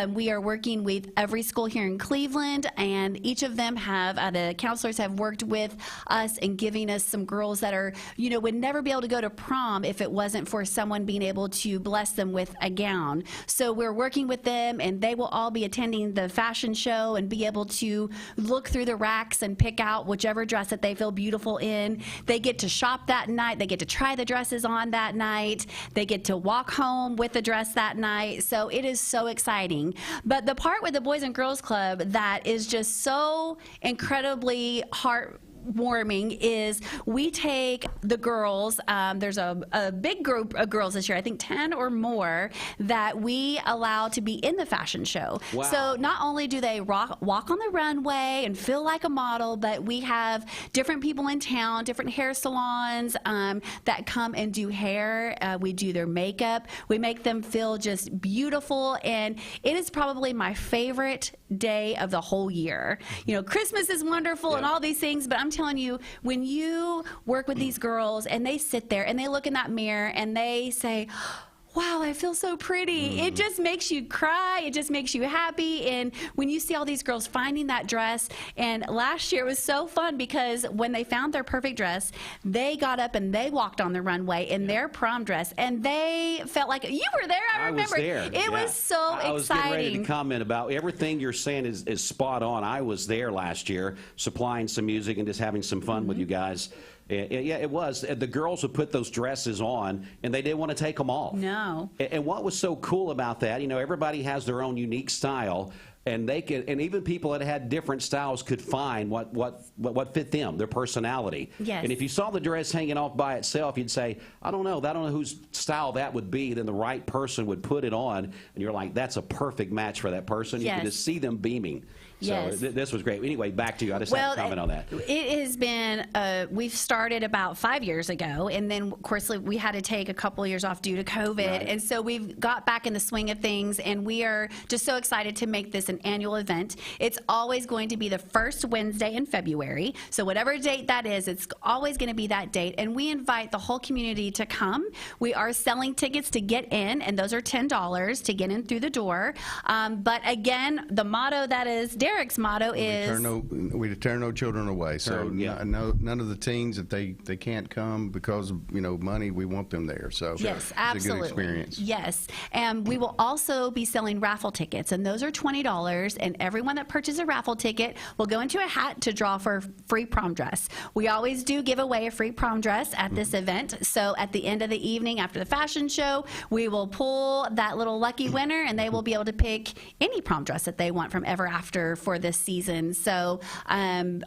We are working with every school here in Cleveland, and each of them the counselors have worked with us and giving us some girls that are, would never be able to go to prom if it wasn't for someone being able to bless them with a gown. So we're working with them, and they will all be attending the fashion show and be able to look through the racks and pick out whichever dress that they feel beautiful in. They get to shop that night. They get to try the dresses on that night. They get to walk home with the dress that night. So it is so exciting. But the part with the Boys and Girls Club that is just so incredibly heartwarming is we take the girls, there's a big group of girls this year, I think 10 or more, that we allow to be in the fashion show. Wow. So not only do they walk on the runway and feel like a model, but we have different people in town, different hair salons that come and do hair. We do their makeup. We make them feel just beautiful, and it is probably my favorite day of the whole year. Christmas is wonderful and all these things, but I'm telling you, when you work with these girls and they sit there and they look in that mirror and they say, wow, I feel so pretty. It just makes you cry. It just makes you happy. And when you see all these girls finding that dress, and last year it was so fun because when they found their perfect dress, they got up and they walked on the runway in their prom dress, and they felt like you were there. I remember. Was there. It was so exciting. I was getting ready to comment about everything you're saying is spot on. I was there last year supplying some music and just having some fun with you guys. Yeah, it was. The girls would put those dresses on, and they didn't want to take them off. No. And what was so cool about that, everybody has their own unique style, and they could, and even people that had different styles could find what fit them, their personality. Yes. And if you saw the dress hanging off by itself, you'd say, I don't know whose style that would be. Then the right person would put it on, and you're like, that's a perfect match for that person. Yes. You could just see them beaming. So Yes. This was great. Anyway, back to you. I just had to comment on that. It has been, we've started about 5 years ago, and then, of course, we had to take a couple of years off due to COVID, and so we've got back in the swing of things, and we are just so excited to make this an annual event. It's always going to be the first Wednesday in February, so whatever date that is, it's always going to be that date, and we invite the whole community to come. We are selling tickets to get in, and those are $10 to get in through the door, but again, the motto that is Derrick's motto is we deter no children away. So none of the teens that they can't come because of money, we want them there. So yes, it's absolutely. a good experience. Yes, and we will also be selling raffle tickets, and those are $20. And everyone that purchases a raffle ticket will go into a hat to draw for a free prom dress. We always do give away a free prom dress at this event. So at the end of the evening, after the fashion show, we will pull that little lucky winner, and they will be able to pick any prom dress that they want from Ever After for this season. So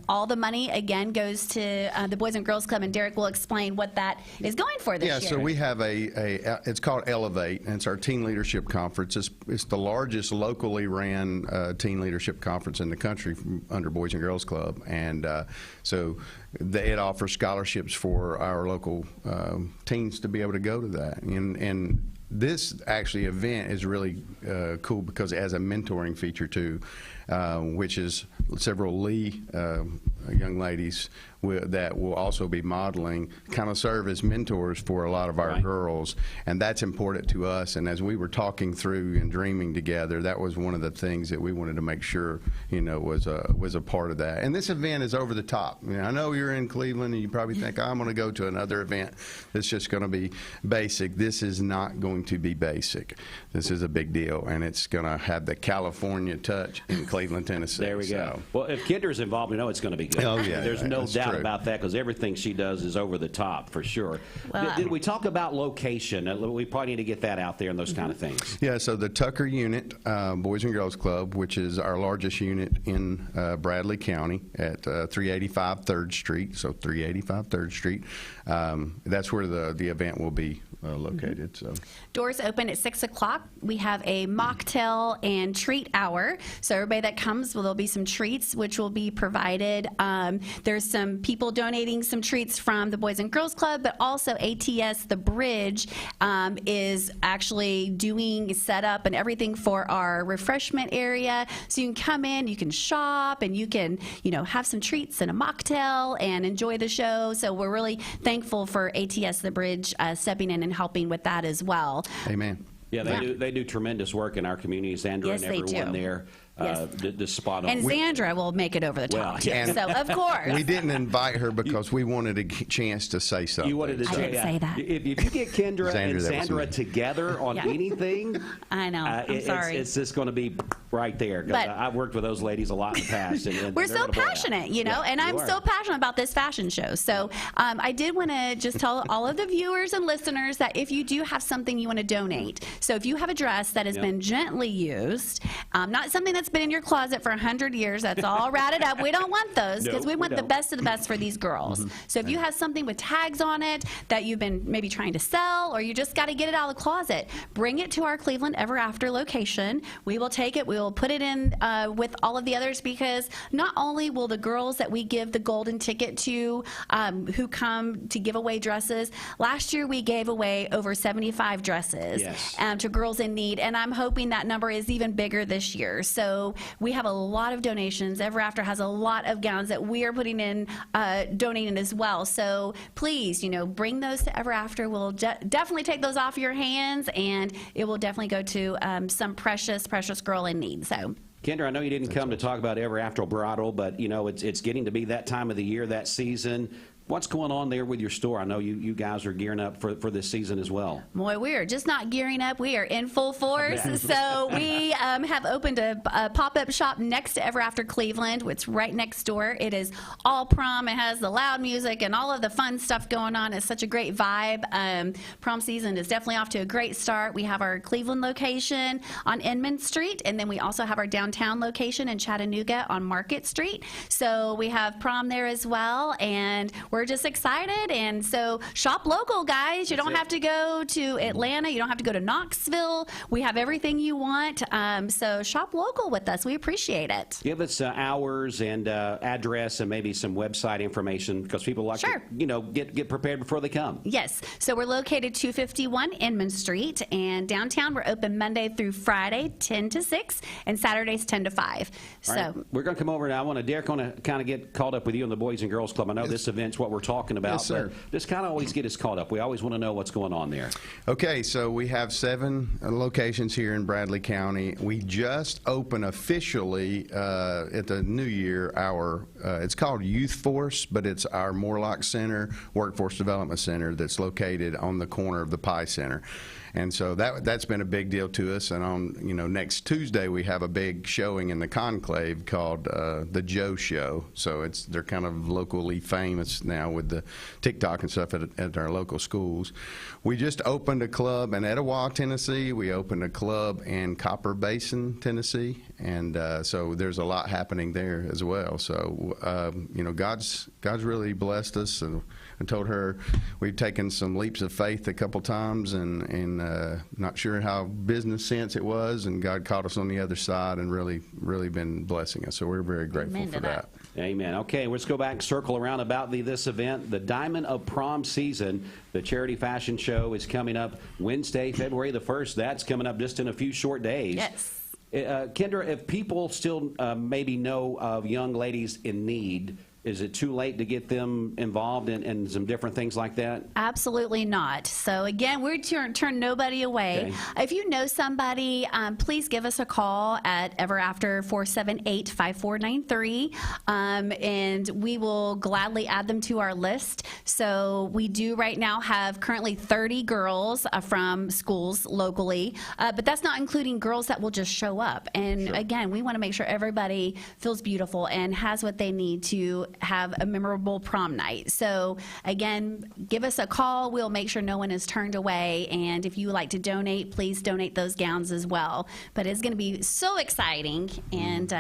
all the money again goes to the Boys and Girls Club, and Derrick will explain what that is going for this year. Yeah, so we have it's called Elevate, and it's our teen leadership conference. It's the largest locally ran teen leadership conference in the country under Boys and Girls Club, and so it offers scholarships for our local teens to be able to go to that. And this actually event is really cool because it has a mentoring feature too, which is several Lee young ladies that will also be modeling, kind of serve as mentors for a lot of our girls, and that's important to us. And as we were talking through and dreaming together, that was one of the things that we wanted to make sure was a part of that. And this event is over the top. I know you're in Cleveland and you probably think, I'm going to go to another event that's just going to be basic. This is not going to be basic. This is a big deal, and it's going to have the California touch in Cleveland, Tennessee. There we go. Well, if Kinder's involved, we know it's going to be good. Oh, yeah. There's no doubt about that, because everything she does is over the top, for sure. Well, did we talk about location? We probably need to get that out there and those kind of things. Yeah, so the Tucker unit, Boys and Girls Club, which is our largest unit in Bradley County at 385 3rd Street, so 385 3rd Street. That's where the event will be located. So doors open at 6 o'clock. We have a mocktail and treat hour. So everybody that comes, there'll be some treats which will be provided. There's some people donating some treats from the Boys and Girls Club, but also ATS The Bridge is actually doing setup and everything for our refreshment area. So you can come in, you can shop, and you can have some treats and a mocktail and enjoy the show. So we're really thankful for ATS The Bridge stepping in and helping with that as well. Amen. Yeah, they do tremendous work in our community. Sandra Yes, and everyone there. just spot on. And Sandra will make it over the top, too. and So, of course. We didn't invite her because we wanted a chance to say something. You wanted to I didn't say that. If you get Kendra and that was Sandra me. together on anything, I know. I'm sorry. It's just going to be right there. 'Cause But- I've worked with those ladies a lot in the past. And We're they're so gonna blow it out. passionate, you know, Yeah, and I'm you are. so passionate about this fashion show. So I did want to just tell all of the viewers and listeners that if you do have something you want to donate, so if you have a dress that has been gently used, not something that's been in your closet for 100 years, that's all ratted up. We don't want those because No, we we want the don't. best of the best for these girls. So if you have something with tags on it that you've been maybe trying to sell, or you just got to get it out of the closet, bring it to our Cleveland Ever After location. We will take it. We will put it in with all of the others, because not only will the girls that we give the golden ticket to who come to give away dresses, last year we gave away over 75 dresses Yes. to girls in need, and I'm hoping that number is even bigger this year. So we have a lot of donations. Ever After has a lot of gowns that we are putting in, donating as well. So please, bring those to Ever After. We'll definitely take those off your hands, and it will definitely go to some precious, precious girl in need. So. Kendra, I know you didn't come to talk about Ever After Bridal, but it's getting to be that time of the year, that season. What's going on there with your store? I know you guys are gearing up for this season as well. Boy, we are just not gearing up. We are in full force. So we have opened a pop-up shop next to Ever After Cleveland. It's right next door. It is all prom. It has the loud music and all of the fun stuff going on. It's such a great vibe. Prom season is definitely off to a great start. We have our Cleveland location on Inman Street, and then we also have our downtown location in Chattanooga on Market Street. So we have prom there as well, and we're just excited. And so shop local, guys. You don't have to go to Atlanta. You don't have to go to Knoxville. We have everything you want. So shop local with us. We appreciate it. Give us hours and address and maybe some website information, because people like to, get prepared before they come. Yes. So we're located 251 Inman Street, and downtown we're open Monday through Friday, 10 to 6, and Saturdays 10 to 5. So All right. We're going to come over now. Derrick, I want to kind of get caught up with you in the Boys and Girls Club. I know this event's what we're talking about. Yes, sir. But just kind of always get us caught up. We always want to know what's going on there. Okay, so we have 7 locations here in Bradley County. We just opened officially at the new year our, it's called Youth Force, but it's our Moorlock Center, Workforce Development Center, that's located on the corner of the Pie Center. And so that's been a big deal to us. And on next Tuesday we have a big showing in the Conclave called the Joe Show. So they're kind of locally famous now with the TikTok and stuff at our local schools. We just opened a club in Etowah, Tennessee. We opened a club in Copper Basin, Tennessee, and so there's a lot happening there as well. So God's really blessed us, and I told her we've taken some leaps of faith a couple times, and not sure how business sense it was, and God caught us on the other side and really been blessing us. So we're very grateful for that. Amen. Okay, let's go back and circle around about this event, the Diamond of Prom Season. The charity fashion show is coming up Wednesday, February the 1st. That's coming up just in a few short days. Yes. Kendra, if people still maybe know of young ladies in need, is it too late to get them involved in some different things like that? Absolutely not. So again, we're turn nobody away. Okay. If you know somebody, please give us a call at Ever After 478-5493, and we will gladly add them to our list. So we do right now have currently 30 girls from schools locally, but that's not including girls that will just show up. And again, we want to make sure everybody feels beautiful and has what they need to have a memorable prom night. So again, give us a call. We'll make sure no one is turned away. And if you would like to donate, please donate those gowns as well. But it's going to be so exciting. And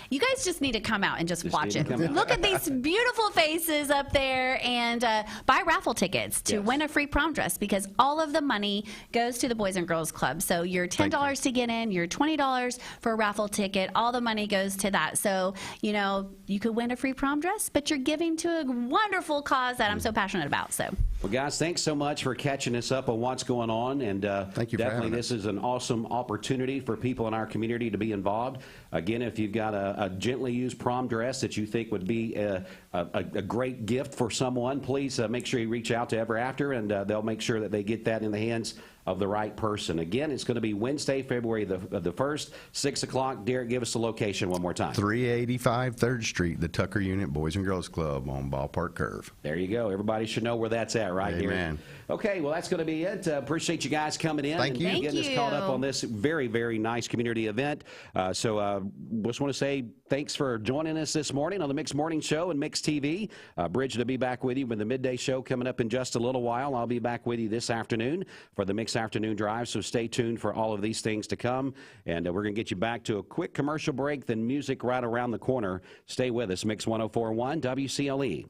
you guys just need to come out and just watch it. Look at these beautiful faces up there, and buy raffle tickets to win a free prom dress, because all of the money goes to the Boys and Girls Club. So your $10 to get in, your $20 for a raffle ticket, all the money goes to that. So, you could win a free prom dress, but you're giving to a wonderful cause that I'm so passionate about. So, well, guys, thanks so much for catching us up on what's going on. And thank you for definitely, having this is an awesome opportunity for people in our community to be involved. Again, if you've got a gently used prom dress that you think would be a great gift for someone, please make sure you reach out to Ever After, and they'll make sure that they get that in the hands of the right person. Again, it's going to be Wednesday, February the 1st, 6 o'clock. Derrick, give us the location one more time. 385 3rd Street, the Tucker Unit Boys and Girls Club on Ballpark Curve. There you go. Everybody should know where that's at right here. Amen. Okay, well, that's going to be it. Appreciate you guys coming in. Thank you. And getting us caught up on this very, very nice community event. Just want to say thanks for joining us this morning on the Mix Morning Show and Mix TV. Bridget will be back with you with the midday show coming up in just a little while. I'll be back with you this afternoon for the Mix Afternoon Drive, so stay tuned for all of these things to come. And we're going to get you back to a quick commercial break, then music right around the corner. Stay with us. Mix 104.1 WCLE.